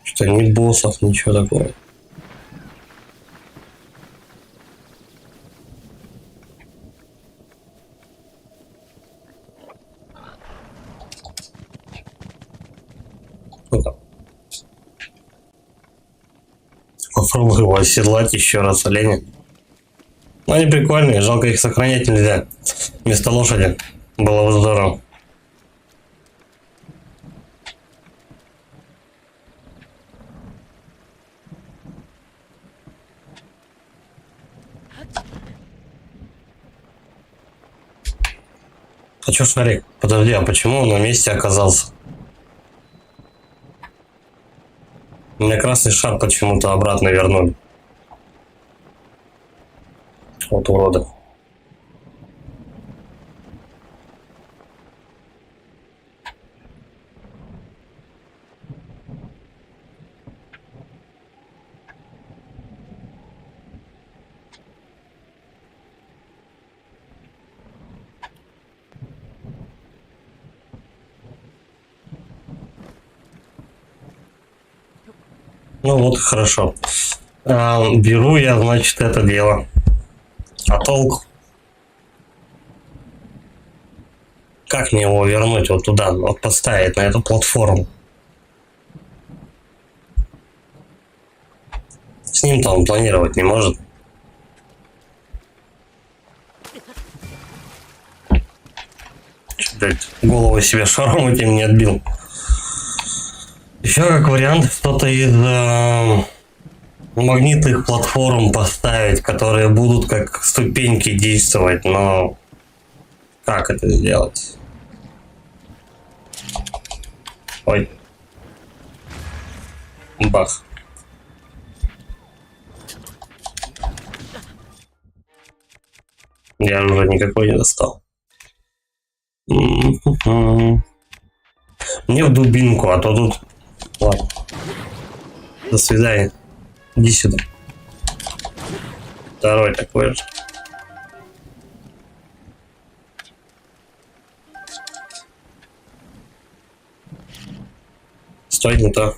Что ни боссов, ничего такого. Ну-ка. Попробую его оседлать еще раз, оленя. Ну, они прикольные, жалко их сохранять нельзя. Вместо лошади было бы здорово. А чё шарик? Подожди, а почему он на месте оказался? У меня красный шар почему-то обратно вернули. Вот уроды. Ну вот, хорошо. Беру я, значит, это дело. А толк? Как мне его вернуть вот туда, вот поставить на эту платформу? С ним-то он планировать не может. Блять, голову себе шаром этим не отбил. Еще как вариант что-то из магнитных платформ поставить, которые будут как ступеньки действовать, но как это сделать? Ой. Бах. Я уже никакой не достал. Мне в дубинку, а то тут... Ладно. До свидания. Иди сюда. Второй такой же. Стой, не то.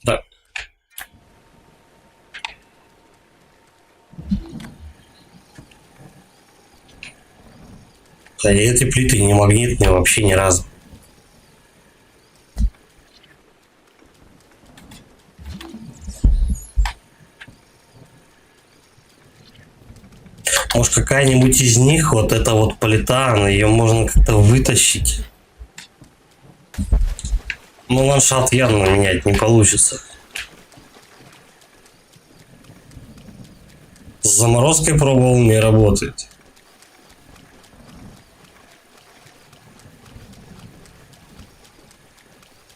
Да. Да, и эти плиты не магнитные вообще ни разу. Может, какая-нибудь из них, вот эта вот плита, ее можно как-то вытащить. Но ландшафт явно менять не получится. С заморозкой пробовал, не работает.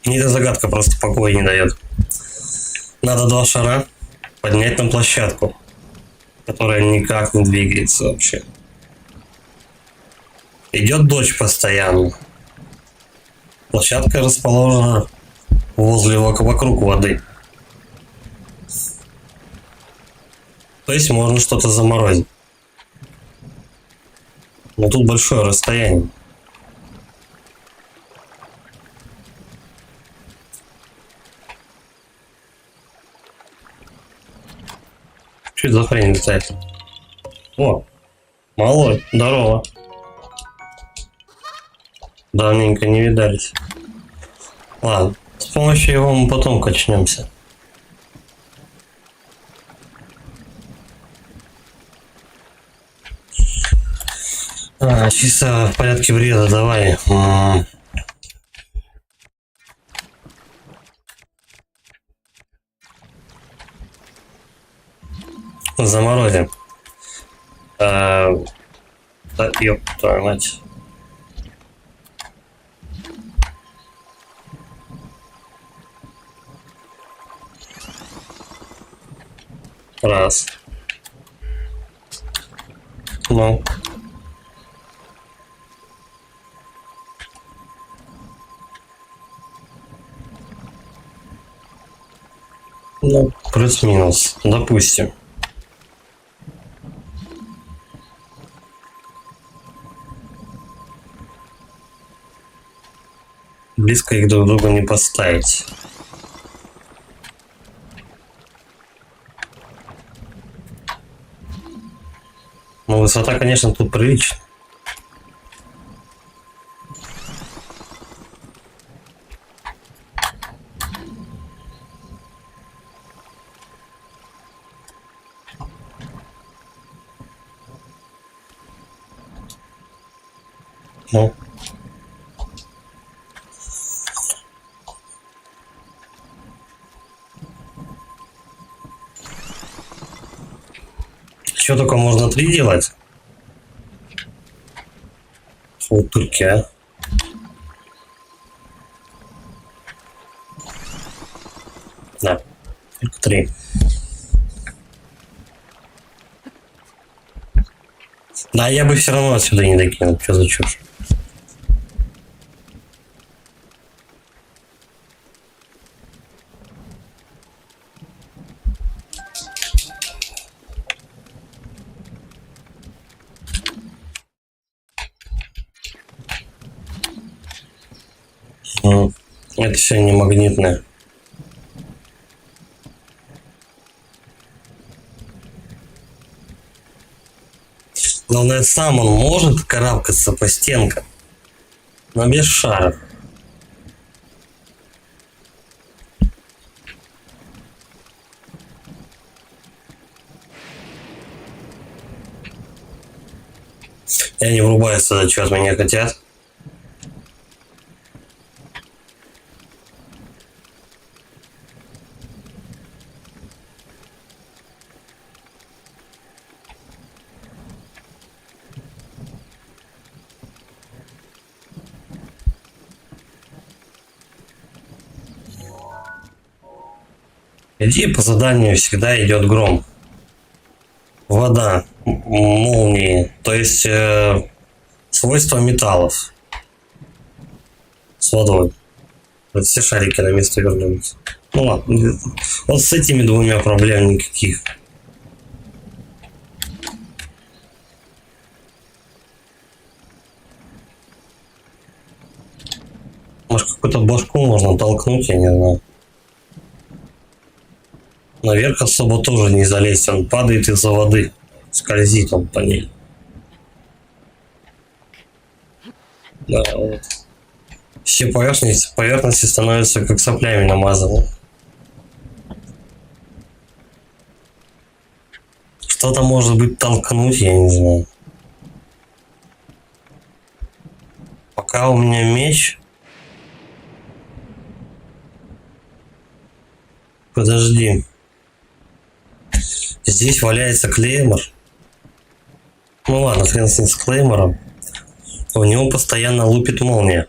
Мне эта загадка просто покоя не дает. Надо 2 шара поднять на площадку, которая никак не двигается вообще. Идет дождь постоянно. Площадка расположена возле вокруг воды. То есть можно что-то заморозить. Но тут большое расстояние. Что это за хрень летает? О, малой, здорово. Давненько не видались. Ладно, с помощью его мы потом качнемся. Чисто в порядке вреда, давай. Заморозим. Да, ёб твою мать. Раз. Ну. Ну, плюс-минус, допустим. Близко их друг к другу не поставить. Ну, высота, конечно, тут приличная. Ну. Еще только можно 3 делать. Вот только, а. Да, только 3. Да, я бы все равно отсюда не докинул. Что за чушь? Это все не магнитное. Главное, сам он может карабкаться по стенкам, но без шаров. Я не врубаюсь сюда, что от меня хотят. Иди, по заданию всегда идет гром. Вода, молнии, то есть свойства металлов с водой. Вот все шарики на место вернулись. Ну ладно, вот с этими двумя проблем никаких. Может, какую-то башку можно толкнуть, я не знаю. Наверх особо тоже не залезть, он падает из-за воды. Скользит он по ней. Да, вот. Все поверхности становятся как соплями намазаны. Что-то может быть толкнуть, я не знаю. Пока у меня меч. Подожди. Здесь валяется клеймор. Ну ладно, хрен с ним с клеймором. У него постоянно лупит молния.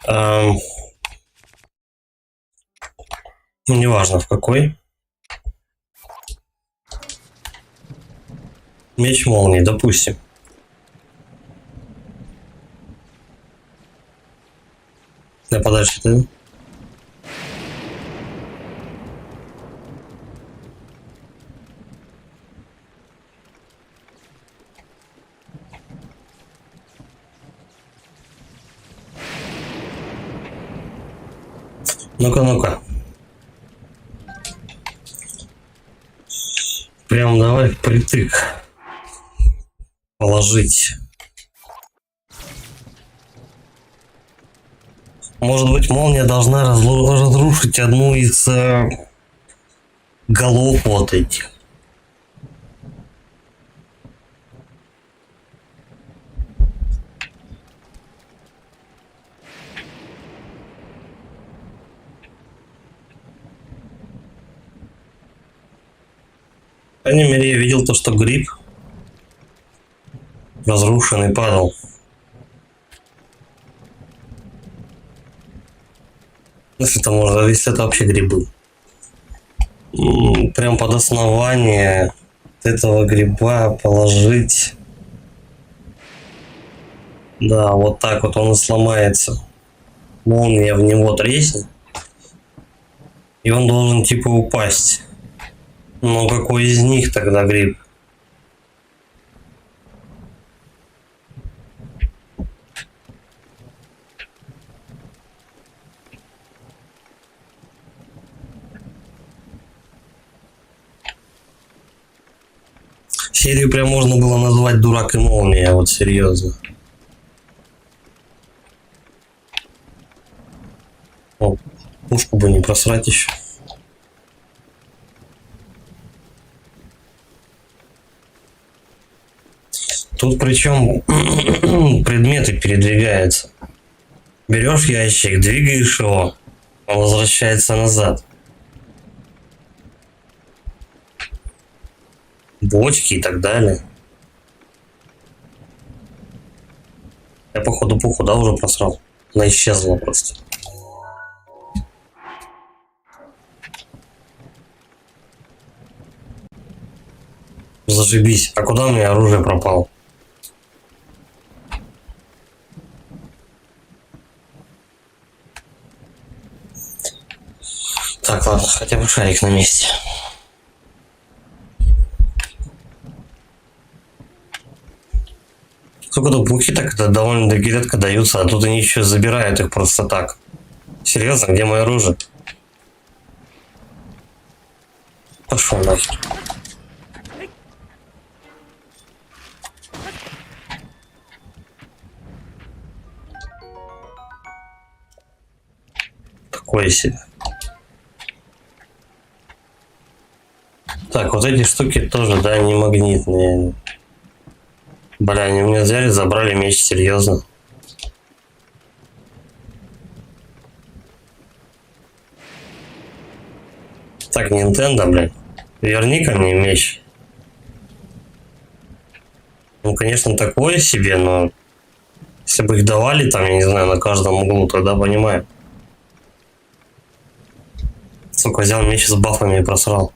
Ну, неважно в какой. Меч молнии, допустим. Да подальше ты. Ну-ка, ну-ка. Прям давай впритык положить. Может быть, молния должна разрушить одну из голов вот этих. крайней мере, я видел то, что гриб разрушенный падал. Если это можно, если это вообще грибы. Прям под основание этого гриба положить. Да, вот так вот он и сломается. Молния в него треснет. И он должен типа упасть. Но какой из них тогда гриб? Серию прям можно было назвать «Дурак и молния», вот серьезно. О, пушку бы не просрать еще. Тут причем предметы передвигаются. Берешь ящик, двигаешь его, он возвращается назад. Бочки и так далее. Я походу пуху, да, уже просрал. Она исчезла просто. Зашибись. А куда у меня оружие пропало? Так, ладно, хотя бы шарик на месте. Сколько-то пухи так это довольно-таки редко даются, а тут они еще забирают их просто так. Серьезно, где мое оружие? Пошел нахер. Такое себе. Так, вот эти штуки тоже, да, не магнитные. Бля, они у меня взяли, забрали меч, серьезно. Так, Nintendo, блядь, верни ко мне меч. Ну, конечно, такое себе, но если бы их давали там, я не знаю, на каждом углу, тогда понимаю. Сука, взял меч с бафами и просрал.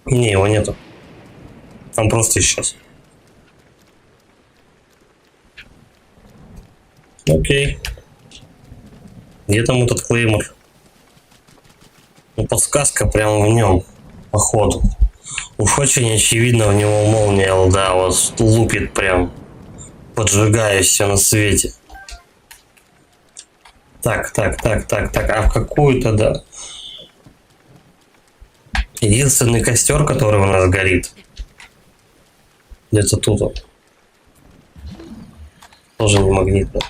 Не, его нету. Он просто исчез. Окей. Где там этот клеймор? Ну, подсказка прямо в нем, походу. Уж очень очевидно, у него молния, да, вот лупит прям, поджигая все на свете. Так, а в какую-то, да. Единственный костер, который у нас горит, где-то тут он. Тоже не магнитный.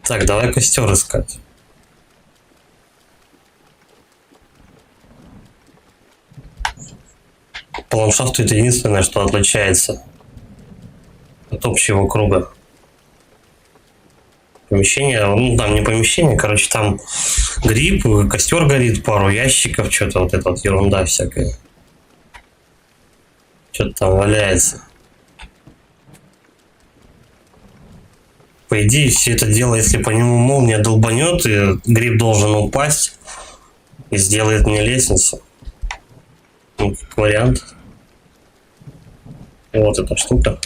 Так, давай костер искать. По ландшафту это единственное, что отличается от общего круга. Помещение, ну там не помещение, короче, там гриб, костер горит, пару ящиков, что-то вот эта вот ерунда всякая. Что-то там валяется. По идее, все это дело, если по нему молния долбанет, и гриб должен упасть и сделает мне лестницу. Ну, как вариант. Вот эта штука.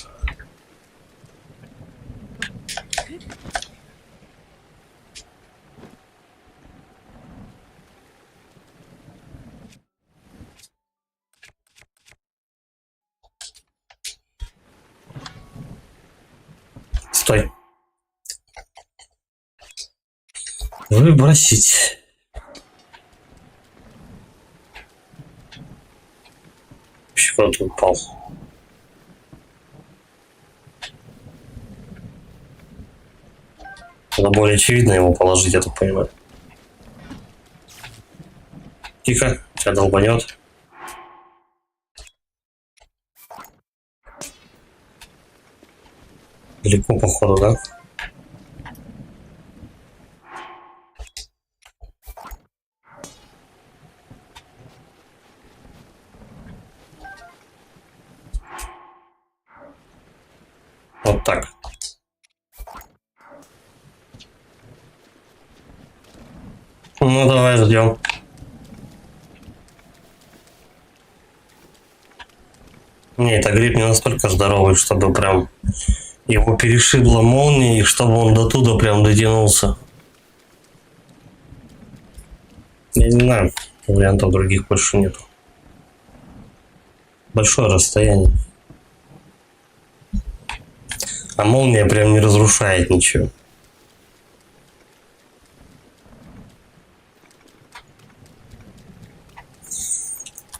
Стой. Выбросить. Чего-то упал. Надо более очевидно его положить, я так понимаю. Тихо, тебя долбанет. Далеко, походу, да? Вот так. Ну, давай ждем. Не, это гриб не настолько здоровый, чтобы прям его перешибло молнией, и чтобы он до туда прям дотянулся. Я не знаю, вариантов других больше нет. Большое расстояние. А молния прям не разрушает ничего.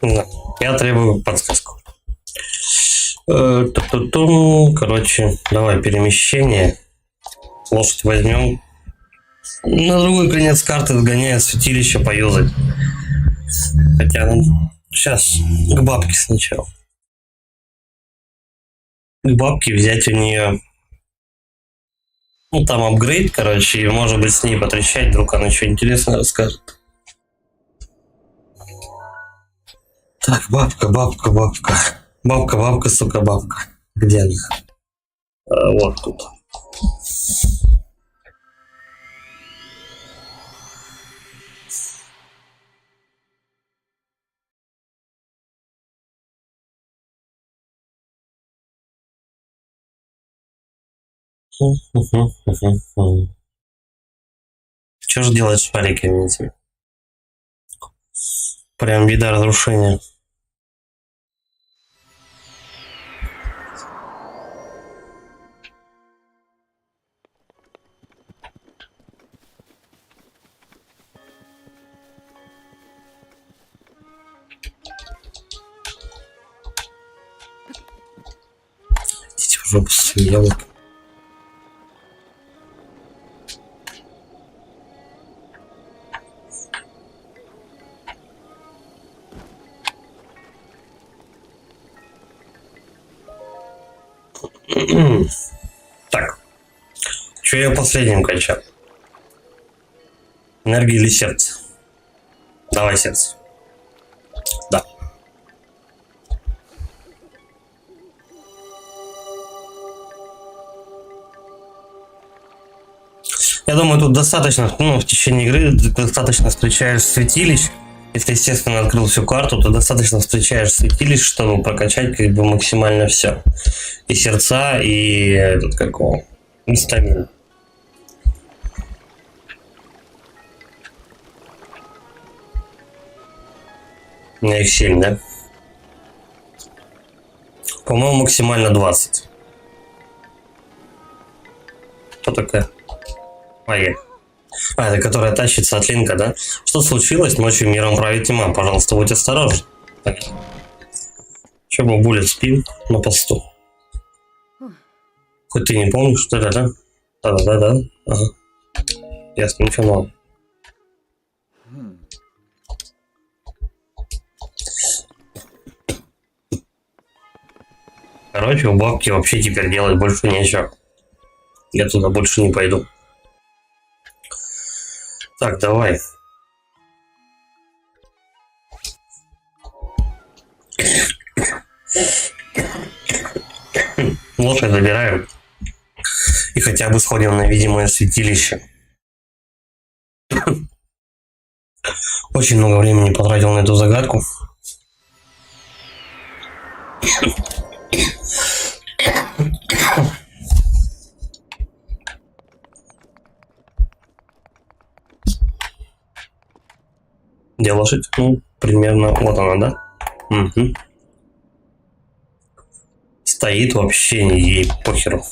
Не знаю, я требую подсказку. Короче, давай перемещение. Лошадь возьмем. На другой конец карты сгоняя святилище поюзать. Хотя, ну, сейчас к бабке сначала. К бабке взять у нее. Ну, там апгрейд, короче, и может быть с ней потрещать, вдруг она что интересное расскажет. Так, бабка. Бабка, сука, бабка. Где она? Вот тут. Что же делать с шариками этими? Прям вида разрушения. Идите в жопу с своими яблоками. Так. Что я последним качал? Энергия или сердце? Давай сердце. Да. Я думаю, тут достаточно, ну, в течение игры достаточно встречаешь святилищ. Если, естественно, открыл всю карту, то достаточно встречаешь святилищ, чтобы прокачать как бы максимально все. И сердца, и этот какого? И стамину. У меня их 7, да? По-моему, максимально 20. Кто такая? Это которая тащится от Линка, да? Что случилось? Ночью миром правит тьма. Пожалуйста, будь осторожен. Так. Че, бабуля, спим на посту? Хоть ты не помнишь, что это, да? Да. Ага. Ясно, ничего нового. Короче, у бабки вообще теперь делать больше нечего. Я туда больше не пойду. Так, давай. Лошадь забираем. И хотя бы сходим на видимое святилище. Очень много времени потратил на эту загадку. Где лошадь? Ну, примерно вот она, да? Угу. Стоит вообще, ей похеру.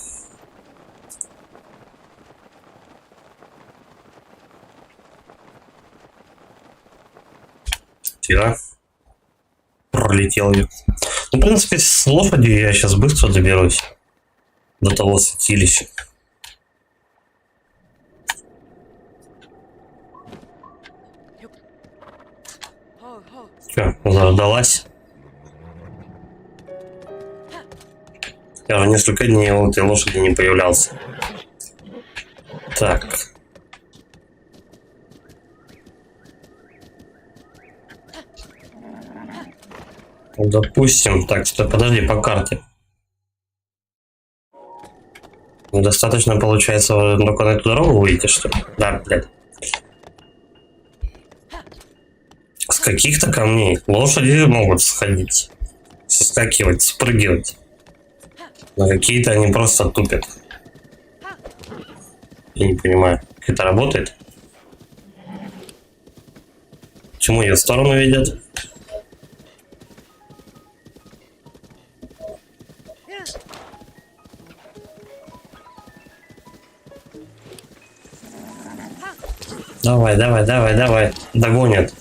Тира. Пролетел ее. Ну, в принципе, с лошадью я сейчас быстро доберусь до того святилища. Че, заждалась? Я уже несколько дней у этой лошади не появлялся. Так. Допустим, так, стой, подожди, по карте. Недостаточно, получается, только на эту дорогу выйти, что ли? Да, блядь. С каких-то камней лошади могут сходить, соскакивать, спрыгивать. Но какие-то они просто тупят. Я не понимаю, как это работает. Почему ее в сторону ведет? Давай, давай, давай, давай. Догонят.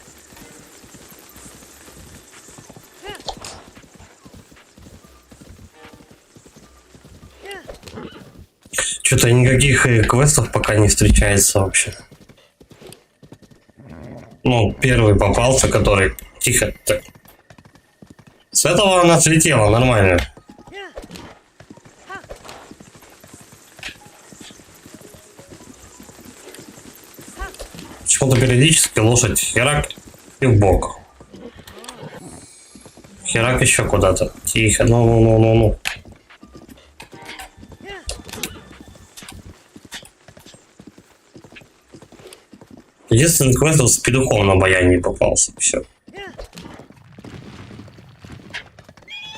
Что-то никаких квестов пока не встречается вообще. Ну, первый попался, который... Тихо. Так. С этого она слетела, нормально. Почему-то периодически лошадь херак и в бок. Херак еще куда-то. Тихо, ну. Единственный квест с петухом на баяне попался. Все.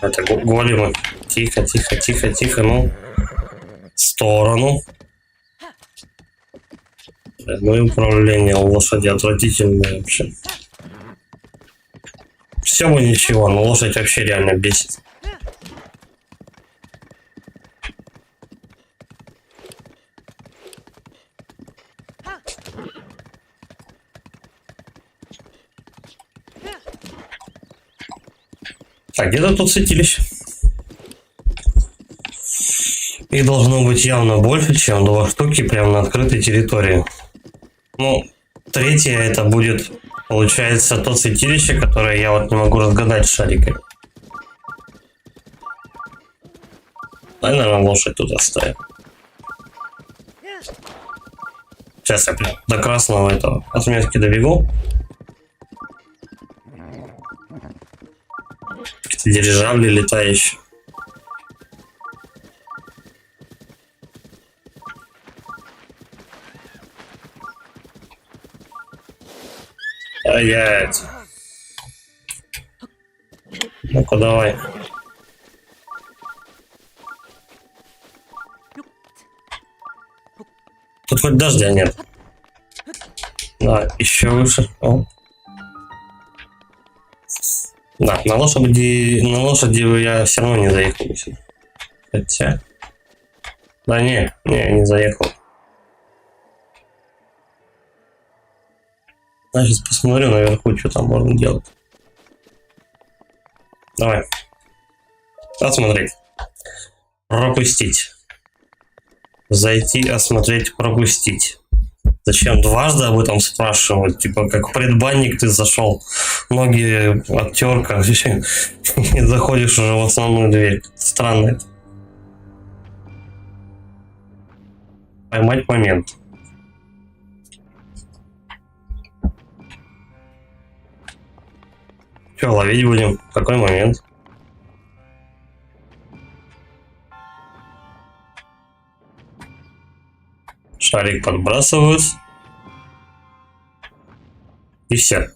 Это големы. Тихо, тихо, тихо, тихо, ну. В сторону. Ну и управление у лошади отвратительное вообще. Все бы ничего, но лошадь вообще реально бесит. Так, где-то тут святилище. Их должно быть явно больше, чем 2 штуки прямо на открытой территории. Ну, третье это будет, получается, то святилище, которое я вот не могу разгадать шарикой. Наверное, лошадь тут оставим. Сейчас я прям до красного этого отметки добегу. Дирижабли летающие. А я это... Ну-ка, давай. Тут хоть дождя нет. Да, еще выше. О. Да, на лошади я все равно не заехал сюда. Хотя... Да не заехал. Я сейчас посмотрю наверху, что там можно делать. Давай. Осмотреть. Пропустить. Зайти, осмотреть, пропустить. Зачем дважды об этом спрашивать? Типа, как предбанник ты зашел. Ноги оттерка. Не заходишь уже в основную дверь. Странно это. Поймать момент. Че, ловить будем? Какой момент? Шарик подбрасывают. И все.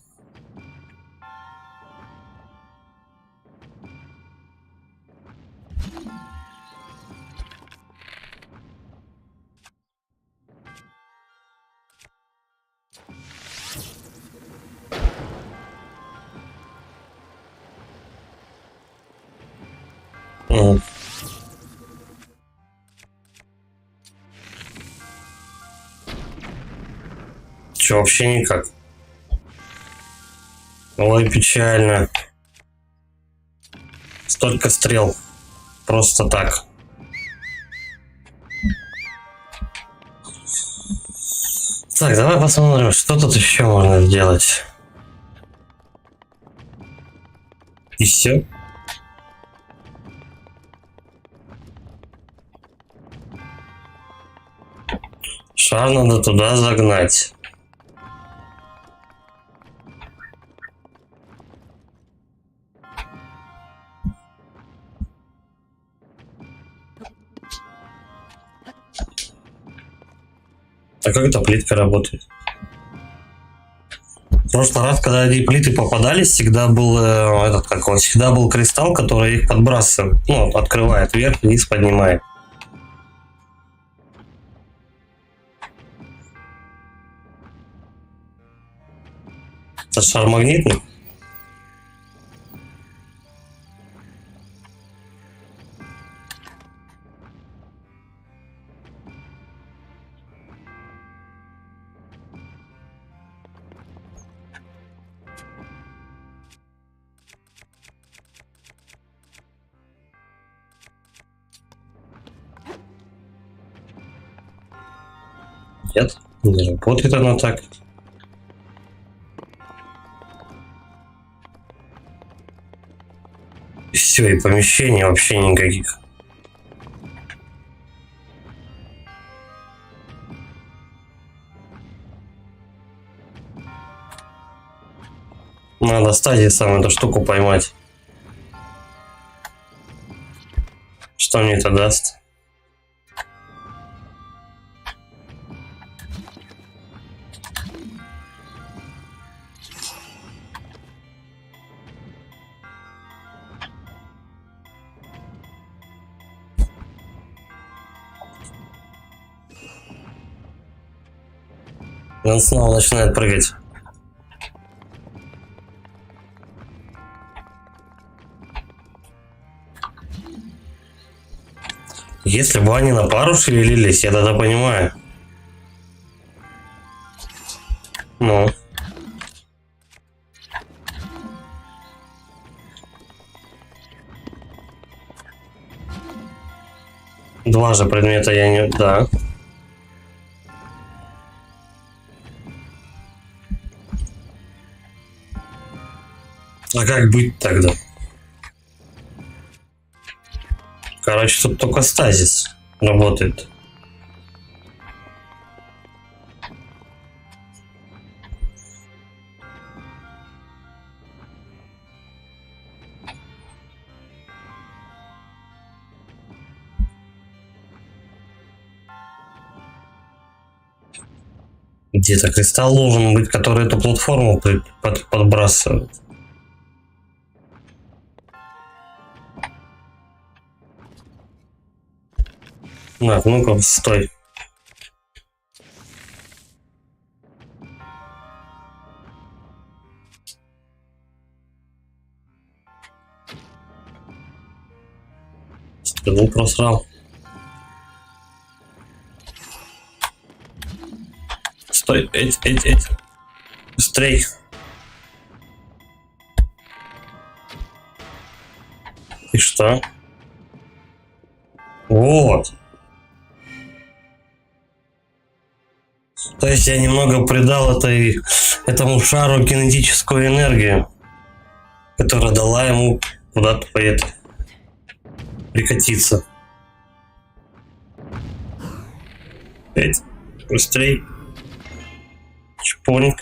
Че, вообще никак. Ой, печально. Столько стрел. Просто так. Так, давай посмотрим, что тут еще можно сделать. И все. Шар надо туда загнать. А как эта плитка работает? В прошлый раз, когда эти плиты попадались, всегда был всегда был кристалл, который их подбрасывает, ну, открывает вверх, вниз поднимает. Это шар магнитный? Нет, не работает она так. Все, и помещений вообще никаких. Надо стадии саму эту штуку поймать. Что мне это даст? Он снова начинает прыгать. Если бы они на пару шевелились, я тогда понимаю. Ну. Два же предмета я не... Да. А как быть тогда? Короче, тут только стазис работает. Где-то кристалл должен быть, который эту платформу подбрасывает. На, ну-ка, стой. Стрелу просрал. Стой, эть. Быстрей. И что? Вот. То есть я немного придал этому шару кинетическую энергию, которая дала ему куда-то прикатиться. Эть, быстрей. Чпоник.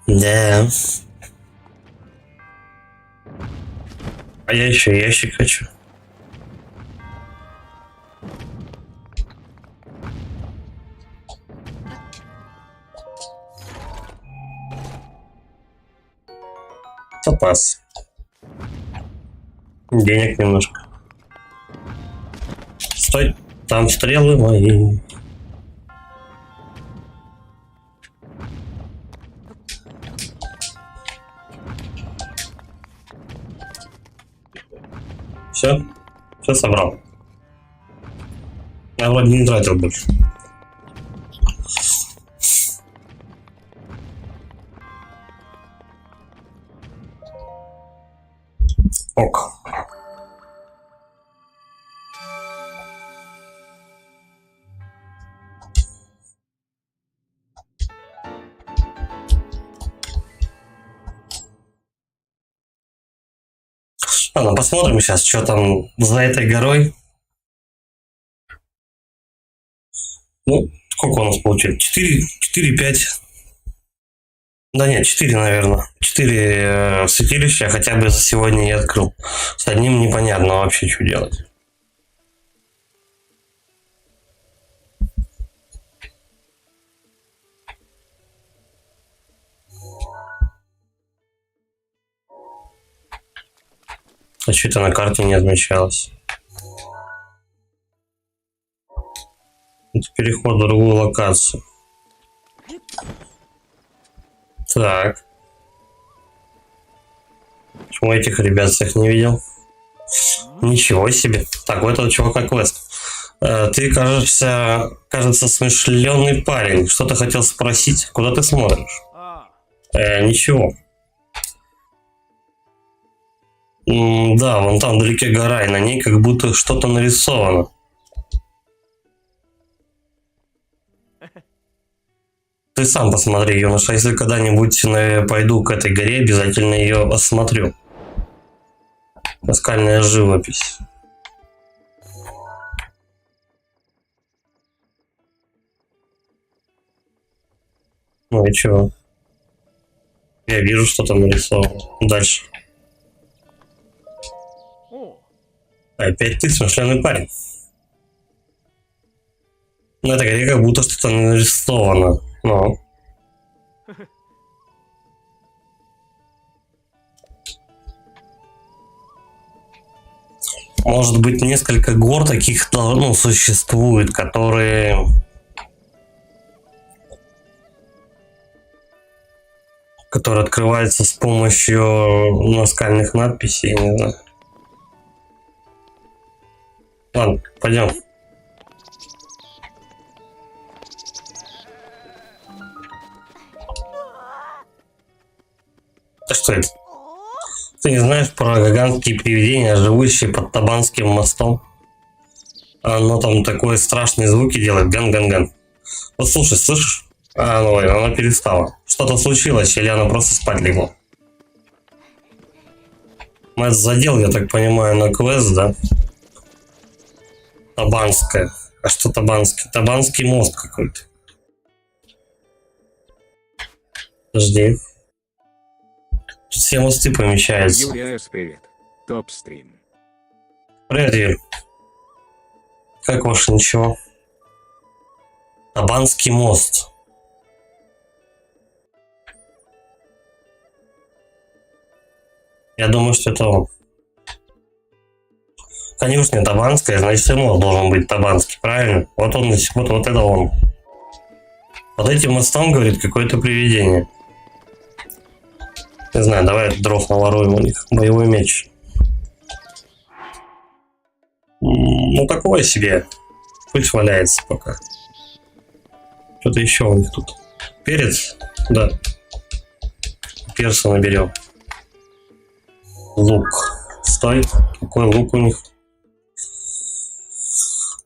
Да. А я еще ящик хочу. Запас. Денег немножко. Стой, там стрелы мои. Все собрал. Я вроде не тратил больше. Ок. Ладно, посмотрим сейчас, что там за этой горой. Ну, сколько у нас получается? 4, 5. Да нет, 4, наверное. 4 святилища я хотя бы за сегодня не открыл. С одним непонятно вообще, что делать. А что это на карте не отмечалось? Это переход в другую локацию. Так. Почему этих ребят всех не видел? Ничего себе. Так, у этого чувака квест. Ты кажется смышленый парень. Что ты хотел спросить? Куда ты смотришь? Ничего. Да, вон там вдалеке гора, и на ней как будто что-то нарисовано. Ты сам посмотри, юноша, если когда-нибудь пойду к этой горе, обязательно ее осмотрю. Наскальная живопись. Ну и чего? Я вижу, что там нарисовано. Дальше. Опять ты смышленый парень. На этой горе как будто что-то нарисовано. Ну. Может быть, несколько гор таких, ну, существует, которые открываются с помощью наскальных надписей, не знаю. Ладно, пойдем. А что это? Ты не знаешь про гигантские привидения, живущие под Табанским мостом? Оно там такое страшные звуки делает. Ган-ган-ган. Вот слушай, слышишь? Ну, она перестала. Что-то случилось, или она просто спать легла? Мать задел, я так понимаю, на квест, да? Табанская. А что Табанский? Табанский мост какой-то. Подожди. Тут все мосты помещаются. Юрия, привет. Топ-стрим. Привет, Юр. Как ваше ничего? Табанский мост. Я думаю, что это он. Конюшня Табанская, значит, и мост должен быть Табанский, правильно? Вот он, вот это он. Под этим мостом, говорит, какое-то привидение. Не знаю, давай дров наворуем у них. Боевой меч. Ну, такое себе. Пусть валяется пока. Что-то еще у них тут. Перец? Да. Перца наберем. Лук. Стой. Какой лук у них?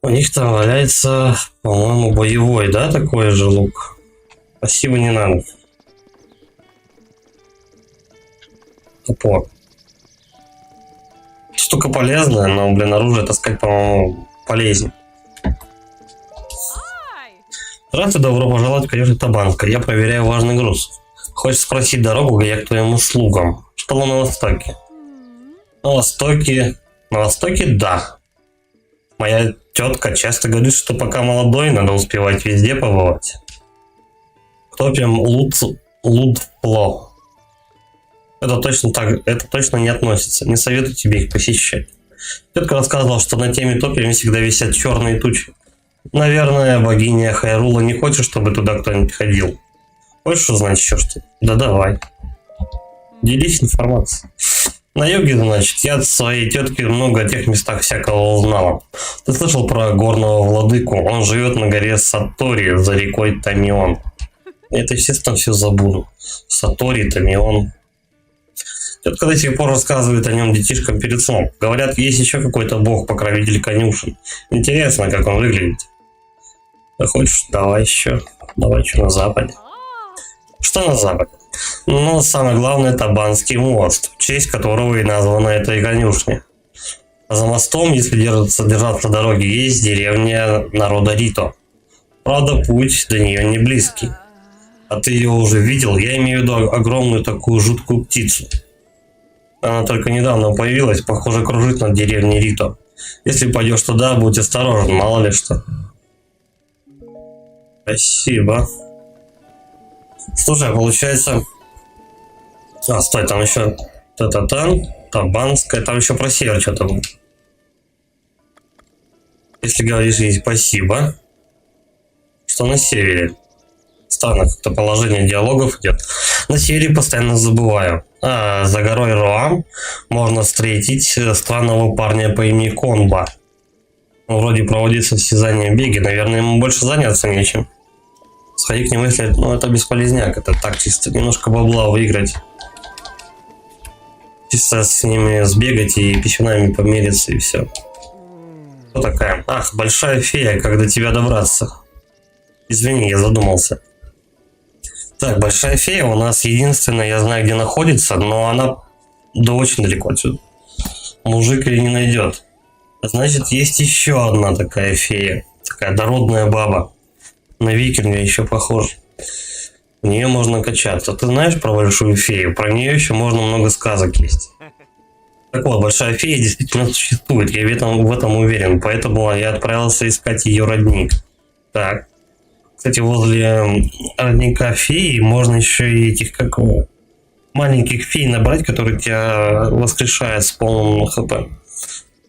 У них там валяется, по-моему, боевой, да, такой же лук? Спасибо, не надо. Топор. Штука полезная, но, блин, оружие таскать, по-моему, полезнее. Здравствуй, добро пожаловать в конюшню Табанская. Я проверяю важный груз. Хочешь спросить дорогу, я к твоим услугам. Что на востоке? На востоке, да. Моя тетка часто говорит, что пока молодой, надо успевать везде побывать. Топим Лудпло. Это точно не относится. Не советую тебе их посещать. Тетка рассказывала, что на теме топьями всегда висят черные тучи. Наверное, богиня Хайрула не хочет, чтобы туда кто-нибудь ходил. Хочешь узнать еще что-то? Да давай. Делись информацией. На юге, значит, я от своей тетки много о тех местах всякого узнала. Ты слышал про горного владыку? Он живет на горе Сатори за рекой Тамион. Это, естественно, все забуду. Сатори, Тамион. Тетка до сих пор рассказывает о нем детишкам перед сном. Говорят, есть еще какой-то бог-покровитель конюшен. Интересно, как он выглядит. Да хочешь, давай еще. Давай что на западе. Что на западе? Ну, самое главное, Табанский мост, в честь которого и названа эта конюшня. А за мостом, если держаться дороги, есть деревня народа Рито. Правда, путь до нее не близкий. А ты ее уже видел? Я имею в виду огромную такую жуткую птицу. Она только недавно появилась, похоже, кружит над деревней Рито. Если пойдешь туда, будь осторожен, мало ли что. Спасибо. Слушай, получается... А, стой, там еще... Та-та-тан, Табанская, там еще про север что-то было. Если говоришь ей спасибо, что на севере? Странно, как-то положение диалогов идет. На севере постоянно забываю. А за горой Роам можно встретить странного парня по имени Конба. Он вроде проводит состязания беги, наверное, ему больше заняться нечем. Сходи к нему, если... Ну, это бесполезняк, это так чисто, немножко бабла выиграть. Чисто с ними сбегать и писюнами помериться и все. Кто такая? Ах, большая фея, как до тебя добраться? Извини, я задумался. Так, большая фея у нас единственная, я знаю, где находится, но она да очень далеко отсюда. Мужик ее не найдет. Значит, есть еще одна такая фея. Такая дородная баба. На викинга еще похожа. В нее можно качаться. Ты знаешь про большую фею? Про нее еще можно много сказок есть. Так вот, большая фея действительно существует. Я в этом уверен. Поэтому я отправился искать ее родник. Так. Кстати, возле родника феи можно еще и этих, как маленьких фей набрать, которые тебя воскрешают с полным хп.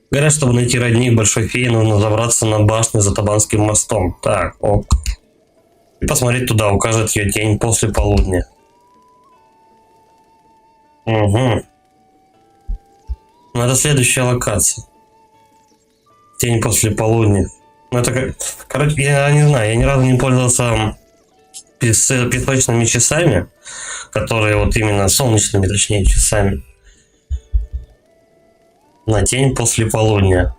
Говорят, чтобы найти родник большой феи, нужно забраться на башню за Табанским мостом. Так, ок. И посмотреть туда, укажет ее тень после полудня. Угу. Ну, это следующая локация. Тень после полудня. Ну, это как... Короче, я не знаю, я ни разу не пользовался песочными часами, которые вот именно солнечными, точнее, часами. На тень после полудня.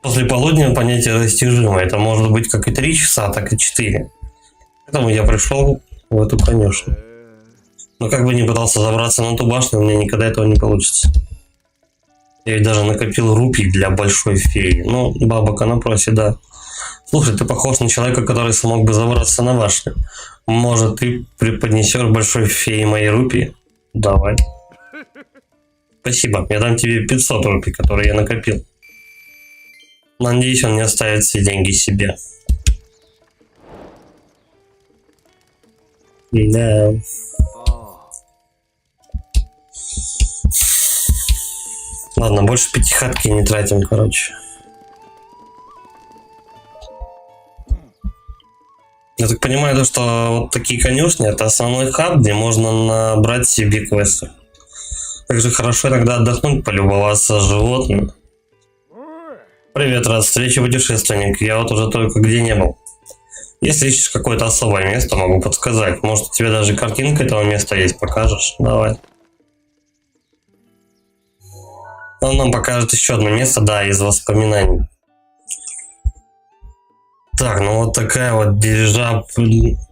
После полудня понятие растяжимое. Это может быть как и 3 часа, так и 4. Поэтому я пришел в эту конюшню. Но как бы ни пытался забраться на ту башню, у меня никогда этого не получится. Я ведь даже накопил рупий для большой феи. Ну, бабок она просит, да. Слушай, ты похож на человека, который смог бы забраться на башню. Может, ты преподнесешь большой фее мои рупии? Давай. Спасибо, я дам тебе 500 рупий, которые я накопил. Надеюсь, он не оставит все деньги себе. Да. Ладно, больше пятихатки не тратим, короче. Я так понимаю, то, что вот такие конюшни — это основной хаб, где можно набрать себе квесты. Также хорошо иногда отдохнуть, полюбоваться животным. Привет, рад встрече, путешественник. Я вот уже только где не был. Если ищешь какое-то особое место, могу подсказать. Может, у тебя даже картинка этого места есть, покажешь? Давай. Он нам покажет еще одно место, да, из воспоминаний. Так, ну вот такая вот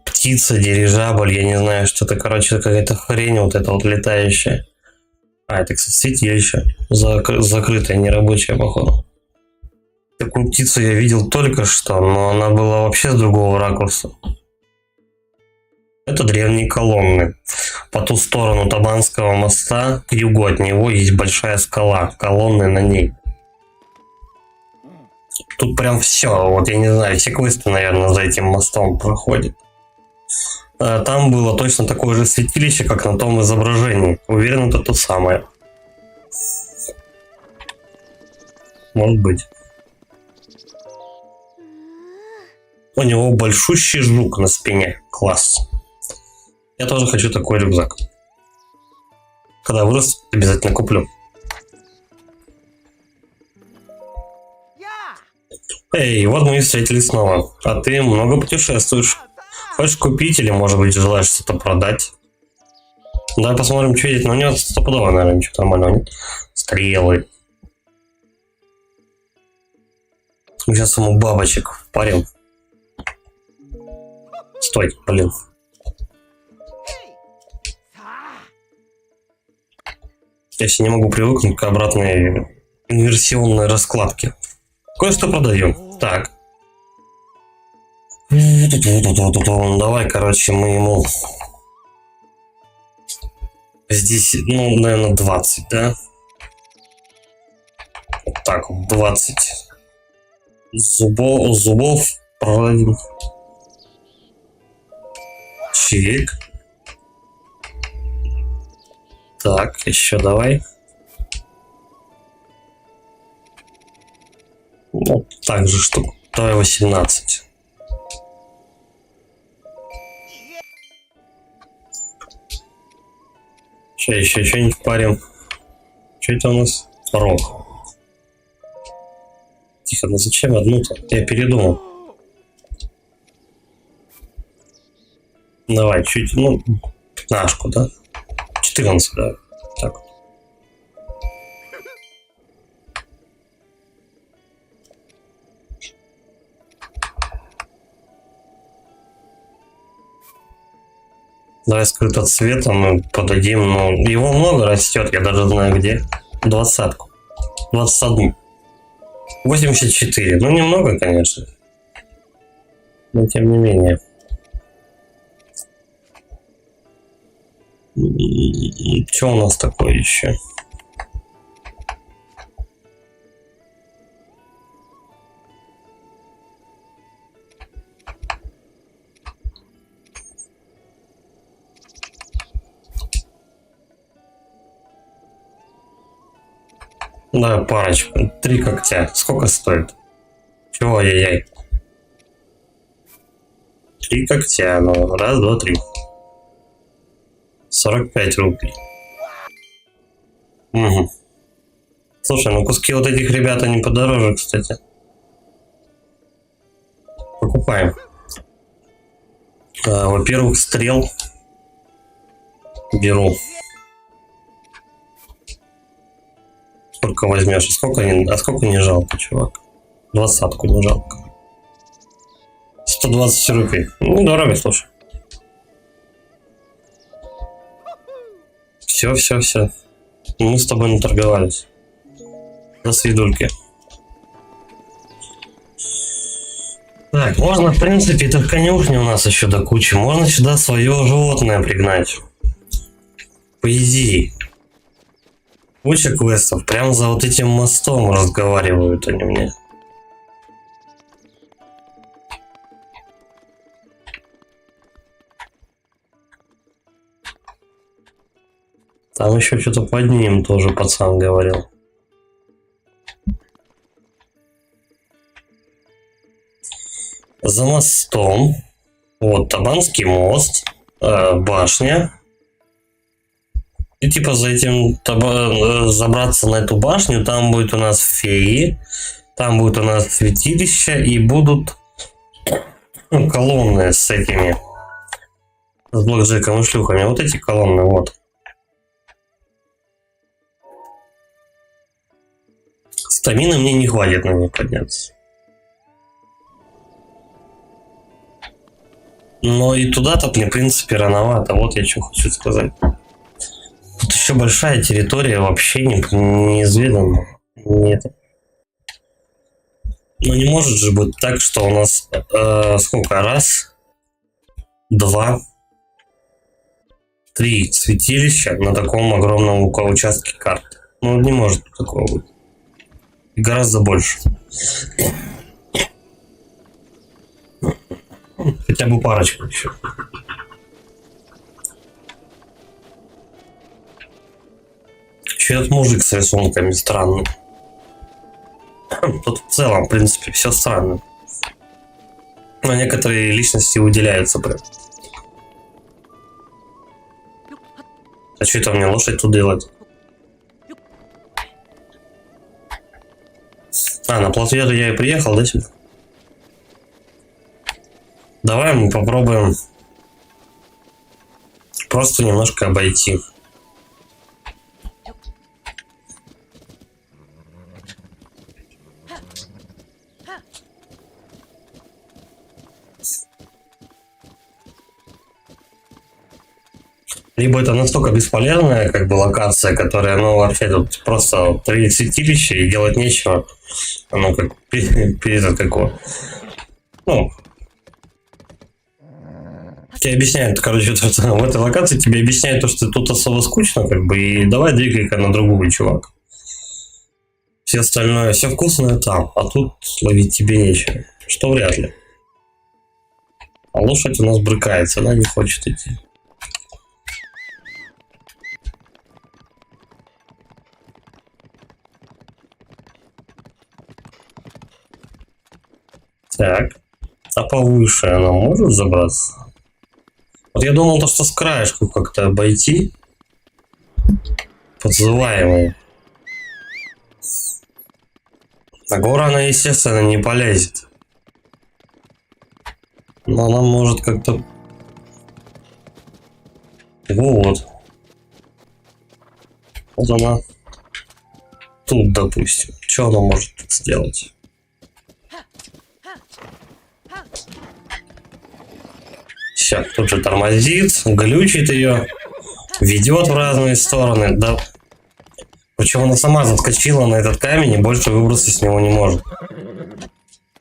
птица, дирижабль, я не знаю, что это, короче, какая-то хрень вот эта вот летающая. А, это, кстати, святилище. Закрытое, нерабочее, походу. Такую птицу я видел только что, но она была вообще с другого ракурса. Это древние колонны. По ту сторону Табанского моста, к югу от него, есть большая скала, колонны на ней. Тут прям все, вот я не знаю, все квесты, наверное, за этим мостом проходят. Там было точно такое же святилище, как на том изображении. Уверен, это то самое. Может быть. У него большущий жук на спине. Класс. Я тоже хочу такой рюкзак. Когда вырасту, обязательно куплю. Эй, вот мы и встретились снова. А ты много путешествуешь. Хочешь купить или, может быть, желаешь что-то продать? Давай посмотрим, что есть. Но у него стопудово, наверное, ничего нормального нет. Стрелы. Мы сейчас ему бабочек впарим. Стой, блин. Я все не могу привыкнуть к обратной инверсионной раскладке. Кое-что продаю. Так. Давай, короче, мы ему здесь, ну, наверное, 20, да? Вот так вот, 20 зубов проводим. Чик. Так, еще давай. Вот так же штуку. Давай 18. Что еще что-нибудь парим? Что это у нас? Порог. Тихо, ну зачем одну-то? Я передумал. Давай, чуть, ну, 15, да? 14, да. Так. Давай скрыто цветом мы подадим, ну, его много растет, я даже знаю где. 20-ку. 21. 84. Ну, немного, конечно. Но тем не менее. Что у нас такое еще? Да, парочку. 3 когтя. Сколько стоит? Чего, ай-яй? 3 когтя. Ну, раз, два, три. 45 рублей. Угу. Слушай, ну куски вот этих ребят, они подороже, кстати. Покупаем. Во-первых, стрел. Беру. Сколько возьмешь? Сколько не жалко, чувак? 20-ку не жалко. 120 рублей. Ну, дорого, слушай. Все. Мы с тобой наторговались. До свидульки. Так, можно, в принципе, это в конюшне у нас еще до кучи. Можно сюда свое животное пригнать. По идее. Куча квестов. Прямо за вот этим мостом разговаривают они мне. Там еще что-то под ним тоже пацан говорил. За мостом. Вот, Табанский мост. Башня. И типа за этим забраться на эту башню, там будет у нас феи. Там будет у нас святилище. И будут колонны с этими. С блэкджеком и шлюхами. Вот эти колонны, вот. Стамины мне не хватит на них подняться. Но и туда-то мне, в принципе, рановато. Вот я что хочу сказать. Тут еще большая территория, вообще неизведана. Нет. Ну не может же быть так, что у нас сколько? Раз, два, три святилища на таком огромном участке карты. Ну не может такого быть. Гораздо больше. Хотя бы парочку еще. Еще этот мужик с рисунками странный. Тут в целом, в принципе, все странно. Но некоторые личности выделяются прям. А что это мне лошадь тут делать? На плотве я и приехал, да, сюда? Давай мы попробуем просто немножко обойти. Либо это настолько бесполезная как бы локация, которая, ну, вообще тут просто 3 святилища и делать нечего. Оно как перед какого. Ну, Тебе объясняют, короче, то, что в этой локации тебе объясняют то, что тут особо скучно, как бы, и давай двигай-ка на другую, чувак. Все остальное, все вкусное там, а тут ловить тебе нечего. Что вряд ли. А лошадь у нас брыкается, она не хочет идти. Так. А повыше она может забраться? Вот я думал, то, что с краешку как-то обойти. Подзываемые. На гору она, естественно, не полезет. Но она может как-то... Вот. Вот она. Тут, допустим. Что она может тут сделать? Все, тут же тормозит, глючит ее, ведет в разные стороны. Да. Причем она сама заскочила на этот камень и больше выбраться с него не может.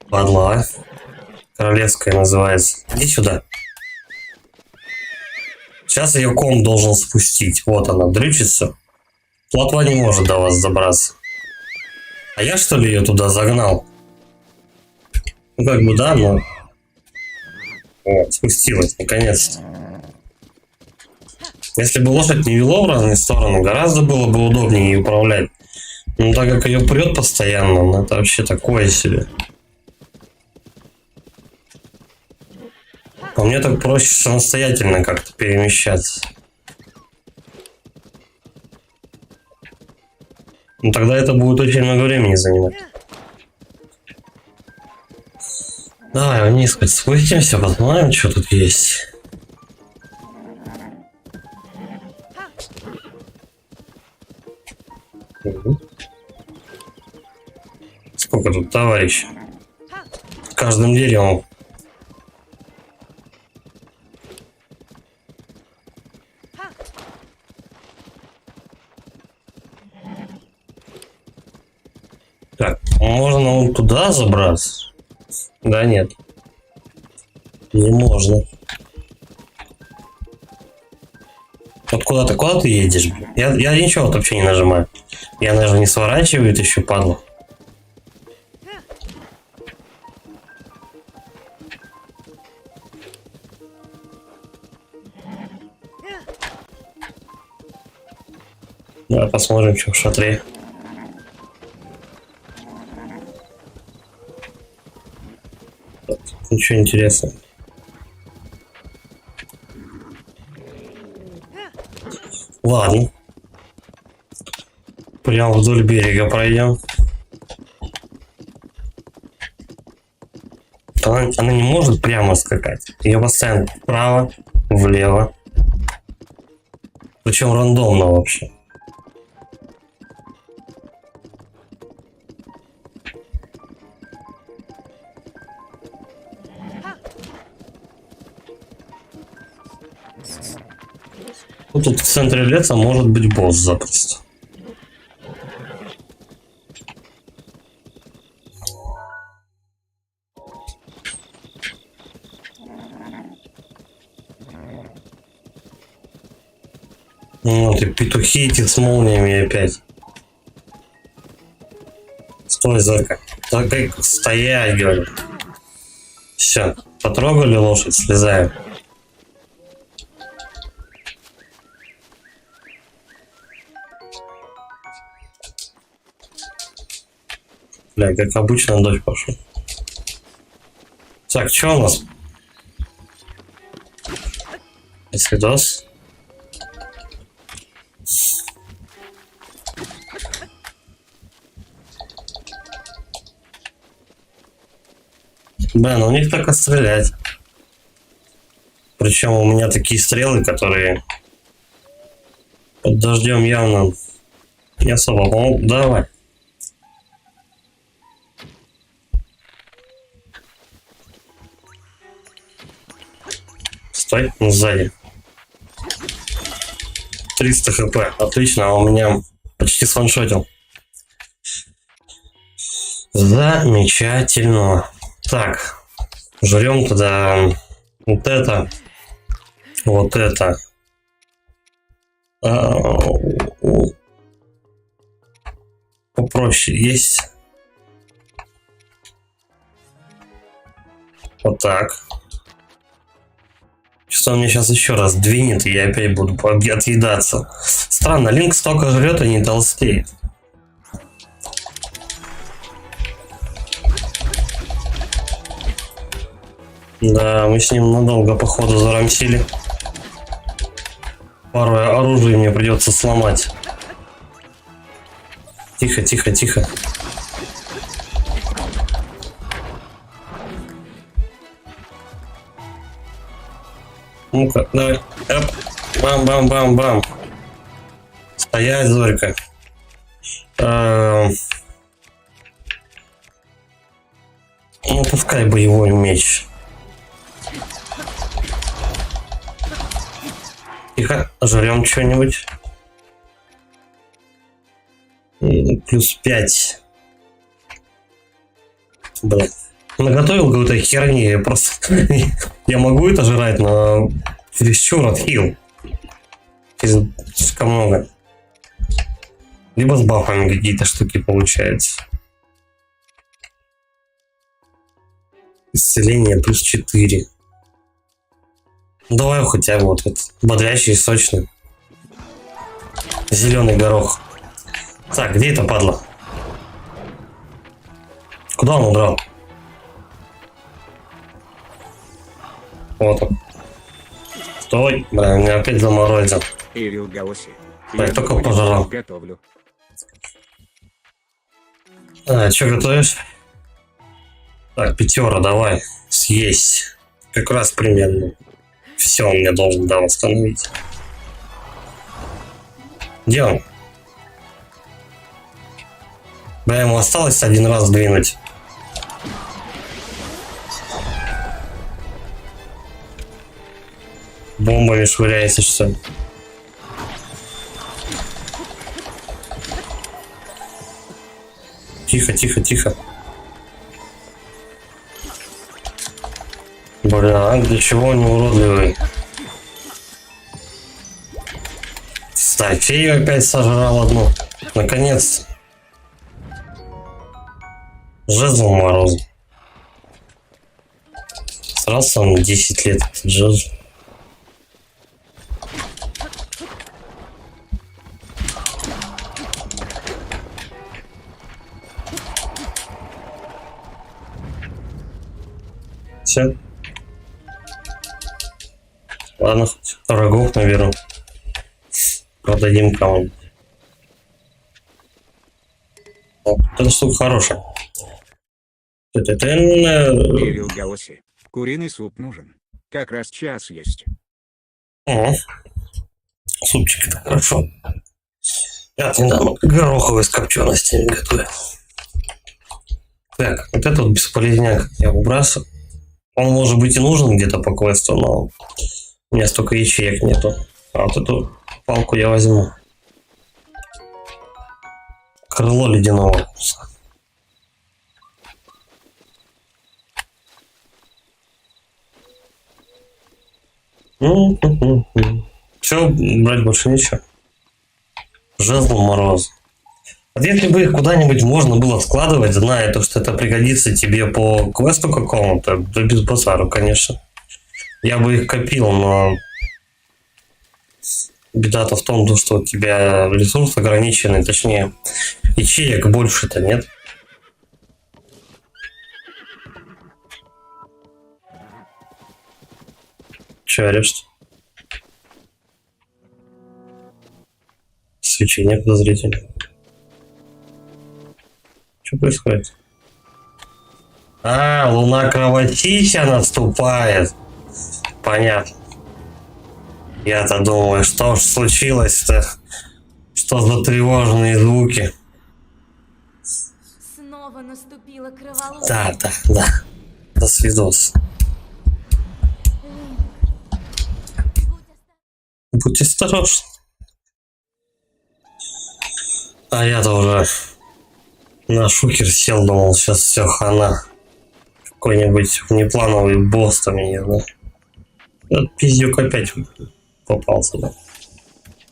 Падла. Королевская называется. Иди сюда. Сейчас ее ком должен спустить. Вот она, дрючится. Плотва не может до вас забраться. А я, что ли, ее туда загнал? Ну, как бы, да, но... Вот, спустилась, наконец-то. Если бы лошадь не вело в разные стороны, гораздо было бы удобнее ей управлять. Но так как ее прет постоянно, ну, это вообще такое себе. По мне так проще самостоятельно как-то перемещаться. Ну тогда это будет очень много времени занимать. Давай вниз хоть спустимся, посмотрим, что тут есть. Сколько тут товарищей? С каждым деревом. Так, можно вот туда забраться? Да нет. Не можно. Вот куда ты едешь? Я ничего вот вообще не нажимаю. Я даже не сворачивает еще, падла. Давай посмотрим, что в шатре. Ничего интересного. Ладно. Прямо вдоль берега пройдем. Она не может прямо скакать. Ее постоянно вправо, влево. Причем рандомно вообще. Ну, тут в центре леса может быть босс запросто. Ну, ты петухи эти с молниями опять. Стой, Зорька. Так стоять, говорю. Все, потрогали лошадь, слезаем. Бля, как обычно, дождь пошел. Так, что у нас? Свидос. Блин, у них только стрелять. Причем у меня такие стрелы, которые под дождем явно не особо помогут. Давай. Стой, сзади. 300 хп. Отлично, а у меня почти сваншотил. Замечательно. Так, жрем тогда вот это. Вот это. Попроще есть. Вот так. Что мне сейчас еще раз двинет, и я опять буду отъедаться. Странно, Линк столько жрет и не толстеет. Да, мы с ним надолго, походу, зарамсили. Пару оружия мне придется сломать. Тихо, тихо, тихо. Ну-ка, давай. Оп. Бам-бам-бам-бам. Стоять, Зорька. Ну, пускай боевой меч. Тихо, жрем что-нибудь. Плюс 5. Блин. Наготовил какую-то херни. Я просто... я могу это жрать, но чересчур отхил. Слишком много. Либо с бафами какие-то штуки получается. Исцеление плюс 4. Давай хотя бы вот этот бодрящий, сочный. Зеленый горох. Так, где это падла? Куда он удрал? Вот он. Стой, блин, меня опять заморозил. Эвил Гаоси. Да, я только пожрал. Готовлю. Что готовишь? Так, 5, давай. Съесть. Как раз примерно. Все он мне должен, да, восстановить. Где он? Да, ему осталось один раз двинуть. Бомбами швыряется, что ли? Тихо, тихо, тихо. Бля, для чего он уродливый? Так, фею опять сожрал одну. Наконец-то. Жезл мороз. Сразу он 10 лет этот жезл. Все. Ладно, хоть врагов наберу. Продадим кому-нибудь. О, эта штука хорошая. Эвил Гаоси. Куриный суп нужен. Как раз час есть. О, супчик, это хорошо. Я недавно гороховый с копченостями готовил. Так, вот этот вот бесполезняк я выбрасываю. Он может быть и нужен где-то по квесту, но у меня столько ячеек нету. А вот эту палку я возьму. Крыло ледяного вкуса. Все, брать больше ничего. Жезл мороз. Вот если бы их куда-нибудь можно было складывать, зная то, что это пригодится тебе по квесту какому-то, да без базару, конечно. Я бы их копил, но беда-то в том, что у тебя ресурс ограниченный, точнее, ячеек больше-то нет. Че орешь? Свечение подозрительное. Что происходит? А, луна кровотища наступает. Понятно. Я-то думаю, что ж случилось-то? Что за тревожные звуки? Снова наступила кроволомка. Да, да, да. До свидос. Будь осторожен. А я-то уже на шухер сел, думал, сейчас все хана. Какой-нибудь внеплановый босс там, я не знаю. Этот пиздюк опять попался, да.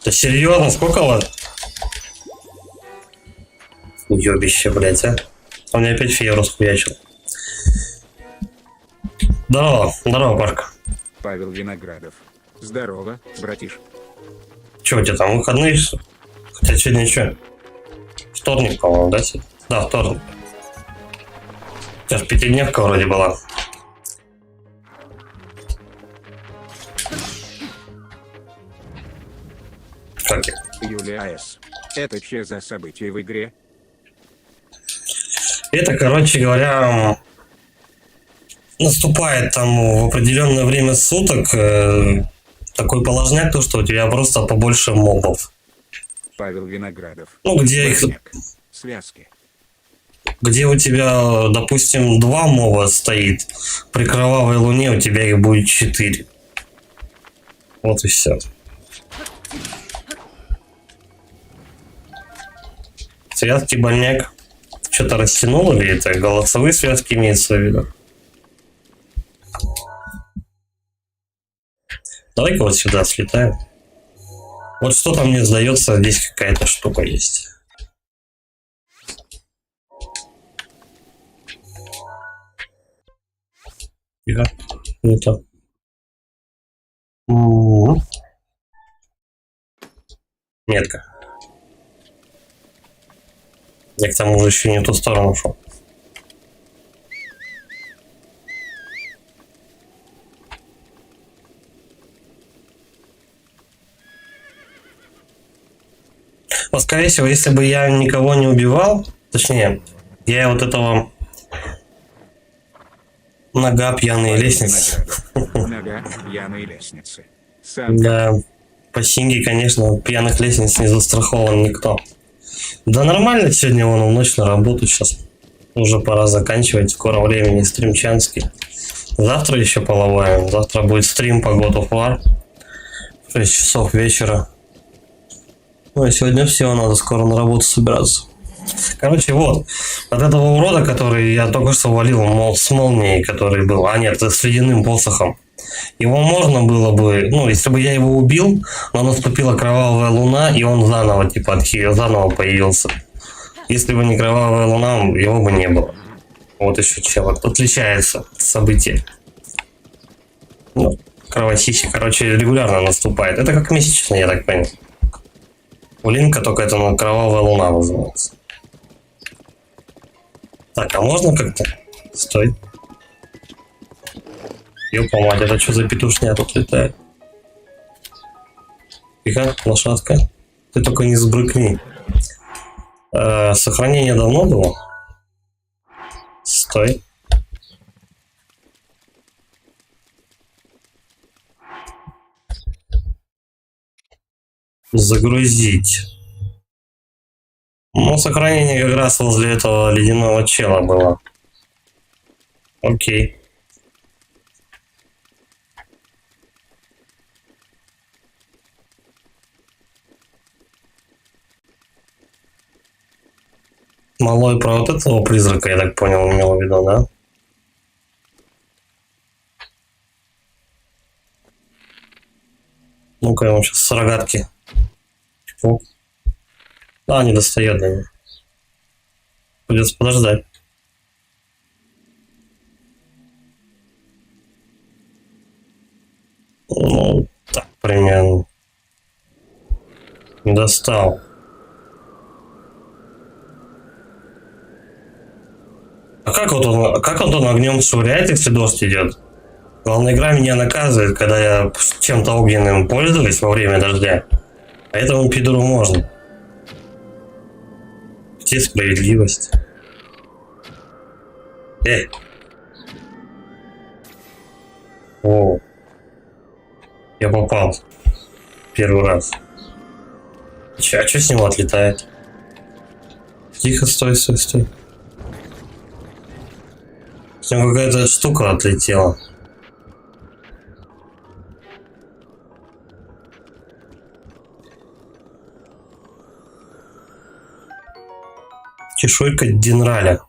Да серьезно, сколько лет? Уебище, блядь, а. Он мне опять фею расхуячил. Здорово, здорово, Пашка. Павел Виноградов. Здорово, братиш. Че, у тебя там выходные? Что? Хотя сегодня что? Вторник, по-моему, да? Сегодня? Да, вторник. Сейчас пятидневка вроде была. Как я? Юлия С. Это че за событие в игре? Это, короче говоря, наступает там в определенное время суток такой положняк, то, что у тебя просто побольше мобов. Павел Виноградов. Ну, где их, Важняк. Связки. где у тебя, допустим, 2 моба стоит, при кровавой луне у тебя их будет 4. Вот и все. Связки больняк. Что-то растянул или это голосовые связки имеется в виду? Давай-ка вот сюда слетаем. Вот что-то мне сдается, здесь какая-то штука есть. Тихо, не то. Метка. Я к тому же еще не в ту сторону шел. Но, скорее всего, если бы я никого не убивал, точнее, я вот этого нога пьяные Павел лестницы. Виноградов. Нога пьяной лестницы. Сам Да, по Синге, конечно, пьяных лестниц не застрахован никто. Да нормально, сегодня вон в ночь на работу сейчас. Уже пора заканчивать, скоро времени стримчанский. Завтра еще половаем. Завтра будет стрим по God of War. В 6 часов вечера. Ну и сегодня все, надо скоро на работу собираться. Короче, вот. От этого урода, который я только что валил, с молнией, который был. А нет, с ледяным посохом. Его можно было бы, ну, если бы я его убил, но наступила кровавая луна, и он заново, типа, заново появился. Если бы не кровавая луна, его бы не было. Вот еще чем отличается событие. Ну, кровосище, короче, регулярно наступает. Это как месячный, я так понял. У Линка только это кровавая луна называется. Так, а можно как-то? Стой. Ёпа мать, это что за петушня тут летает? Тихо, лошадка. Ты только не сбрыкни. Сохранение давно было? Стой. Загрузить. Ну, сохранение как раз возле этого ледяного чела было. Окей. Малой про вот этого призрака, я так понял, имел в виду, да? Ну-ка, я вам сейчас с рогатки. Чпок. А, не достает до него. Придется подождать. Ну, так, примерно. Не достал. А как вот он огнем швыряет, если дождь идет? Главная игра меня наказывает, когда я чем-то огненным пользуюсь во время дождя. А этому пидору можно. Где справедливость? О. Я попал. Первый раз. А что с него отлетает? Тихо, стой. С него какая-то штука отлетела. Чешуйка Динраля.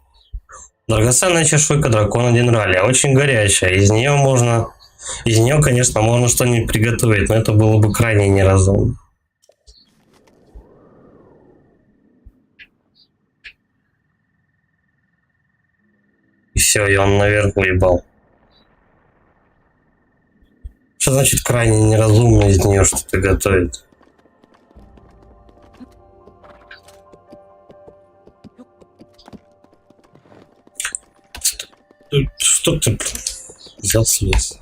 Драгоценная чешуйка дракона Динраля. Очень горячая. Из нее можно Из нее, конечно, можно что-нибудь приготовить, но это было бы крайне неразумно. И все, и он наверх уебал. Что значит крайне неразумно из нее что-то готовить? Что ты взял слез?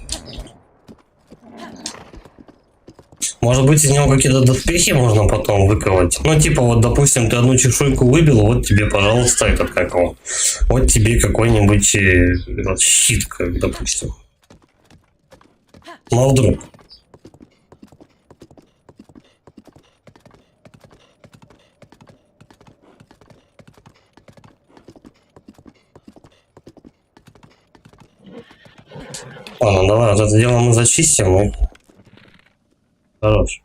Может быть, из него какие-то доспехи можно потом выковать? Ну, типа, вот, допустим, ты одну чешуйку выбил, вот тебе, пожалуйста, этот как его. Вот тебе какой-нибудь этот щит, как, допустим. Ну, а вдруг? Ладно, давай, вот это дело мы зачистим и... Хорош.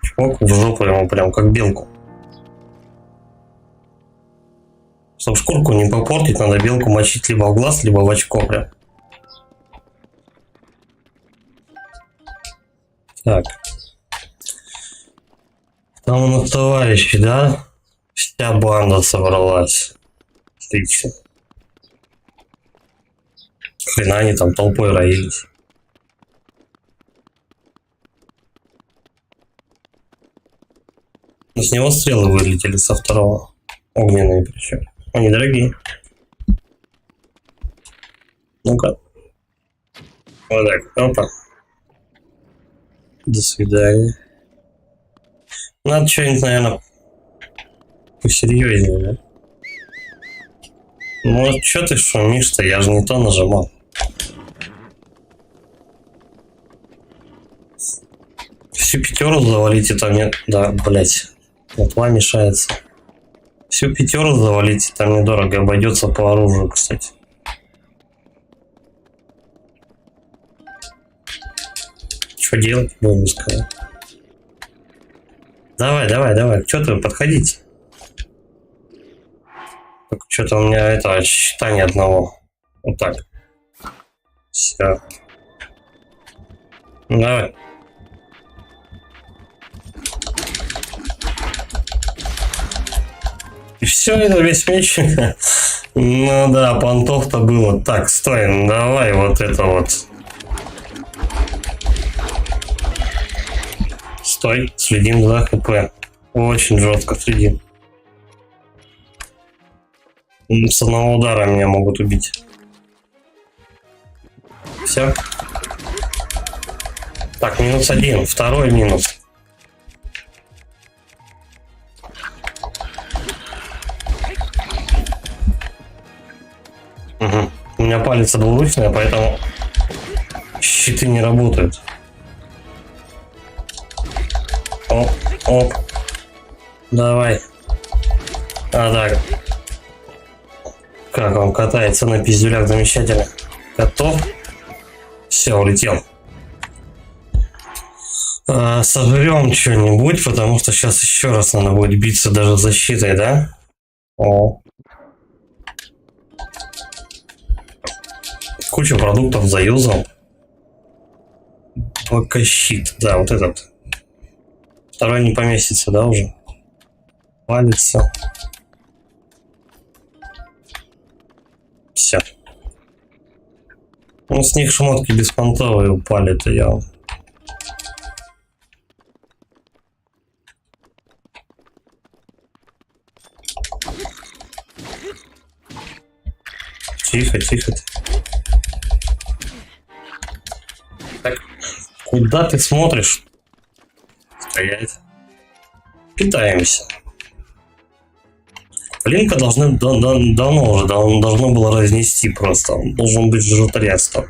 Чпок в жопу ему прям как белку. Чтобы шкурку не попортить, надо белку мочить либо в глаз, либо в очко прям. Так. Там у нас товарищи, да? Вся банда собралась. Отлично. Хрена они там толпой роились. С него стрелы вылетели со второго. Огненные причем. Они дорогие. Ну-ка. Вот так. Опа. До свидания. Надо что-нибудь, наверное, посерьезнее, да? Ну, что ты шумишь-то? Я же не то нажимал. Всю пятеру завалите там нет. Да, блять. Ботва мешается. Всю пятеру завалите, там недорого обойдется по оружию, кстати. Что делать, будем сказать. Давай. Что ты, подходите. Только что-то у меня это щита ни одного. Вот так. Все. Давай. И все, это весь меч. Ну да, понтов-то было. Так, стой, ну давай вот это вот. Стой, следим за ХП. Очень жестко следим. С одного удара меня могут убить. Все. Так, -1, второй минус. Угу. У меня палец двуручный, поэтому щиты не работают. Оп. Давай. А, так. Как он катается на пиздюлях, замечательно. Готов? Все, улетел. Сожрем что-нибудь, потому что сейчас еще раз надо будет биться даже с защитой, да? О. Кучу продуктов заюзал. Пока щит. Да, вот этот. Второй не поместится, да, уже? Палится. Все. Ну, с них шмотки беспонтовые упали-то я. Тихо. Так, куда ты смотришь? Стоять. Питаемся. Линка давно уже должно было разнести просто. Он должен быть жутарястом.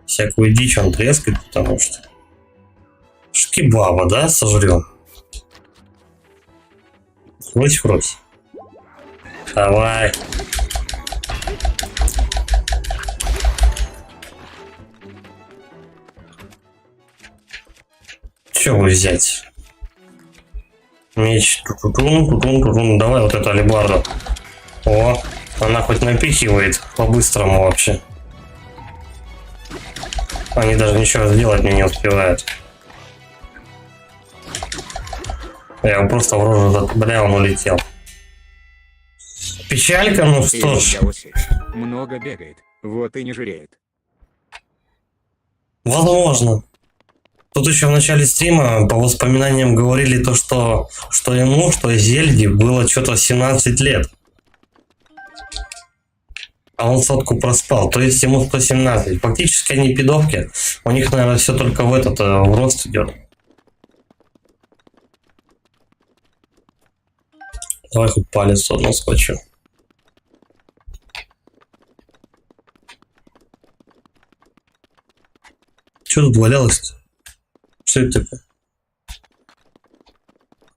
Всякую дичь он трескает, потому что... Шкибаба, да, сожрем? Хрось. Давай. Что бы взять? Меч. Тутун. Давай вот эту алебарду. О, она хоть напихивает по-быстрому вообще. Они даже ничего сделать мне не успевают. Я его просто в рожу затоплял, он улетел. Печалька, ну что ж. Много бегает, вот и не жиреет. Возможно. Тут еще в начале стрима по воспоминаниям говорили то, что ему, что Зельде было что-то 17 лет. А он сотку проспал, то есть ему 117. Фактически они пидовки. У них, наверное, все только в рост идет. Давай хоть палец одно схвачу. Что тут валялось-то? Что это такое?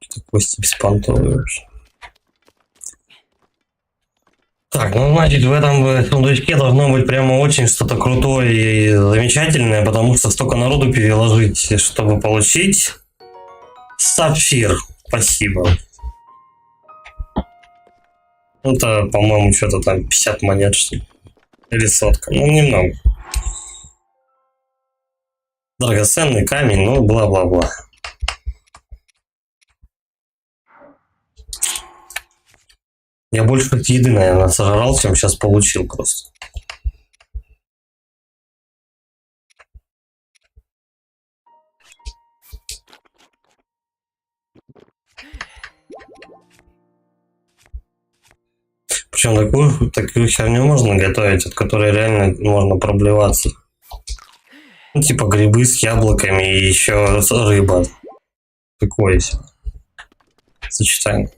Какие-то кости беспонтовые вообще. Так, ну значит в этом сундучке должно быть прямо очень что-то крутое и замечательное, потому что столько народу переложить, чтобы получить сапфир. Спасибо. Это, по-моему, что-то там 50 монет, что ли. Или сотка. Ну, немного. Драгоценный камень, ну, бла-бла-бла. Я больше еды, наверное, сожрал, чем сейчас получил просто. Причем такую херню можно готовить, от которой реально можно проблеваться. Ну, типа грибы с яблоками и еще рыба. Такое себе сочетание.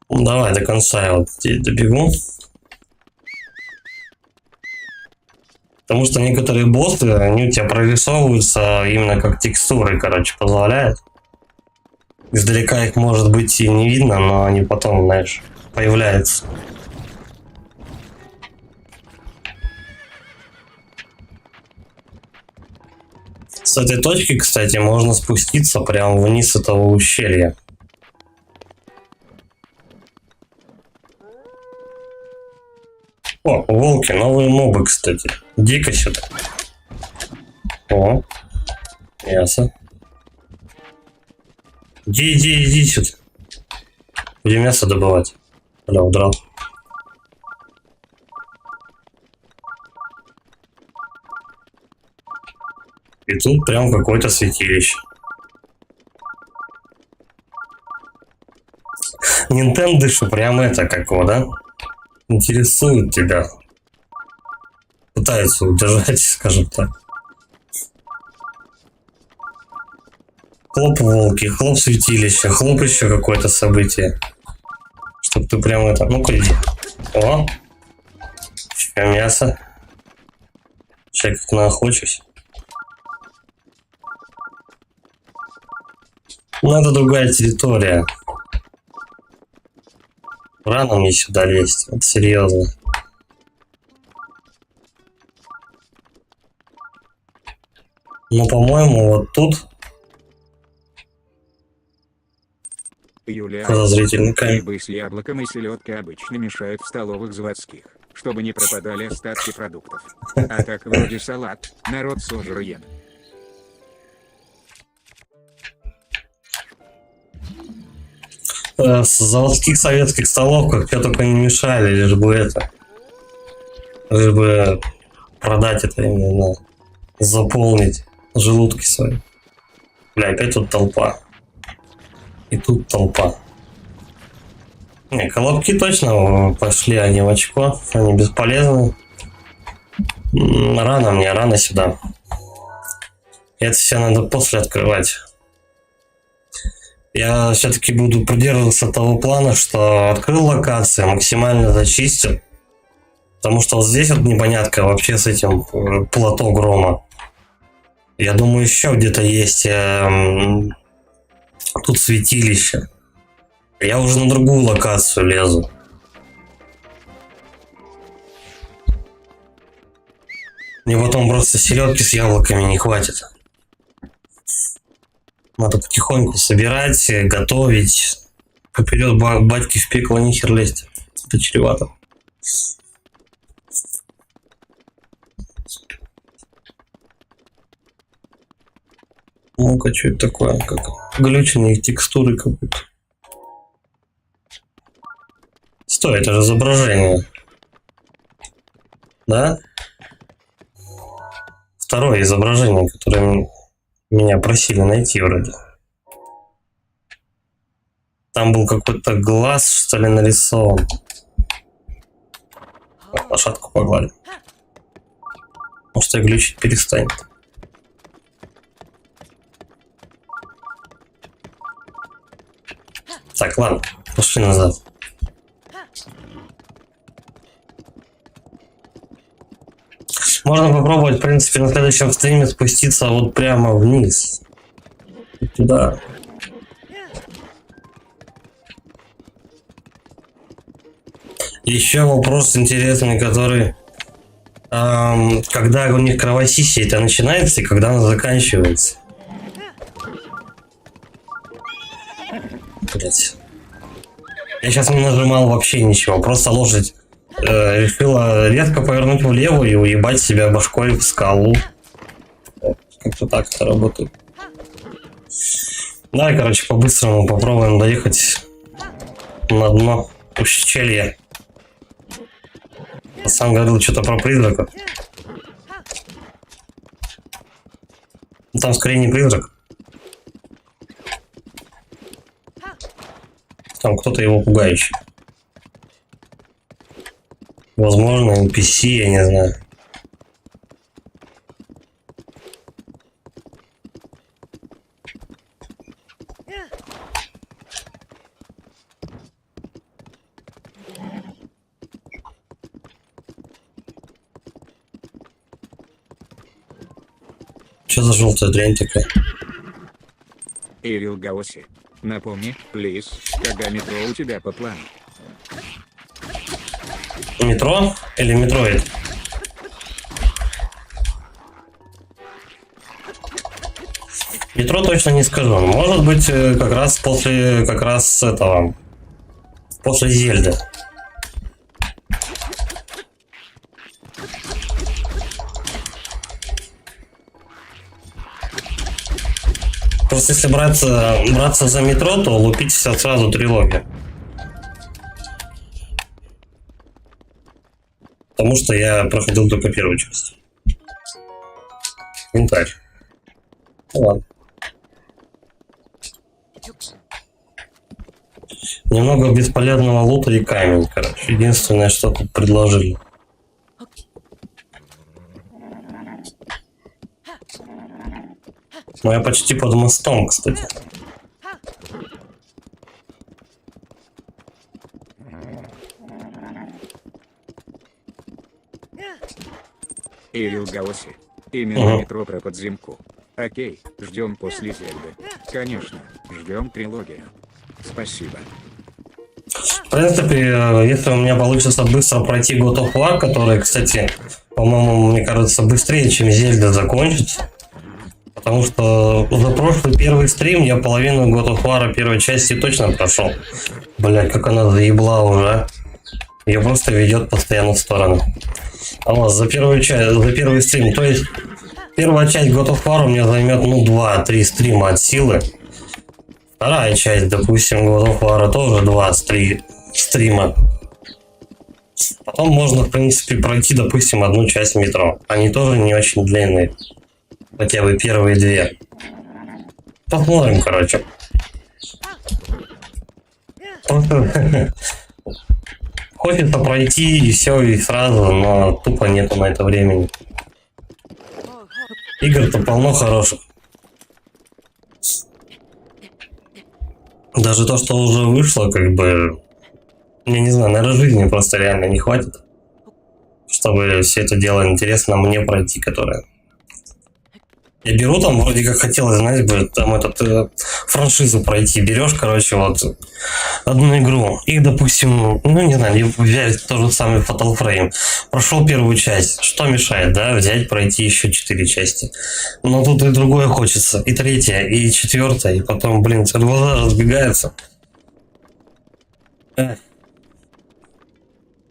Ну, давай до конца я вот здесь добегу. Потому что некоторые боссы, они у тебя прорисовываются именно как текстуры, короче, позволяют. Издалека их может быть и не видно, но они потом, знаешь, появляются. С этой точки, кстати, можно спуститься прямо вниз этого ущелья. О, волки, новые мобы, кстати. Дико сюда. О, мясо. Иди сюда. Будем мясо добывать. Бля, удрал. И тут прям какое-то святилище. Nintendo, что прям это какого, да? Интересует тебя. Пытается удержать, скажем так. Хлоп волки, хлоп святилище, хлоп еще какое-то событие. Чтоб ты прям это... Ну-ка иди. О! Еще мясо. Сейчас как наохочусь. Ну, это другая территория. Рано мне сюда лезть, вот серьезно. Но, по-моему, вот тут Юлия, подозрительный камень. грибы с яблоком и селедкой обычно мешают в столовых заводских, чтобы не пропадали остатки продуктов. А так вроде салат, народ сожрует. С заводских советских столов как что только не мешали, лишь бы это. Лишь бы продать это, именно заполнить желудки свои. Бля, опять тут толпа. И тут толпа. Не, колобки точно пошли, они в очко. Они бесполезны. Рано сюда. Это все надо после открывать. Я все-таки буду придерживаться того плана, что открыл локации, максимально зачистил. Потому что вот здесь вот непонятка вообще с этим плато грома. Я думаю, еще где-то есть тут святилище. Я уже на другую локацию лезу. Мне потом просто селедки с яблоками не хватит. Надо потихоньку собирать, готовить. поперед батьки в пекло нихер лезть. Это чревато. Ну-ка, что это такое? Как глючные текстуры какой-то. Стой, это же изображение. Да? Второе изображение, которое меня просили найти вроде. Там был какой-то глаз, что ли, нарисован. Лошадку погладил. Может, я глючить перестанет. Так, ладно, пошли назад. Можно попробовать, в принципе, на следующем стриме спуститься вот прямо вниз. Туда. Еще вопрос интересный, который... когда у них кровосисия это начинается и когда она заканчивается. Блять. Я сейчас не нажимал вообще ничего, просто лошадь решила резко повернуть влево и уебать себя башкой в скалу. Как-то так это работает. Давай, короче, по-быстрому попробуем доехать на дно ущелья. Сам говорил что-то про призрака. Там скорее не призрак. Там кто-то его пугающий. Возможно, NPC, я не знаю. Что за желтая дрянь такая? Эвил Гаоси, напомни, плиз, когда метро у тебя по плану? Метро или Метроид? Метро точно не скажу. Может быть, как раз после этого. После Зельды. Просто если браться за метро, то лупить все сразу трилогия. Потому что я проходил только первую часть. Инвентарь. Ну ладно. Немного бесполезного лута и камень, короче. Единственное, что тут предложили. Но я почти под мостом, кстати. Эвил Гаоси, именно метро про подземку. Окей, ждем после Зельды. Конечно, ждем трилогию. Спасибо. В принципе, если у меня получится быстро пройти God of War, который, кстати, по-моему, мне кажется, быстрее, чем Зельда закончится. Потому что за прошлый первый стрим я половину God of War первой части точно прошел. Блять, как она заебла уже. Ее просто ведет постоянно в сторону. А вот за первую часть, за первый стрим, то есть первая часть God of War у меня займет, ну, 2-3 стрима от силы. Вторая часть, допустим, God of War тоже 2-3 стрима. Потом можно, в принципе, пройти, допустим, одну часть метро. Они тоже не очень длинные. Хотя бы первые две. Посмотрим, короче. Просто хочется пройти и все, и сразу, но тупо нету на это времени. Игр-то полно хороших. Даже то, что уже вышло, как бы, я не знаю, наверное, жизни просто реально не хватит, чтобы все это дело интересно мне пройти, которое... Я беру там, вроде как хотелось, знаешь, бы, там франшизу пройти. Берешь, короче, вот одну игру. И, допустим, ну не знаю, взять тот же самый Fatal Frame. Прошел первую часть. Что мешает, да, взять, пройти еще 4 части. Но тут и другое хочется. И третья, и четвертая. И потом, блин, глаза разбегаются.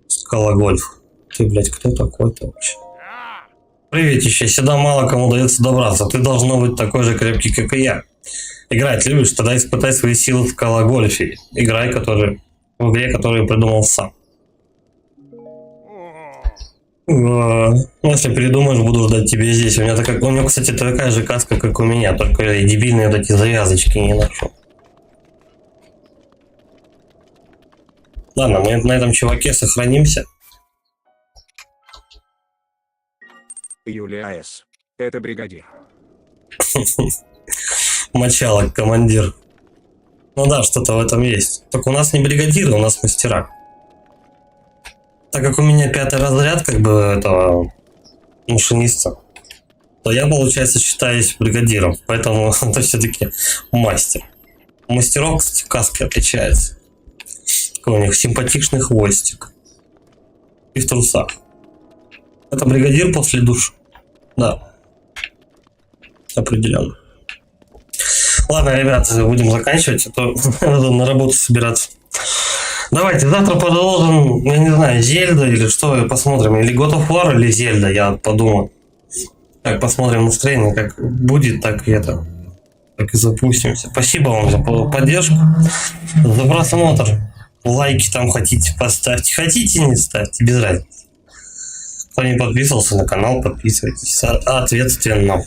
Скалогольф. Ты, блядь, кто такой-то вообще? Приветище, сюда мало кому удается добраться. Ты должно быть такой же крепкий, как и я. Играть любишь? Тогда испытай свои силы в скалогольфе. Играй, в игре, которую придумал сам. Если передумаешь, буду ждать тебя здесь. У него, кстати, такая же каска, как у меня, только я дебильные вот эти завязочки не ношу. Ладно, мы на этом чуваке сохранимся. Юлия С. Это бригадир. Мочалок, командир. Ну да, что-то в этом есть. Только у нас не бригадиры, у нас мастера. Так как у меня 5-й разряд, как бы, этого машиниста, то я, получается, считаюсь бригадиром. Поэтому это все-таки мастер. У мастеров, кстати, каски отличаются. Такой у них симпатичный хвостик. И в трусах. Это бригадир после душа. Да. Определенно. Ладно, ребят, будем заканчивать, а то надо на работу собираться. Давайте, завтра продолжим, я не знаю, Зельда или что, посмотрим. Или God of War, или Зельда, я подумал. Так, посмотрим настроение, как будет, так и это. Так и запустимся. Спасибо вам за поддержку, за просмотр. Лайки там хотите, поставьте. Хотите, не ставьте, без разницы. Кто не подписывался на канал, подписывайтесь. Ответственно.